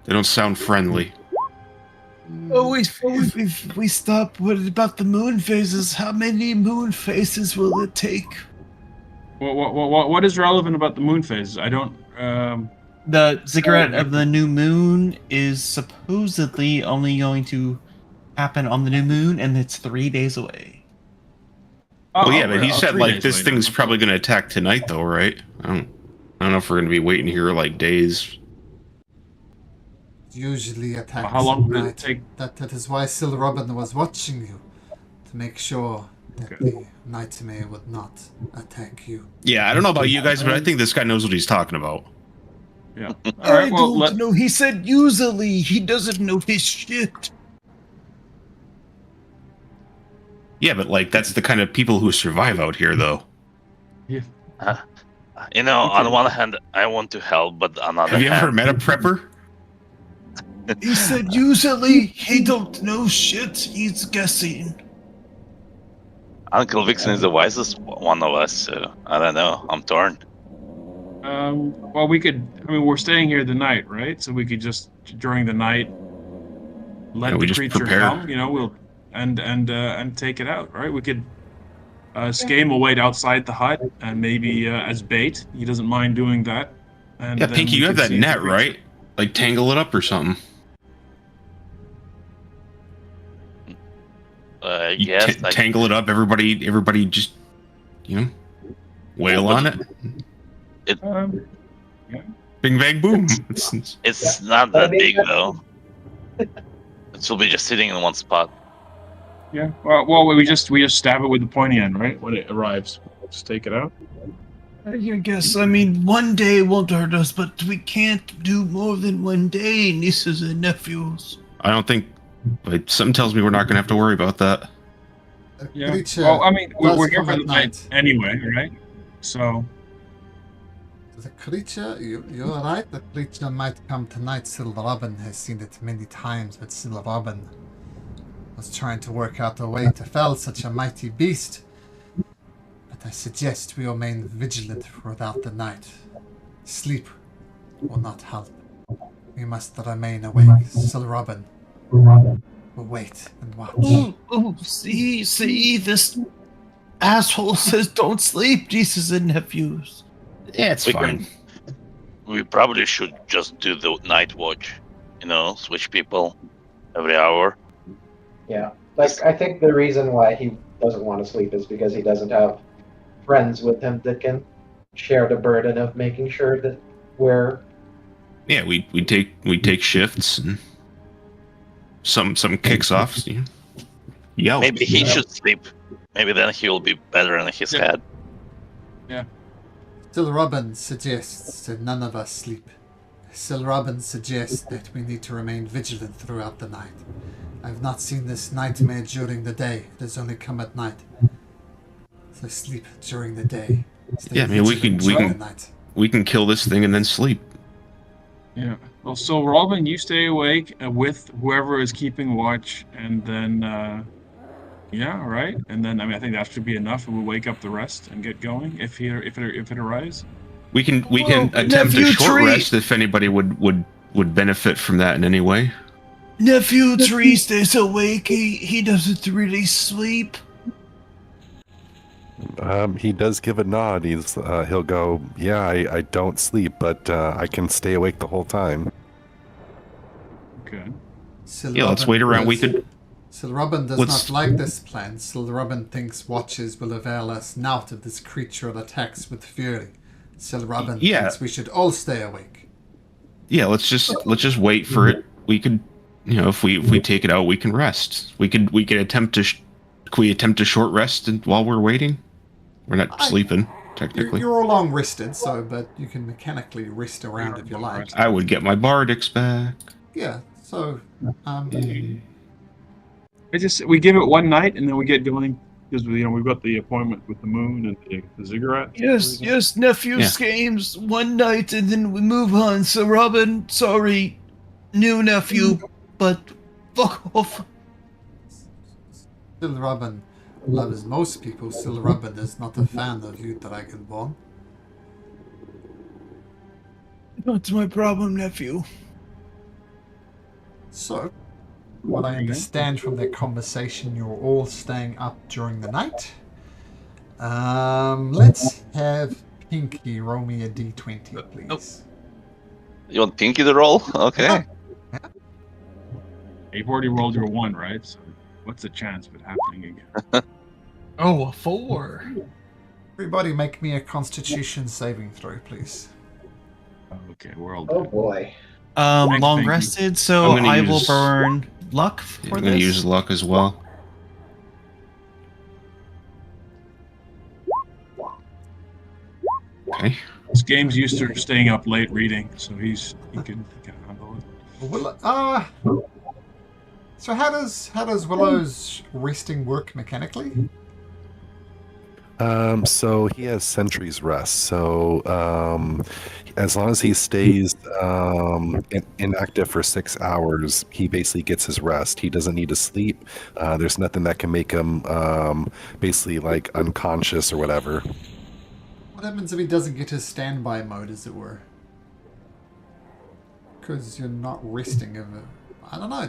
They don't sound friendly. Oh, if we stop, what about the moon phases? How many moon phases will it take? What is relevant about the moon phases? I don't. The ziggurat of the new moon is supposedly only going to happen on the new moon, and it's 3 days away. Well, yeah, but he said like this thing's probably going to attack tonight, though, right? I don't know if we're going to be waiting here like days. Usually attacks How long at would it night. take? That is why Silrobin was watching you, to make sure that the nightmare would not attack you. Yeah, I don't know about you guys, but I think this guy knows what he's talking about. Yeah. All I right. Well, don't know. He said usually he doesn't know his shit. Yeah, but like that's the kind of people who survive out here, though. You know, on one hand, I want to help, but on the other Have you hand, ever met a prepper? He said usually he don't know shit. He's guessing. Uncle Vixen is the wisest one of us. So I don't know. I'm torn. well, we could. I mean, we're staying here the night, right? So we could just during the night let Yeah, we the just creature prepare. come. You know, we'll and take it out, right? We could. Skame will wait outside the hut and maybe as bait. He doesn't mind doing that. And Yeah, then Pinky, we you have can that see if the net, creature- right? Like tangle it up or something. You Yes. tangle it up. Everybody just, you know, wail on it. Yeah. Bing bang boom. It's not that big though. It will be just sitting in one spot. Yeah. Well, we just stab it with the pointy end, right? When it arrives, just take it out. I guess, I mean, one day won't hurt us, but we can't do more than one day, nieces and nephews. I don't think. Like, something tells me we're not gonna have to worry about that. The Yeah. creature Well, I mean, does we're here come for at the night anyway, right? So. The creature, you're right, the creature might come tonight. Silver Robin has seen it many times, but Silver Robin was trying to work out a way to fell such a mighty beast. But I suggest we remain vigilant throughout the night. Sleep will not help. We must remain awake. Silver Robin will wait and watch. Oh, see, this asshole says don't sleep, nieces and nephews. Yeah, it's fine. We probably should just do the night watch. You know, switch people every hour. Yeah. Like, I think the reason why he doesn't want to sleep is because he doesn't have friends with him that can share the burden of making sure that we're... Yeah, we take shifts and some kicks off. You know, yell. Maybe he should sleep. Maybe then he will be better in his head. Yeah. Silver Robin suggests that none of us sleep. Silver Robin suggests that we need to remain vigilant throughout the night. I've not seen this nightmare during the day. It has only come at night. So sleep during the day. Stay Yeah, I mean, vigilant we can kill this thing and then sleep. Yeah. Well, so Robin, you stay awake with whoever is keeping watch, and then, yeah, right. And then, I mean, I think that should be enough, and we'll wake up the rest and get going if it arrives. We can attempt a Nephew short Tree. rest if anybody would benefit from that in any way. Nephew Tree stays awake. He doesn't really sleep. He does give a nod. He'll go, yeah, I don't sleep, but I can stay awake the whole time. Okay. Yeah, let's wait around. We could. Silver Robin does not like this plan. Silver Robin thinks watches will avail us naught if this creature attacks with fury. Silver Robin thinks we should all stay awake. Yeah, let's just wait for it. We could, you know, if we take it out, we can rest. We could attempt to. Can we attempt a short rest while we're waiting? We're not sleeping, technically. You're all long rested, but you can mechanically rest around if you like. I would get my bardics back. Yeah, so we give it one night and then we get going because we've got the appointment with the moon and the ziggurat. Yes, Nephew's games one night and then we move on. So Robin, sorry, new nephew, but fuck off. Silver Robin loves most people. Silver Robin is not a fan of you, Dragonborn. Not my problem, nephew. So, what I understand from their conversation, you're all staying up during the night. Let's have Pinky roll me a d20, please. You want Pinky to roll? Okay. Yeah. You've already rolled your 1, right? So what's the chance of it happening again? Oh, a 4. Everybody make me a constitution saving throw, please. Okay, we're all Oh dead. boy. Long rested, so I will burn luck for I'm this. going to use luck as well. Okay. This game's used to staying up late reading, so he can handle it. Well, so how does Willow's resting work mechanically? So he has Sentry's Rest. So as long as he stays inactive for 6 hours, he basically gets his rest. He doesn't need to sleep. There's nothing that can make him basically like unconscious or whatever. What happens if he doesn't get his standby mode, as it were? Because you're not resting of it. I don't know.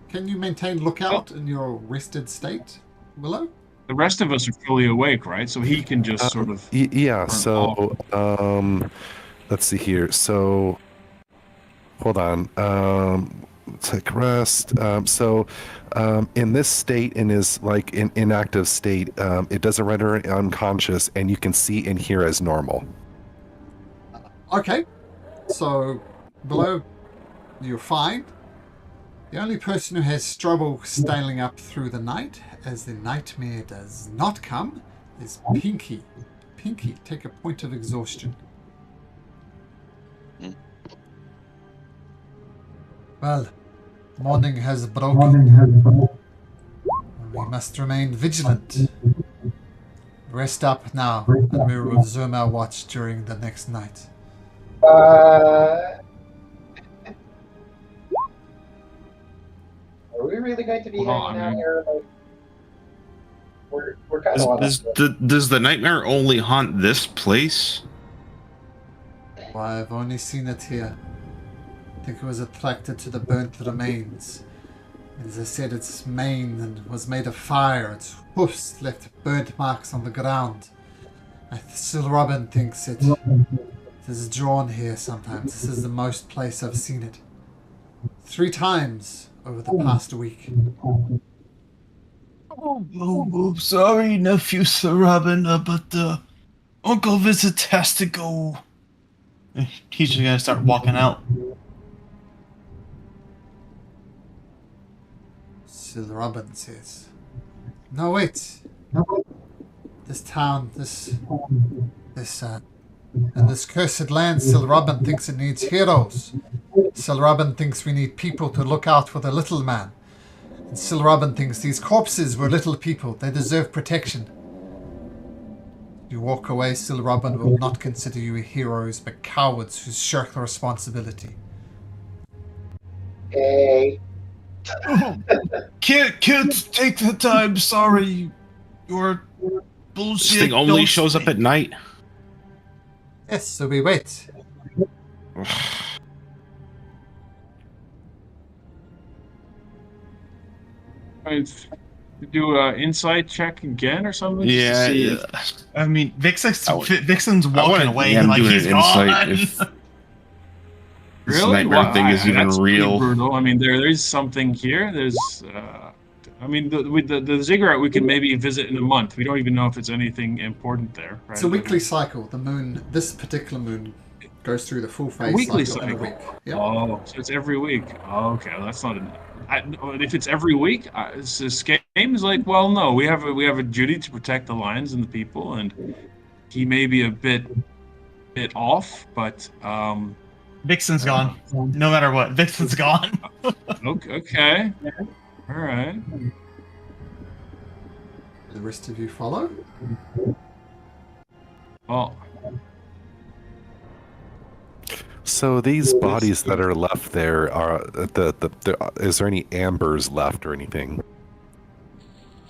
Can you maintain lookout in your rested state, Willow? The rest of us are fully awake, right? So he can just sort of. Yeah. turn So let's see here. So hold on. Take rest. In this state, in his like in inactive state, it doesn't render unconscious, and you can see and hear as normal. Okay. So below, you're fine. The only person who has trouble staying up through the night, as the nightmare does not come, is Pinky. Pinky, take a point of exhaustion. Well, morning has broken. We must remain vigilant. Rest up now, and we will resume our watch during the next night. Are we really going to be Well, hanging I out mean- here? Like, we're kind of Does the nightmare only haunt this place? Well, I've only seen it here. I think it was attracted to the burnt remains. As I said, its mane was made of fire. Its hoofs left burnt marks on the ground. Still Robin thinks it is drawn here sometimes. This is the most place I've seen it. 3 times over the past week. Sorry, nephew Sir Robin, but Uncle Vincent has to go. He's just gonna start walking out. Still Robin says, "No, wait. This town, and this cursed land, Still Robin thinks it needs heroes. Still Robin thinks we need people to look out for the little man. And Still Robin thinks these corpses were little people. They deserve protection. You walk away, Still Robin will not consider you heroes, but cowards who shirk the responsibility." Hey. Can't take the time. Sorry, your bullshit. This thing only don't shows up stink. at night. Yes, so we wait. Do an insight check again or something? just to Yeah, see yeah. if- I mean, Vixen's I walking wanna- away. yeah, I'm like doing he's an gone. insight if this Really? nightmare Wow, thing is even that's pretty real. brutal. I mean, there is something here. There's, I mean, with the ziggurat, we can maybe visit in a month. We don't even know if it's anything important there. Right? It's a weekly cycle. The moon, this particular moon, goes through the full phase weekly cycle in a cycle. week. Yep. Oh, so it's every week. Oh, okay, well, that's not. If it's every week, this game is like, well, no, we have a duty to protect the lions and the people, and he may be a bit off, but Vixen's gone. No matter what, Vixen's gone. okay, all right. The rest of you follow. Well, So these bodies that are left there are is there any ambers left or anything?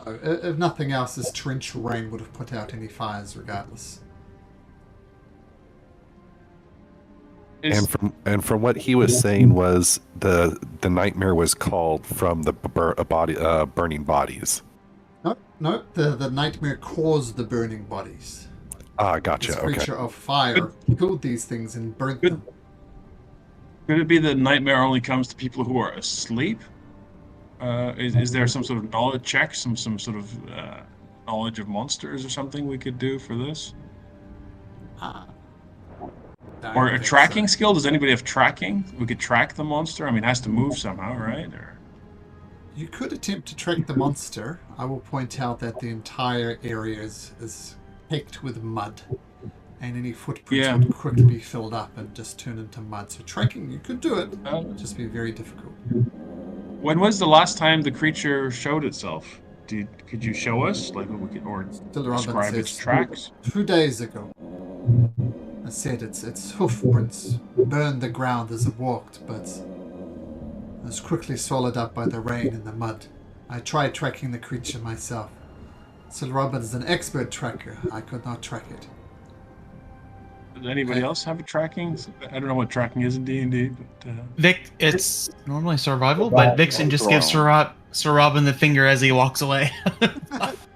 If nothing else, this torrential rain would have put out any fires regardless. And from what he was saying was the nightmare was called from the burning bodies. No, the nightmare caused the burning bodies. Ah, gotcha. This Okay. creature of fire killed these things and burnt them. could it be that nightmare only comes to people who are asleep? Is there some sort of knowledge check, some sort of knowledge of monsters or something we could do for this? Or a tracking skill? Does anybody have tracking? We could track the monster. I mean, it has to move somehow, right? Or You could attempt to track the monster. I will point out that the entire area is caked with mud, and any footprints Yeah. would quickly be filled up and just turn into mud. So tracking, you could do it. It would just be very difficult. when was the last time the creature showed itself? Could you show us, like, we could, or Still Robin describe its says, tracks? 2 days ago. I said its hoof prints burned the ground as it walked, but it was quickly swallowed up by the rain and the mud. I tried tracking the creature myself. Still Robin is an expert tracker. I could not track it. Does anybody else have a tracking? I don't know what tracking is in D&D, but Vic, it's normally survival, but Vixen just gives Sir Robin the finger as he walks away.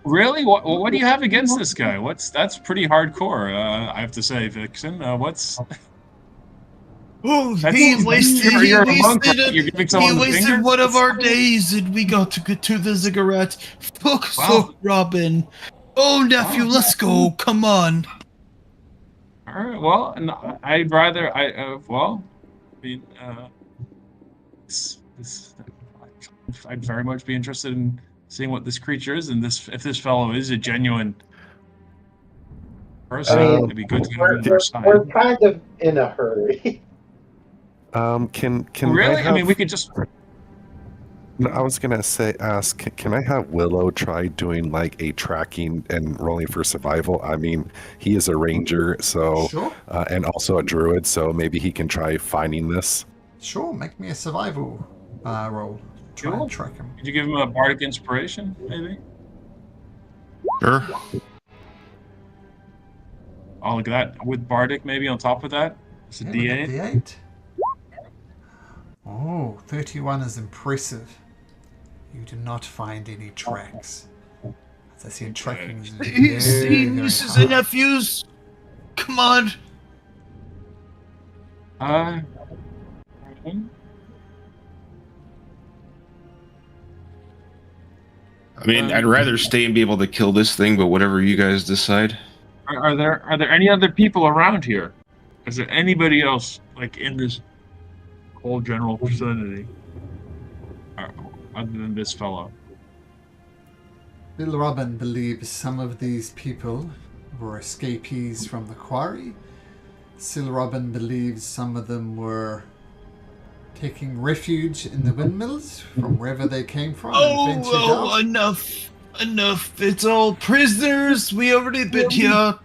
Really? What do you have against this guy? That's pretty hardcore. I have to say, Vixen. What's Oh, that's he wasted. you're a monk, right? You're giving He someone the wasted finger? one of our days, and we got to get to the ziggurat. Fuck, Robin. Oh, nephew, let's go. Come on. All right. Well, I'd rather well, I mean, I'd very much be interested in seeing what this creature is, and if this fellow is a genuine person, it'd be good to have him on our side. We're kind of in a hurry. Can Really? I have? mean, we could just. No, I was gonna ask, can I have Willow try doing like a tracking and rolling for survival? I mean, he is a ranger, so Sure. and also a druid, so maybe he can try finding this. Sure, make me a survival roll. Try and track him. Could you give him a bardic inspiration, maybe? Sure. Oh, look at that. With bardic, maybe on top of that, it's a D8. D8. Oh, 31 is impressive. You do not find any tracks. As I said, tracking is very Nieces hard. and nephews. Come on. I mean, I'd rather stay and be able to kill this thing, but whatever you guys decide. Are there any other people around here? Is there anybody else like in this whole general vicinity, other than this fellow? Little Robin believes some of these people were escapees from the quarry. Sil Robin believes some of them were taking refuge in the windmills from wherever they came from and ventured out. Enough. It's all prisoners. We already been here.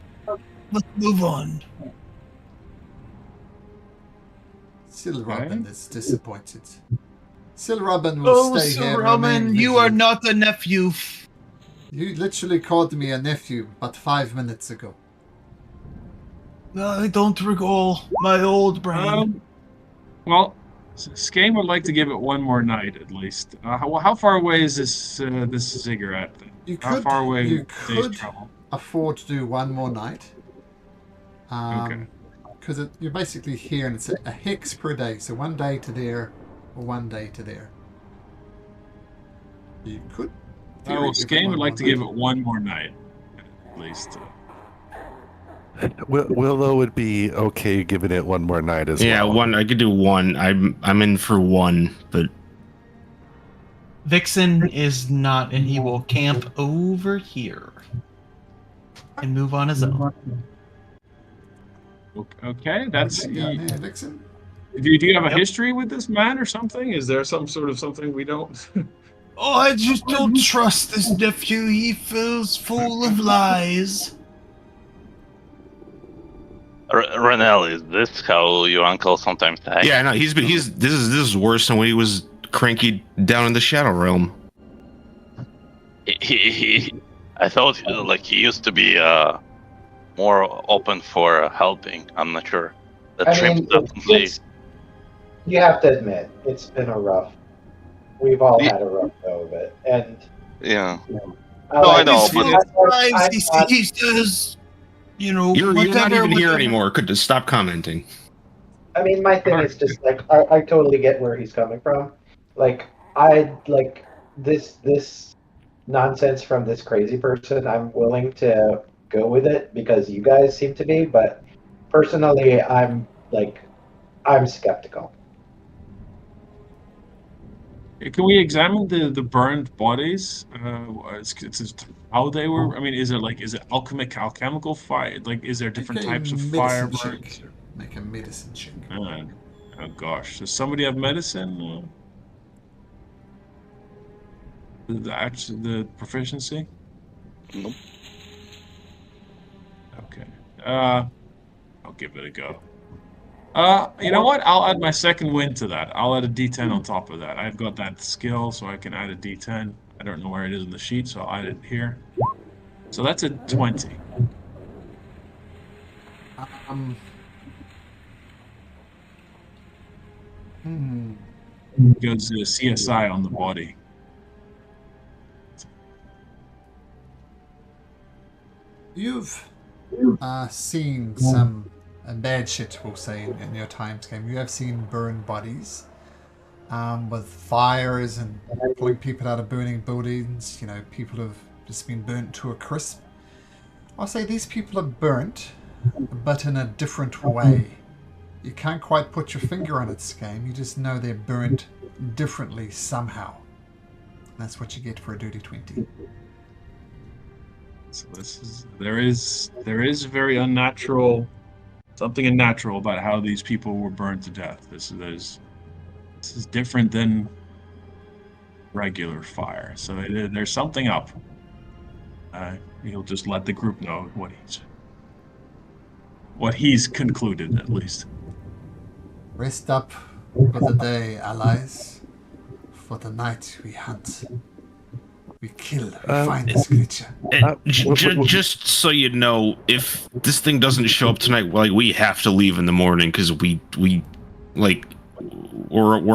Let's move on. Sil Robin is disappointed. Sil Robin will stay Sir here. Robin, you are not a nephew. You literally called me a nephew about 5 minutes ago. I don't recall my old brain. Well, Skane would like to give it one more night at least. How far away is this ziggurat? How far away? You day's could travel? afford to do one more night. Okay. Because you're basically here, and it's a hex per day. So 1 day to there, or 1 day to there. You could. Well, Skane would like to give it one more night, at least. Willow would be okay giving it one more night as well. Yeah, one. I could do one. I'm in for one, but Vixen is not, and he will camp over here and move on his own. Okay, that's. Vixen? Do you have a history with this man or something? Is there some sort of something we don't? Oh, I just don't trust this nephew. He feels full of lies. Renel, is this how your uncle sometimes acts? yeah, no, this is worse than when he was cranky down in the Shadow Realm. I thought like he used to be more open for helping. I'm not sure. That trip definitely. You have to admit, it's been a rough. We've all had a rough go of it, and yeah. I know, but he says, you know, You're not even here anymore. Could just stop commenting. I mean, my thing is just like I totally get where he's coming from. Like I like this nonsense from this crazy person. I'm willing to go with it because you guys seem to be, but personally, I'm skeptical. Can we examine the burned bodies? It's how they were. I mean, is it alchemical fire? Like, is there different Make a types of medicine fire check. burns? Make a medicine check. Oh gosh, does somebody have medicine? The proficiency? Nope. Okay. I'll give it a go. You know what? I'll add my second wind to that. I'll add a D10 on top of that. I've got that skill, so I can add a D10. I don't know where it is in the sheet, so I'll add it here. So that's a 20. Goes CSI on the body. You've seen some bad shit, we'll say, in your times game. You have seen burned bodies with fires and pulling people out of burning buildings. You know, people have just been burnt to a crisp. I'll say these people are burnt, but in a different way. You can't quite put your finger on its game. You just know they're burnt differently somehow. That's what you get for a dirty 20. So there is very unnatural, something unnatural about how these people were burned to death. This is different than regular fire. So there's something up. He'll just let the group know what he's concluded, at least. Rest up for the day, allies. For the night we hunt. We kill. We find this creature. Just so you know, if this thing doesn't show up tonight, like we have to leave in the morning because we're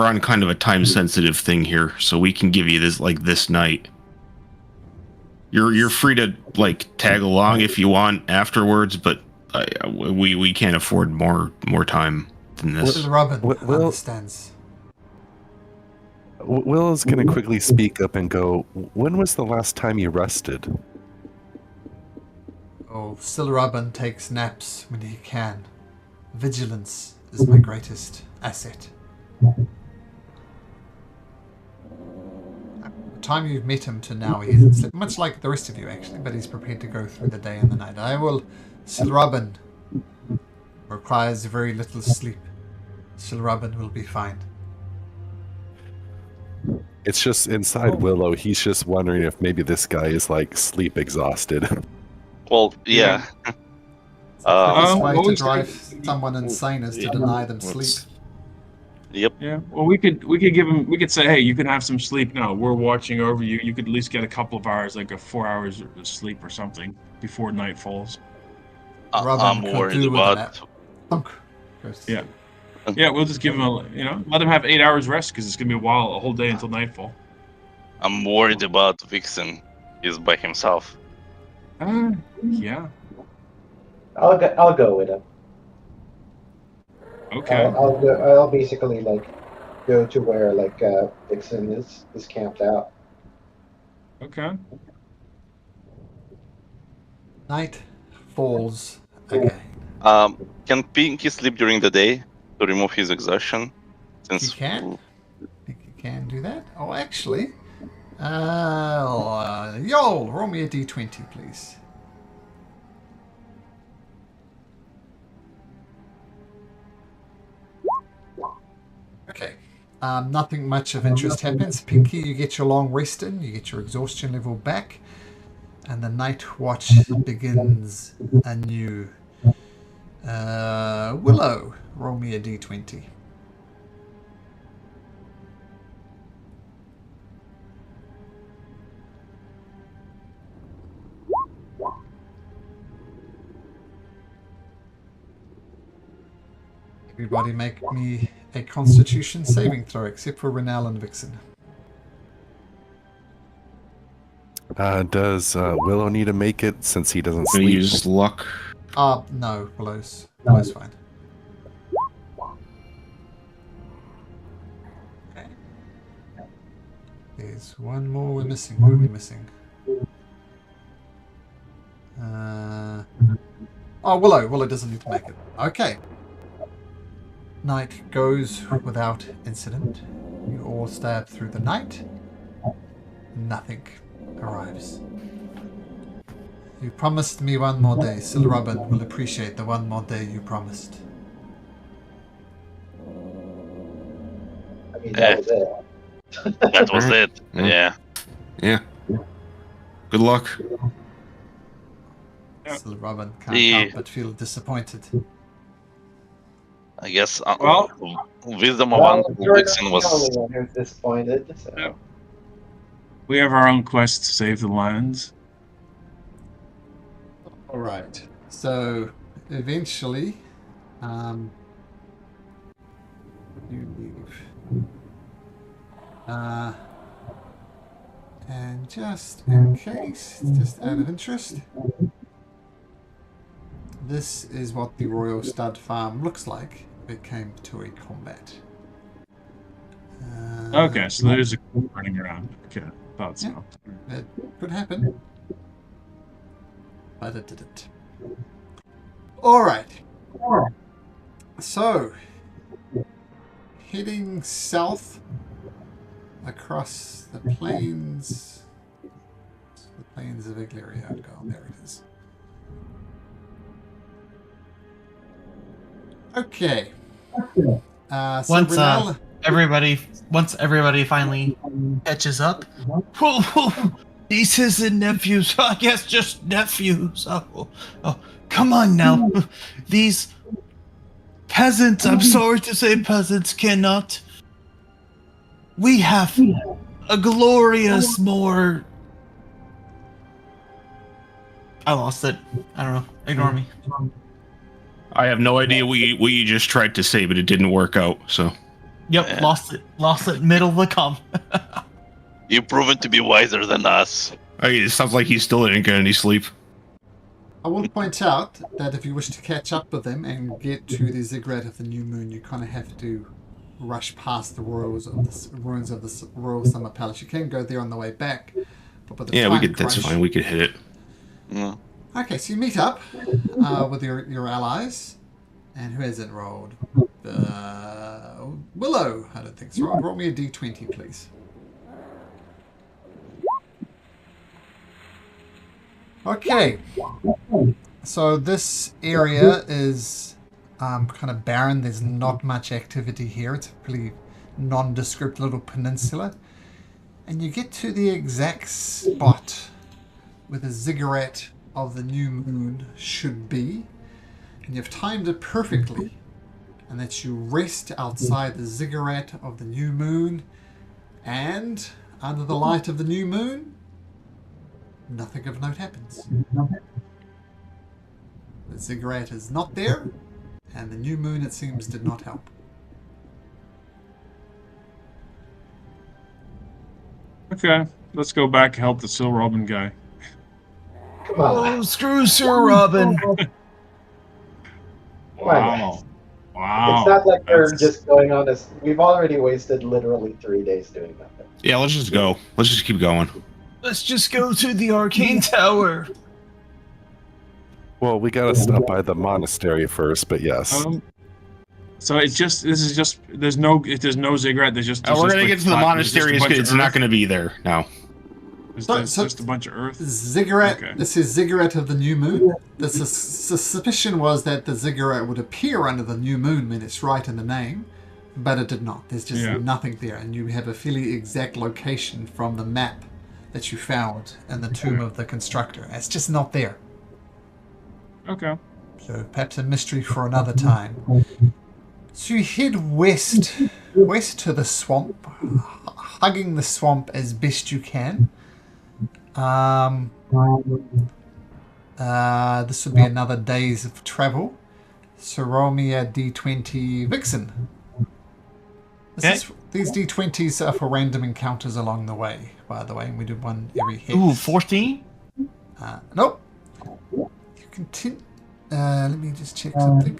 on kind of a time sensitive thing here, so we can give you this night. You're free to tag along if you want afterwards, but we can't afford more time than this. Robin understands. Will is going to quickly speak up and go, when was the last time you rested? Oh, Robin takes naps when he can. Vigilance is my greatest asset. The time you've met him to now, he hasn't slept, much like the rest of you actually, but he's prepared to go through the day and the night. Robin requires very little sleep. Robin will be fine. It's just inside Willow. He's just wondering if maybe this guy is sleep exhausted. Well, yeah. The way to drive someone insane is to deny them sleep. Yep. Yeah. Well, we could give him. We could say, hey, you can have some sleep now. We're watching over you. You could at least get a couple of hours, like 4 hours of sleep or something before night falls. I'm worried about. Yeah. Yeah, we'll just give him let him have 8 hours rest because it's gonna be a whole day until nightfall. I'm worried about Vixen. He's by himself. Yeah. I'll go with him. Okay. I'll basically go to where Vixen is camped out. Okay. Night falls again. Can Pinky sleep during the day to remove his exhaustion? Since You can? I think you can do that. Oh, actually. Roll me a d20, please. Okay. Nothing much of interest happens. Pinky, you get your long rest in, you get your exhaustion level back, and the night watch begins anew. Willow, roll me a d20. Everybody make me a Constitution saving throw, except for Renal and Vixen. Does Willow need to make it since he doesn't Gonna sleep? use luck. No, Willow's fine. Okay. There's one more we're missing. What are we missing? Willow doesn't need to make it. Okay. Night goes without incident. You all stab through the night. Nothing arrives. You promised me one more day. Robin will appreciate the one more day you promised. I mean, that was it. that was it. Yeah. Yeah. Good luck. Robin can't help but feel disappointed. I guess. Wisdom of Well, Uncle you're Vixen not was. the only one who's disappointed. So. Yeah. We have our own quest to save the lands. All right. So eventually, you leave. And just in case, just out of interest, this is what the Royal Stud Farm looks like if it came to a combat. Okay, so there's a crew running around. Okay, thought so. That could happen. But it didn't. Alright. So, heading south across the plains. The plains of Igleria. Oh, there it is. Okay. So Once Renal- once everybody finally catches up. Whoa, whoa. These isn't nephews. I guess just nephews. Oh, come on now. These peasants, I'm sorry to say peasants, cannot. We have a glorious more... I lost it. I don't know. Ignore me. I have no idea what you just tried to say, but it didn't work out. So. Yep, Yeah. lost it. Middle of the com. You've proven to be wiser than us. It sounds like he still didn't get any sleep. I will point out that if you wish to catch up with them and get to the ziggurat of the new moon, you kind of have to rush past the ruins of the Royal Summer Palace. You can go there on the way back, but with the Yeah, time we could. crunch... That's fine. We could hit it. Mm. Okay, so you meet up with your allies, and who hasn't rolled? Willow, I don't think so. Roll me a d20, please. Okay, so this area is kind of barren. There's not much activity here. It's a pretty nondescript little peninsula. And you get to the exact spot where the ziggurat of the new moon should be. And you've timed it perfectly. And that you rest outside the ziggurat of the new moon. And under the light of the new moon, nothing of note happens. The ziggurat is not there, and the new moon, it seems, did not help. Okay, let's go back and help the Sil Robin guy. Come on. Oh, screw Sir Robin. Wow. Wow. It's not like we're That's- just going on this. We've already wasted literally 3 days doing nothing. Yeah, let's just go. Let's just keep going. Let's just go to the arcane tower. Well, we gotta stop by the monastery first, but yes. So it's just there's no ziggurat. There's just We're gonna like get to the flat- monastery. there's just a bunch It's of not earth. going to be there. No. There's So- just a bunch of earth. Ziggurat. Okay. This is ziggurat of the new moon. The suspicion was that the ziggurat would appear under the new moon when it's right in the name, but it did not. There's just Yeah. nothing there, and you have a fairly exact location from the map that you found in the tomb of the constructor. It's just not there. Okay. So perhaps a mystery for another time. So you head west to the swamp, hugging the swamp as best you can. This would be another day's of travel. So roll me a d20 Vixen. These d20s are for random encounters along the way, by the way, and we do one every hex. Ooh, 14? Nope. You continue. Let me just check something.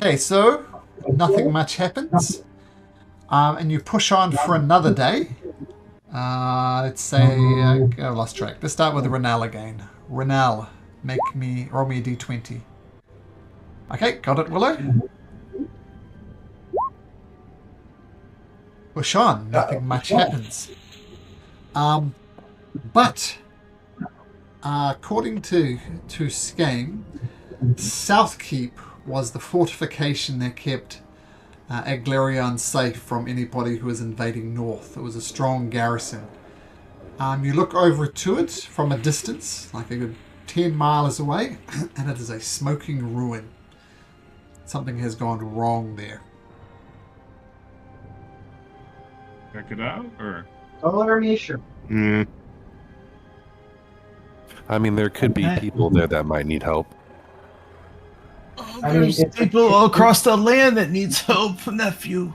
Okay, so nothing much happens. And you push on for another day. Let's say, I lost track. Let's start with Renal again. Renal, roll me a d20. Okay, got it, Willow? Push on, nothing much happens. But, according to Skame, South Keep was the fortification that kept Aglarion safe from anybody who was invading north. It was a strong garrison. You look over to it from a distance, like a good 10 miles away, and it is a smoking ruin. Something has gone wrong there. Check it out, or Alarmation. I mean, there could be people there that might need help. Oh, I mean, there's it's- people all across the land that needs help, nephew.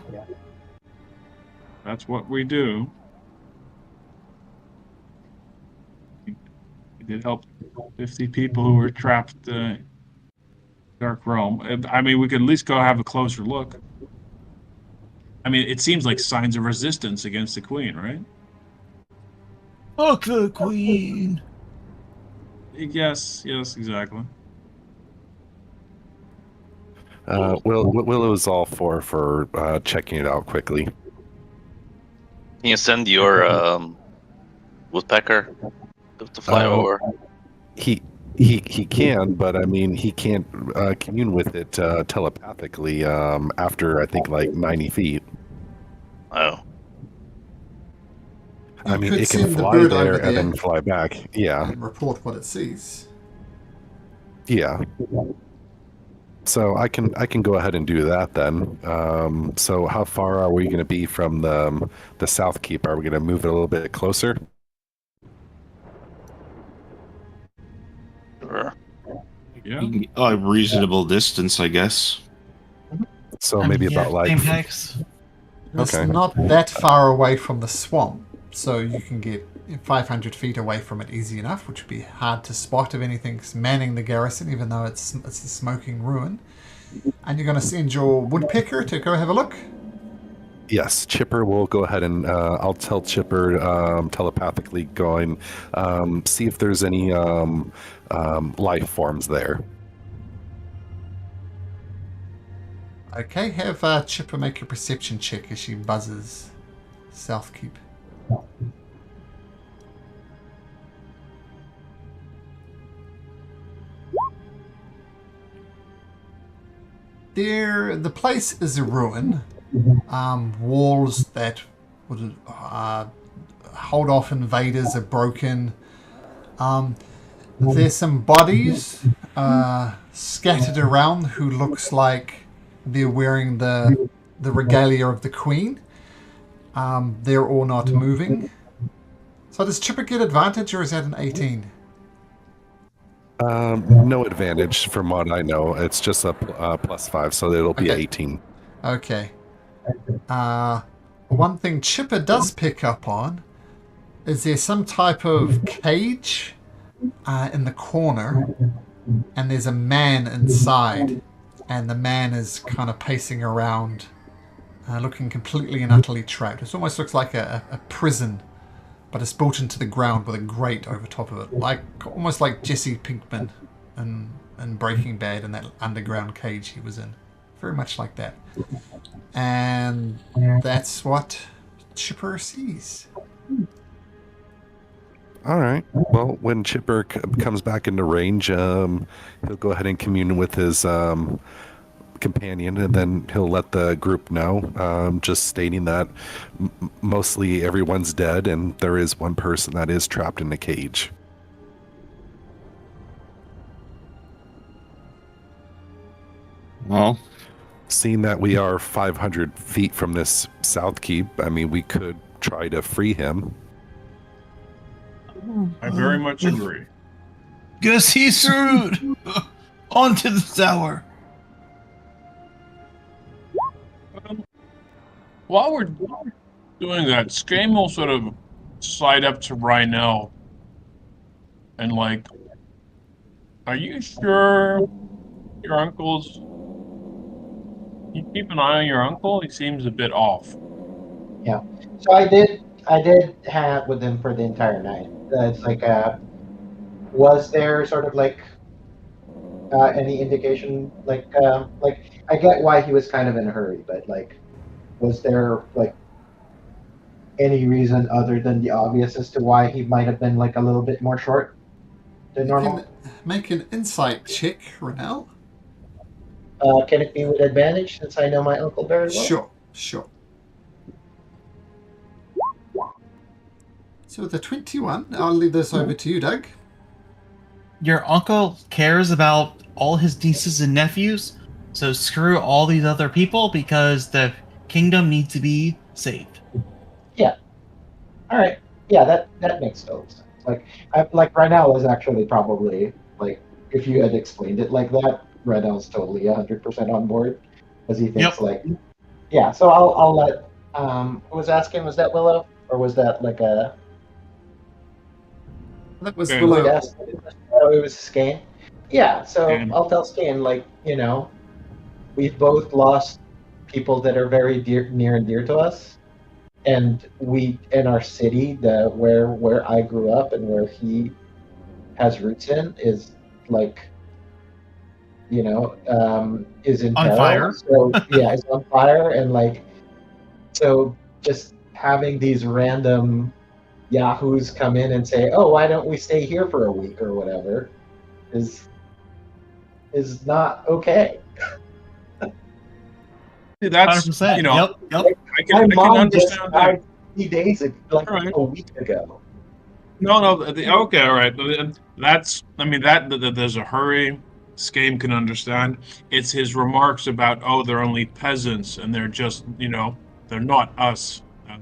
that's what we do. We did help 50 people who were trapped Dark Realm. I mean, we could at least go have a closer look. I mean, it seems like signs of resistance against the Queen, right? Fuck the Queen. Yes, exactly. Willow's all for checking it out quickly. Can you send your woodpecker to fly over? He can, but I mean he can't commune with it telepathically after I think like 90 feet. Oh. I mean could it can send the fly bird there over and there then fly back. Yeah, and report what it sees. yeah. So I can go ahead and do that then. So how far are we going to be from the South Keep? Are we going to move it a little bit closer? Sure. Yeah. A reasonable distance, I guess. So maybe about like same hex. It's Okay. not that far away from the swamp, so you can get 500 feet away from it easy enough, which would be hard to spot if anything's manning the garrison, even though it's a smoking ruin. And you're going to send your woodpecker to go have a look? Yes, Chipper will go ahead and I'll tell Chipper telepathically going see if there's any life forms there. Okay, have Chipper make a perception check as she buzzes South Keep. The place is a ruin. Walls that would hold off invaders are broken. There's some bodies scattered around who looks like they're wearing the regalia of the Queen. They're all not moving. So does Chipper get advantage, or is that an 18? No advantage from what I know. It's just a +5, so it'll be Okay. 18. Okay. One thing Chipper does pick up on is there some type of cage in the corner, and there's a man inside, and the man is kind of pacing around, looking completely and utterly trapped. It almost looks like a prison, but it's built into the ground with a grate over top of it, almost like Jesse Pinkman in Breaking Bad in that underground cage he was in. Very much like that. And that's what Chipper sees. All right. Well, when Chipper comes back into range, he'll go ahead and commune with his companion, and then he'll let the group know, just stating that mostly everyone's dead, and there is one person that is trapped in a cage. Well, Seeing that we are 500 feet from this South Keep, I mean, we could try to free him. I very much agree. Guess he's screwed. On to the tower. While we're doing that, Scame will sort of slide up to Rhinell and like, are you sure your uncle's... You keep an eye on your uncle? He seems a bit off. Yeah. So I did have with him for the entire night. It's like, was there sort of like any indication, like I get why he was kind of in a hurry, but like, was there like any reason other than the obvious as to why he might have been like a little bit more short than normal? You can make an insight check, Renell. Can it be with advantage since I know my uncle very well? Sure. So with a 21, I'll leave this over to you, Doug. Your uncle cares about all his nieces and nephews, so screw all these other people because the kingdom needs to be saved. Yeah. All right. Yeah, that makes total sense. Like right now is actually probably like if you had explained it like that, Redell's totally 100% on board because he thinks like, yeah. So I'll let who was asking, was that Willow or was that like a That was Okay. Willow. Yes, it was Skane. Yeah, so Skane. I'll tell Skane, like, we've both lost people that are very near and dear to us, and we in our city, the where I grew up and where he has roots in is like, is in On peril. fire. So yeah, it's on fire, and like, so just having these random yahoos come in and say, "Oh, why don't we stay here for a week or whatever," is not okay. That's 100%. you know, Yep. Yep. I can mom just understand that. died 3 days ago, like All right. a week ago. No, okay, all right. That's, I mean, that there's a hurry. Skame can understand. It's his remarks about, oh, they're only peasants and they're just, they're not us. That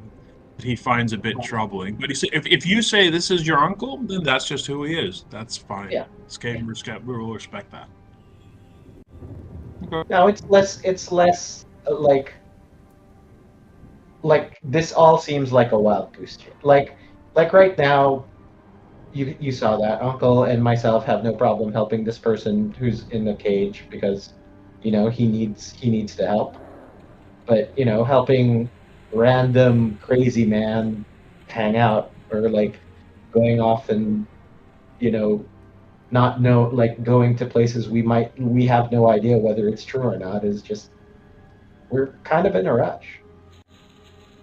he finds a bit troubling. But if you say this is your uncle, then that's just who he is. That's fine. Yeah. Skame, we will respect that. Okay. No, it's less like this all seems like a wild goose chase. Like right now, you saw that Uncle and myself have no problem helping this person who's in the cage because, he needs the help. But helping random crazy man hang out or like going off and not know, like going to places we have no idea whether it's true or not is just, we're kind of in a rush.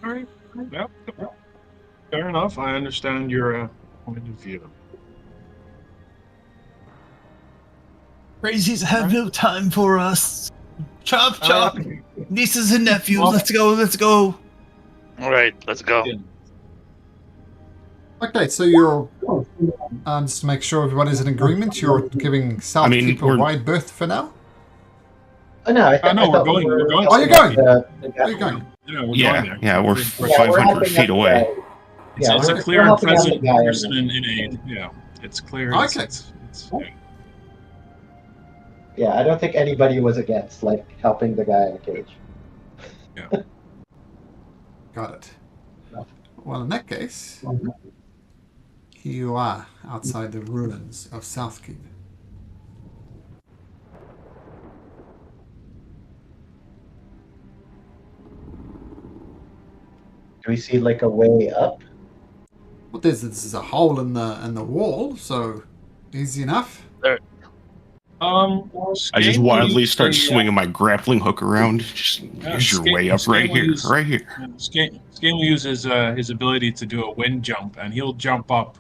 All right. Yep. Fair enough. I understand your point of view. Crazies have no time for us. Chop, chop. Nieces and nephews, let's go, let's go. All right, let's go. Okay, so you're just to make sure everybody's in agreement. You're giving Southkeep a wide berth for now. Oh no, I no, we're going. We're going. Oh, you're going. Where are you going? Yeah, we're Yeah, going there. yeah, we're we're 500 feet helping away. out the guy. It's a we're clear and helping out the present guy. person in aid. Yeah, it's clear. Okay. It's Yeah, I don't think anybody was against like helping the guy in the cage. yeah. Got it. Well, in that case, here you are outside the ruins of Southkeep. Do we see like a way up? Well, this is a hole in the wall, so easy enough. I just wildly start swinging my grappling hook around. Just here's your way up right here, right here. Skane will use his ability to do a wind jump, and he'll jump up.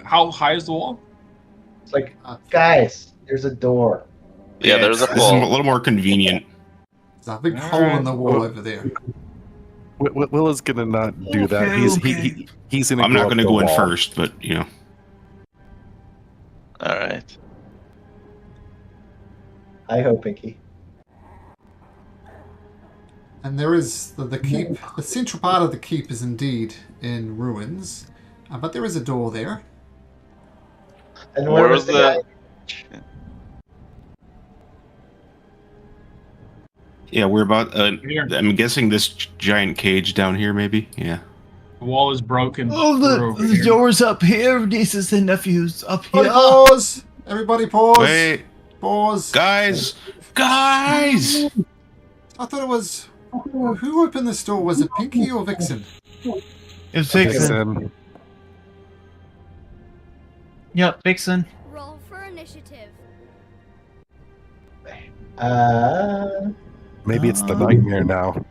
How high is the wall? It's like, guys, there's a door. Yeah, there's a This is a hole. little more convenient. There's a big hole in the wall over there. Will is gonna not do that. Okay, He's gonna. I'm not going to the go in wall. first, but All right. Hi ho, Pinky. And there is the keep. The central part of the keep is indeed in ruins, but there is a door there. And Where was was the? yeah, we're about. Here. I'm guessing this giant cage down here, maybe. Yeah. The wall is broken. Oh, We're over the here. door's up here, nieces and nephews, up here. Everybody pause! Everybody pause! Wait, Pause! guys, guys! I thought it was. Who opened this door? Was it Pinky or Vixen? It's Vixen. Vixen. Yep, Vixen. Roll for initiative. Maybe it's the nightmare now.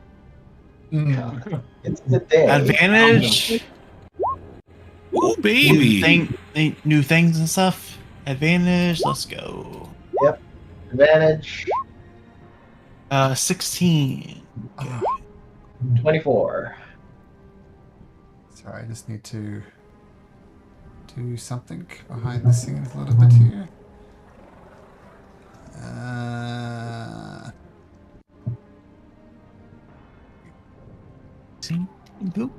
It's the day. Advantage. Oh, baby! New things and stuff. Advantage. Let's go. Advantage 16. 24. Sorry, I just need to do something behind the scenes a little bit here. Boop.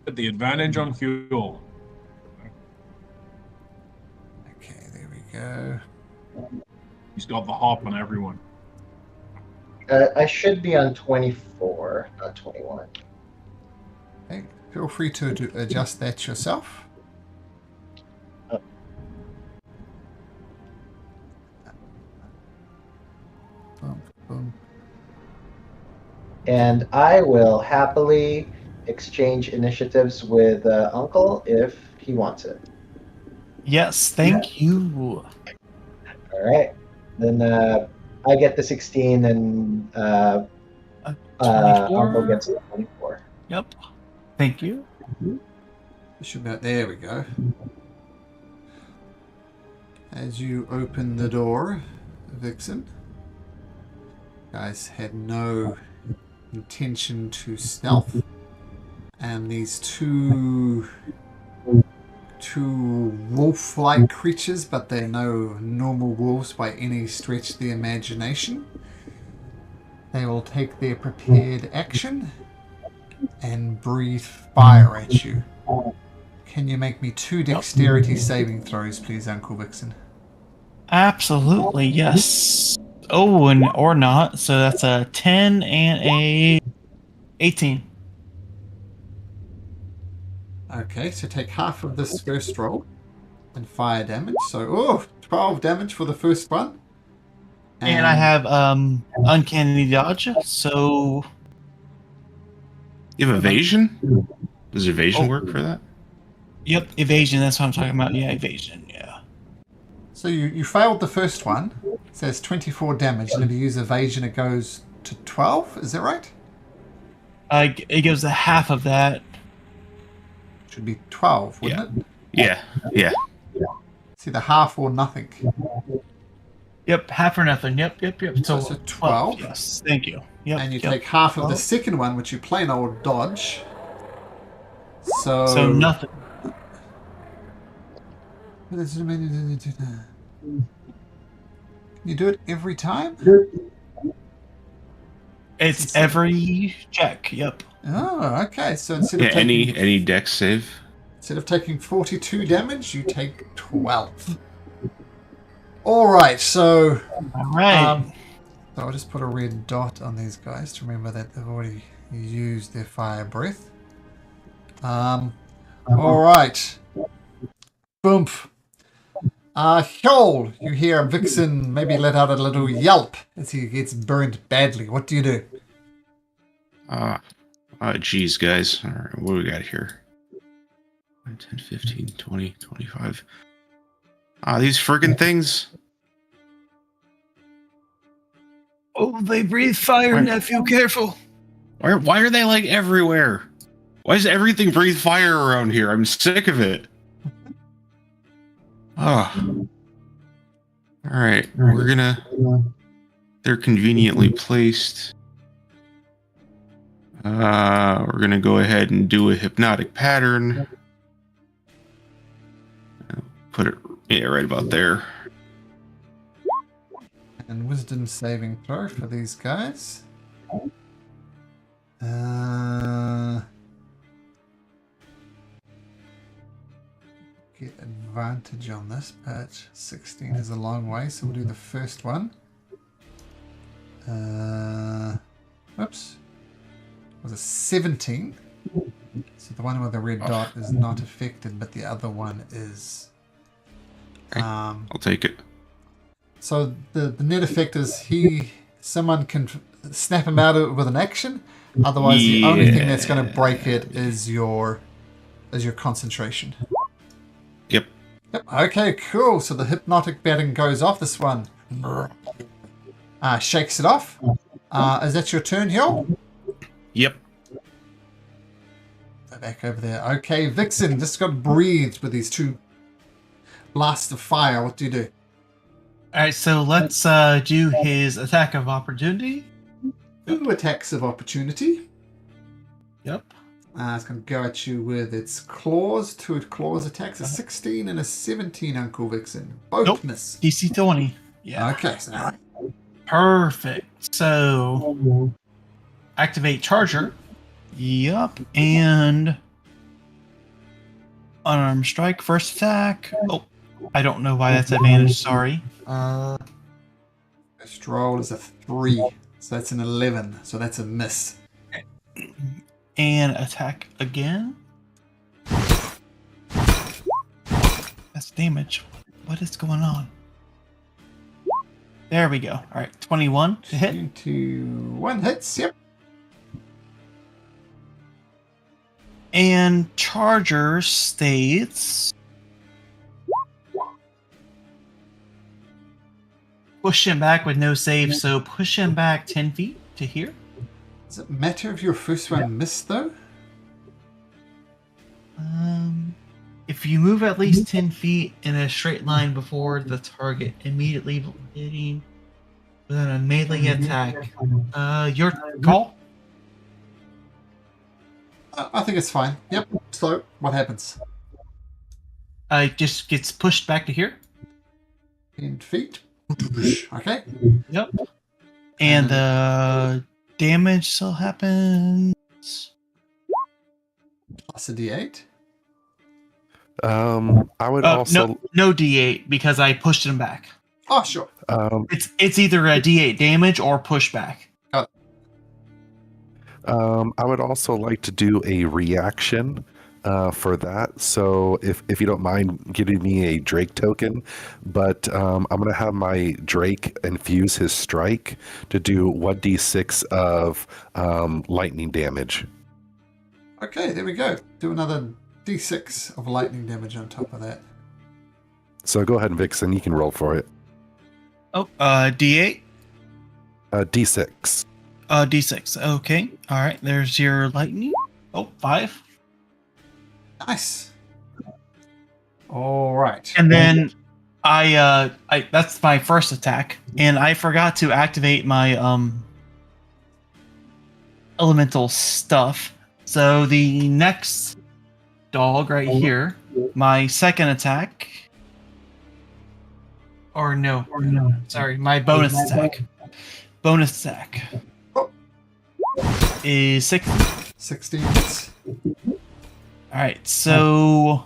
The advantage on fuel. Okay, there we go. He's got the hop on everyone. I should be on 24, not 21. Okay. Feel free to adjust that yourself. Boom, boom. And I will happily exchange initiatives with Uncle if he wants it. Yes, thank you. All right. Then I get the 16 and 24. Uncle gets the 24. Yep. Thank you. Should be, there we go. As you open the door, Vixen, guys had no intention to stealth, and these two wolf-like creatures, but they're no normal wolves by any stretch of the imagination. They will take their prepared action and breathe fire at you. Can you make me 2 dexterity saving throws, please, Uncle Vixen? Absolutely, yes. Oh, and or not. So that's a 10 and a 18. Okay, so take half of this first roll and fire damage. So, 12 damage for the first one. And I have uncanny dodge, so You have evasion? Does evasion work for that? yep, evasion, that's what I'm talking about. Yeah, evasion, yeah. So you failed the first one. It says 24 damage, and if you use evasion, it goes to 12. Is that right? It gives a half of that. Should be 12, wouldn't it? Yeah. It's either half or nothing. Yep, half or nothing. Yep. So it's a 12. Yes, thank you. Yep. And you take half of the second one, which you plain old dodge. So nothing. Can you do it every time? It's every check. Yep. Oh, okay. So instead Yeah, of taking, any dex save. instead of taking 42 damage, you take 12. All right. So, All right. so I'll just put a red dot on these guys to remember that they've already used their fire breath. All right. Boom. Hjol, you hear Vixen maybe let out a little yelp as he gets burned badly. What do you do? Geez, guys. All right, what do we got here? 10, 15, 20, 25. These friggin' things. Oh, they breathe fire, Right. nephew. Careful. Why are they like everywhere? Why does everything breathe fire around here? I'm sick of it. Oh. All right, we're gonna. They're conveniently placed. We're gonna go ahead and do a hypnotic pattern. Put it right about there. And wisdom saving throw for these guys. Get advantage on this, but 16 is a long way, so we'll do the first one. Whoops. It was a 17. So the one with the red dot is not affected, but the other one is. I'll take it. So the net effect is someone can snap him out of it with an action. Otherwise, the only thing that's going to break it is your concentration. Yep. Okay, cool. So the hypnotic batting goes off. This one shakes it off. Is that your turn, Hill? Yep. Back over there. Okay, Vixen just got breathed with these two blasts of fire. What do you do? All right, so let's do his attack of opportunity. 2 attacks of opportunity. Yep. It's going to go at you with its claws. 2 claws attacks, a 16 and a 17, Uncle Vixen. Both miss. DC 20. Yeah. Okay. So, Perfect. So activate Charger. Yep. And unarmed strike, first attack. Oh, I don't know why that's advantage. Sorry. first roll is a 3. So that's an 11. So that's a miss. And attack again. That's damage. What is going on? There we go. All right, 21 to hit. 21 hits, yep. And Charger states... Push him back with no save, so push him back 10 feet to here. Does it matter if your first one missed, though? If you move at least 10 feet in a straight line before the target, immediately hitting with a melee attack. Your call? I think it's fine. Yep. So, what happens? It just gets pushed back to here. 10 feet. Okay. Yep. And the damage still happens. Plus a d8. I would also no d8 because I pushed him back. Oh, sure. It's either a d8 damage or pushback. I would also like to do a reaction for that. So if you don't mind giving me a Drake token, but I'm going to have my Drake infuse his strike to do 1d6 of lightning damage. Okay, there we go. Do another d6 of lightning damage on top of that. So go ahead, Vixen. You can roll for it. Oh, d8? D6. D6. Okay. All right. There's your lightning. Oh, 5. Nice. All right. And then I that's my first attack, and I forgot to activate my elemental stuff. So the next dog right here, my second attack. Or no. Sorry, my bonus attack. Bonus attack is 16. 16 hits. Alright, so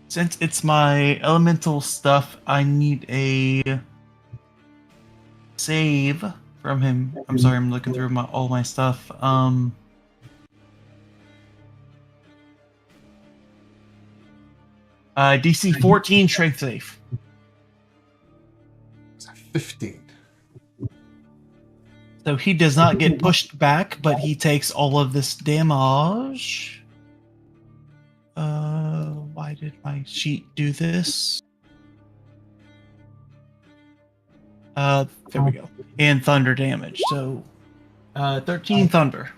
since it's my elemental stuff, I need a save from him. I'm sorry, I'm looking through all my stuff. DC 14 strength save. 15. So he does not get pushed back, but he takes all of this damage. Why did my sheet do this? There we go. And thunder damage. So 13 thunder.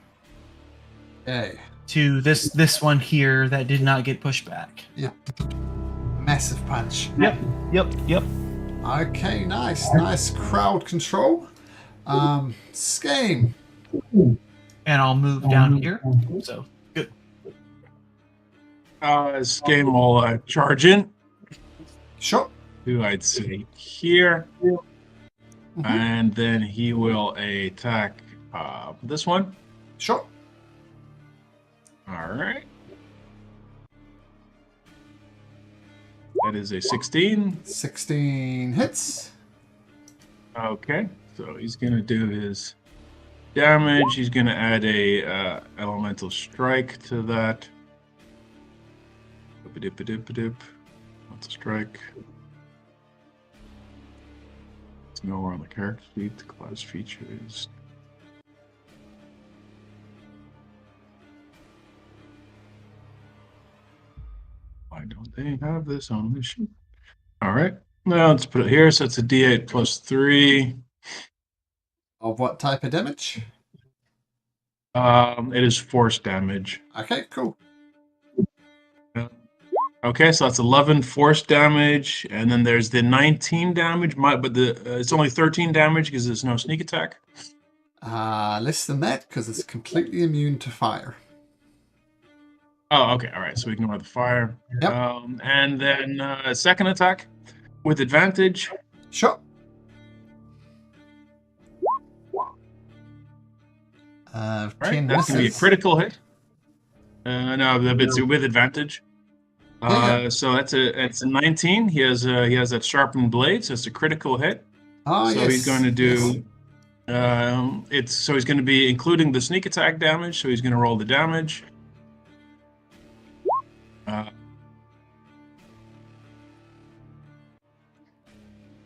Okay. To this one here that did not get pushed back. Yep. Massive punch. Yep. Okay, nice crowd control. Skame. And I'll move down here. So good. Skame will charge in. Sure. Who I'd say here. And then he will attack this one. Sure. All right. That is a 16. 16 hits. Okay, so he's going to do his damage. He's going to add a elemental strike to that. Elemental strike. It's nowhere on the character sheet. The class feature is... Why don't they have this on the sheet? All right. Now let's put it here. So it's a D8 plus 3. Of what type of damage? It is force damage. Okay, cool. Okay, so that's 11 force damage, and then there's the 19 damage. But it's only 13 damage because there's no sneak attack. Less than that because it's completely immune to fire. Oh, okay. All right. So we ignore the fire. Yep. And then second attack with advantage. Sure. 10 Right. That's going to be a critical hit. No, it's with advantage. So it's a 19. He has that sharpened blade, so it's a critical hit. Oh, so yes. he's going to do He's going to be including the sneak attack damage. So he's going to roll the damage.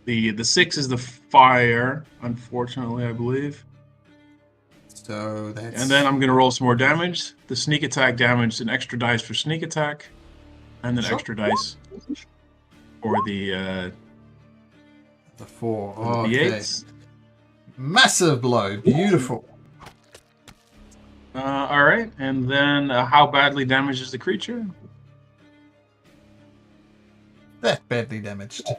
The 6 is the fire, unfortunately, I believe. So that's... And then I'm going to roll some more damage. The sneak attack damage, an extra dice for sneak attack, and then extra dice for the 4. the Oh, okay. D8s. Massive blow. Beautiful. All right, and then how badly damages the creature? That badly damaged.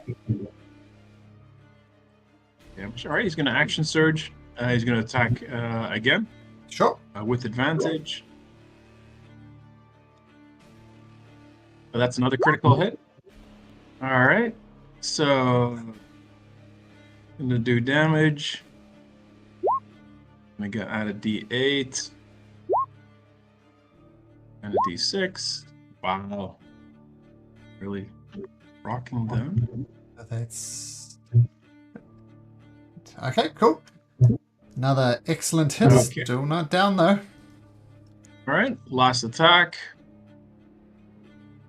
Damage. All right, he's going to action surge. He's going to attack again. Sure. With advantage. That's another critical hit. All right, so going to do damage. I'm going to add a D8 and a D6. Wow, really rocking them. That's okay. Cool. Another excellent hit. Okay. Still not down though. All right, last attack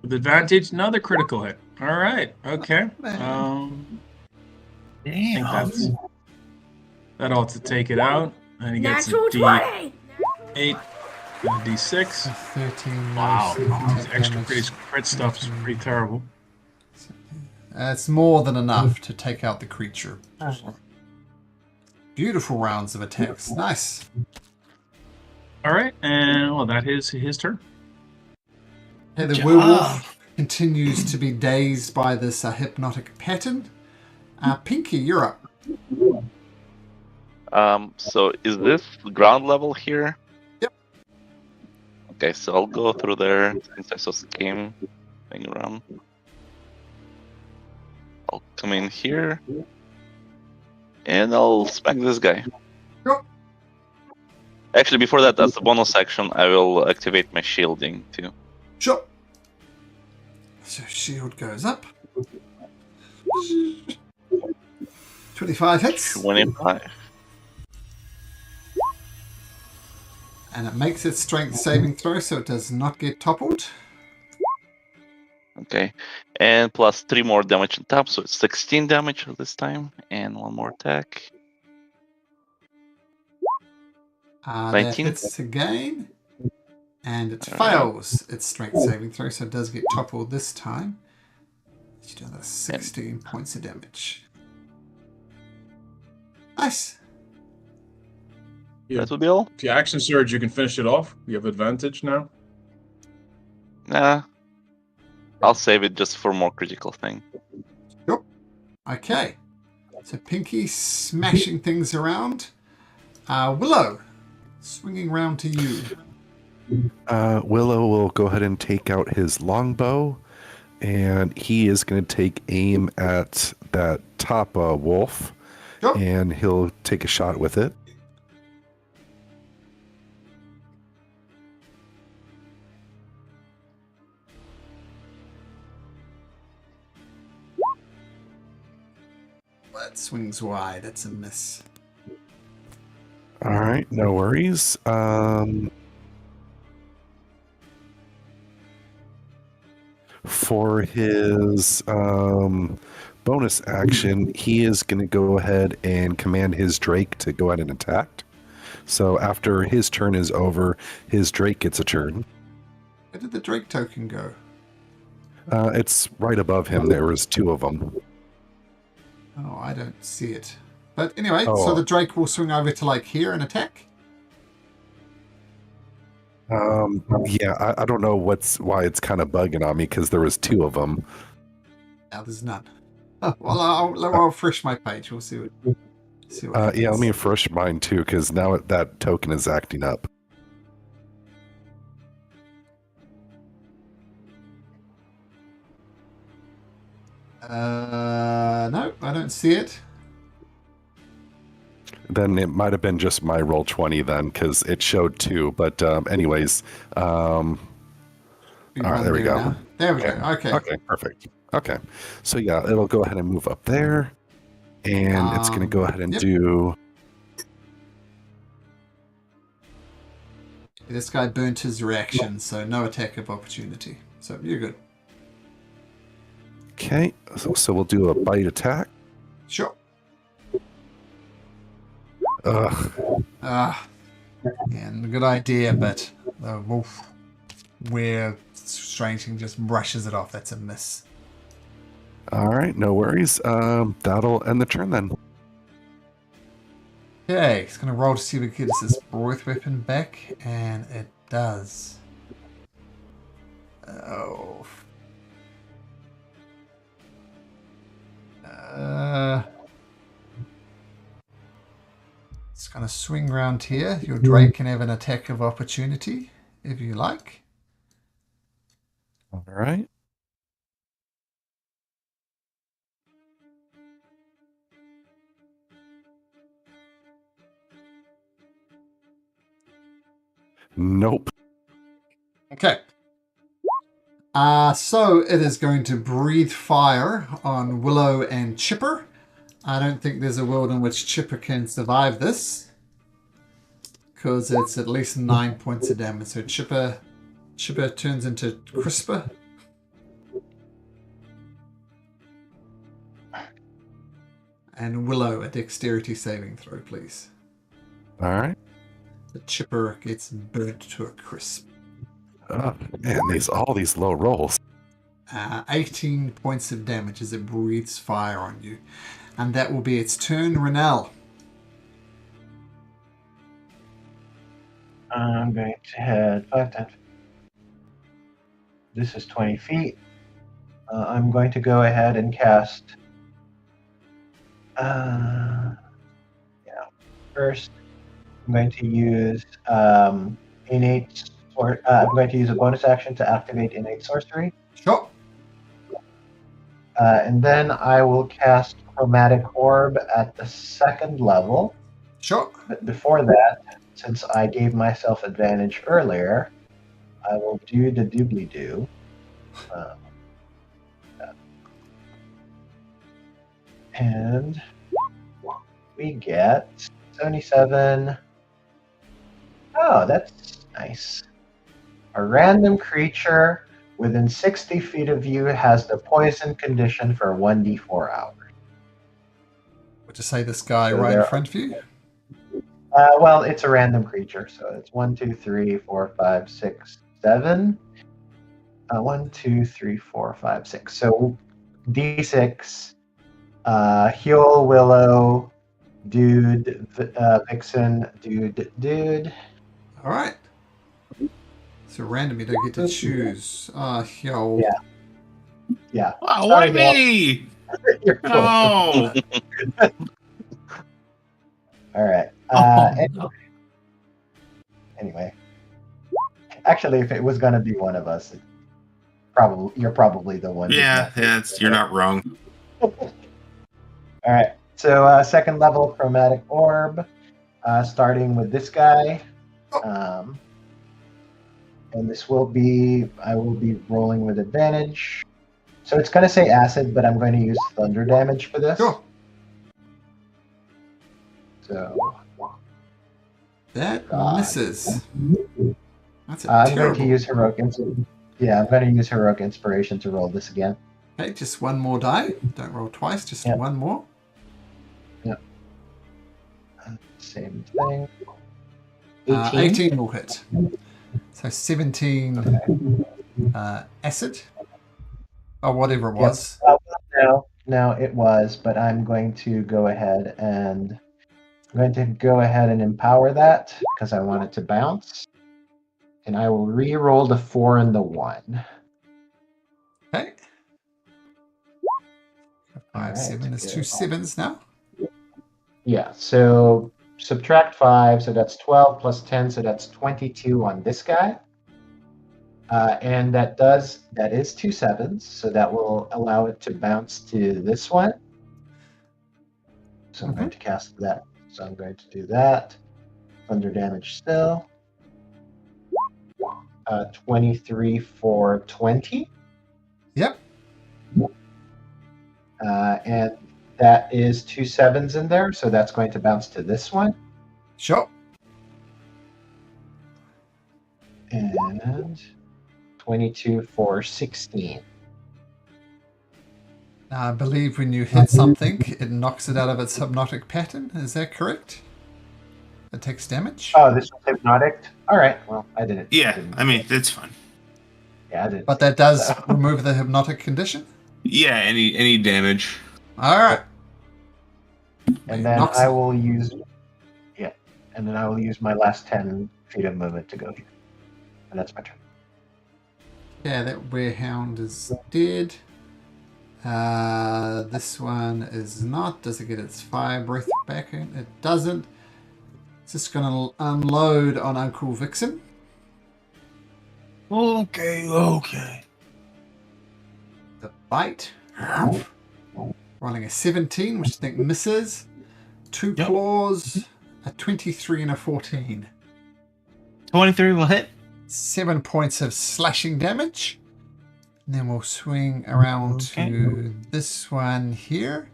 with advantage. Another critical hit. All right. Okay. I think that ought to take it out. And he gets Natural a 20! D8 and a D6. 13. Wow, no, this extra crit stuff is pretty terrible. That's more than enough to take out the creature. Beautiful rounds of attacks. Nice. All right, and well, that is his turn. Okay, the werewolf continues to be dazed by this hypnotic pattern. Pinky, you're up. So is this ground level here? Yep. Okay, so I'll go through there since I saw Scheme hang around. I'll come in here. And I'll smack this guy. Sure. Actually, before that, as a bonus action, I will activate my shielding too. Sure. So shield goes up. 25 hits. 25. And it makes its strength saving throw, so it does not get toppled. Okay. And plus 3 more damage on top, so it's 16 damage this time. And 1 more attack. That 19. hits again. And it fails its strength saving throw, so it does get toppled this time. It's another 16 points of damage. Nice. Yeah. That would be all? If you action surge, you can finish it off. You have advantage now. Nah. I'll save it just for more critical thing. Yep. Okay. So Pinky smashing things around. Willow, swinging round to you. Willow will go ahead and take out his longbow, and he is going to take aim at that top wolf, Yep. and he'll take a shot with it. That swings wide. That's a miss. All right, no worries. For his bonus action, he is going to go ahead and command his Drake to go ahead and attack. So after his turn is over, his Drake gets a turn. Where did the Drake token go? It's right above him. There was 2 of them. Oh, I don't see it. But anyway, Oh. so the Drake will swing over to like here and attack. Yeah, I don't know why it's kind of bugging on me because there was 2 of them. Now there's none. Oh, well, I'll refresh my page. We'll see what Yeah, happens. let me refresh mine too because now that token is acting up. No, I don't see it. Then it might have been just my roll 20 then because it showed 2. But anyways, all right, there we go. Now. There we go. Okay. Okay, perfect. Okay, so yeah, it'll go ahead and move up there, and it's going to go ahead and yep. do This guy burnt his reaction, so no attack of opportunity. So you're good. Okay, so we'll do a bite attack. Sure. Ugh. And a good idea, but the wolf, where Strange Thing just brushes it off. That's a miss. All right, no worries. That'll end the turn then. Okay, he's going to roll to see if he gets his breath weapon back, and it does. Oh. It's going to swing round here. Your Drake can have an attack of opportunity, if you like. All right. Nope. Okay. So it is going to breathe fire on Willow and Chipper. I don't think there's a world in which Chipper can survive this, because it's at least 9 points of damage. So Chipper turns into Crisper. And Willow, a dexterity saving throw, please. All right. The Chipper gets burnt to a crisp. Man, all these low rolls. 18 points of damage as it breathes fire on you. And that will be its turn. Renell. I'm going to head 5, 10. This is 20 feet. I'm going to go ahead and cast. First, I'm going to use innate. I'm going to use a bonus action to activate innate sorcery. Sure. And then I will cast Chromatic Orb at the 2nd level. Sure. But before that, since I gave myself advantage earlier, I will do the doobly-doo. And we get 77. Oh, that's nice. A random creature within 60 feet of you has the poison condition for 1d4 hours. What to say, this guy So right in there front of you? Well, it's a random creature, so it's 1, 2, 3, 4, 5, 6, 7. 1, 2, 3, 4, 5, 6. So d6. Heal, Willow, Dude, Vixen, Dude. All right. So random, you don't get to choose. Yo. Yeah. Oh, Sorry, why me? You're cool. Oh. All right. Anyway. Actually, if it was going to be one of us, you're probably the one. Yeah, you're not wrong. All right. So 2nd level Chromatic Orb, starting with this guy. And this will be, I will be rolling with advantage. So it's going to say acid, but I'm going to use thunder damage for this. Sure. So That misses. That's a I'm terrible. going to use heroic inspiration. Yeah, I'm going to use heroic inspiration to roll this again. Okay, just one more die. Don't roll twice, just one more. Yep. Same thing. 18 will hit. So 17 acid. Or whatever it was. No, it was, but I'm going to go ahead and empower that because I want it to bounce. And I will re-roll the 4 and the 1. Okay. 5, 7. There's 2 7s now. Yeah, so subtract 5, so that's 12 plus 10, so that's 22 on this guy. And that is 2 7s, so that will allow it to bounce to this one. So I'm going to cast that. So I'm going to do that. Thunder damage still. 23 for 20. Yep. And that is 2 7s in there, so that's going to bounce to this one. Sure. And 22 for 16. Now, I believe when you hit something, it knocks it out of its hypnotic pattern. Is that correct? It takes damage? Oh, this was hypnotic? Alright, well, I didn't. Yeah, I mean, that's fine. Yeah, I didn't. But that does remove the hypnotic condition? Yeah, any damage. Alright. And then Knocks I it. will use. Yeah. And then I will use my last 10 feet of movement to go here. And that's my turn. Yeah, that Werehound is dead. This one is not. Does it get its fire breath back in? It doesn't. It's just going to unload on Uncle Vixen. Okay. The bite. Rolling a 17, which I think misses. 2 claws, a 23 and a 14. 23 will hit. 7 points of slashing damage. And then we'll swing around to this one here.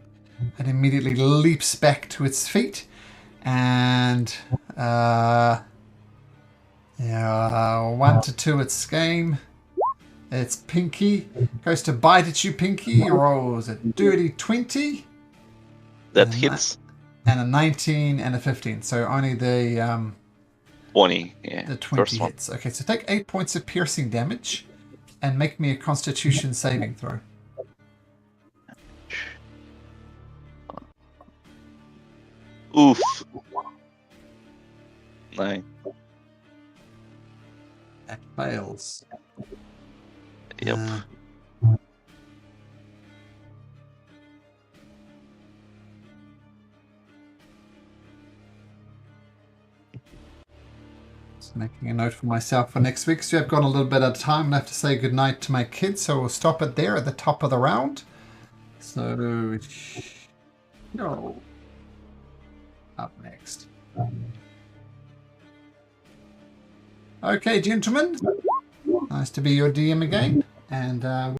And immediately leaps back to its feet. And 1 to 2 its game. It's Pinky. Goes to bite at you, Pinky. Rolls a dirty 20. That hits. And a 19 and a 15. So only the 20. Yeah. the 20 First one. hits. Okay, so take 8 points of piercing damage and make me a Constitution saving throw. Oof. 9. That fails. Yep. Just making a note for myself for next week. So I've got a little bit of time left to say goodnight to my kids, so we'll stop it there at the top of the round. So, no. Up next. Okay, gentlemen. Nice to be your DM again. And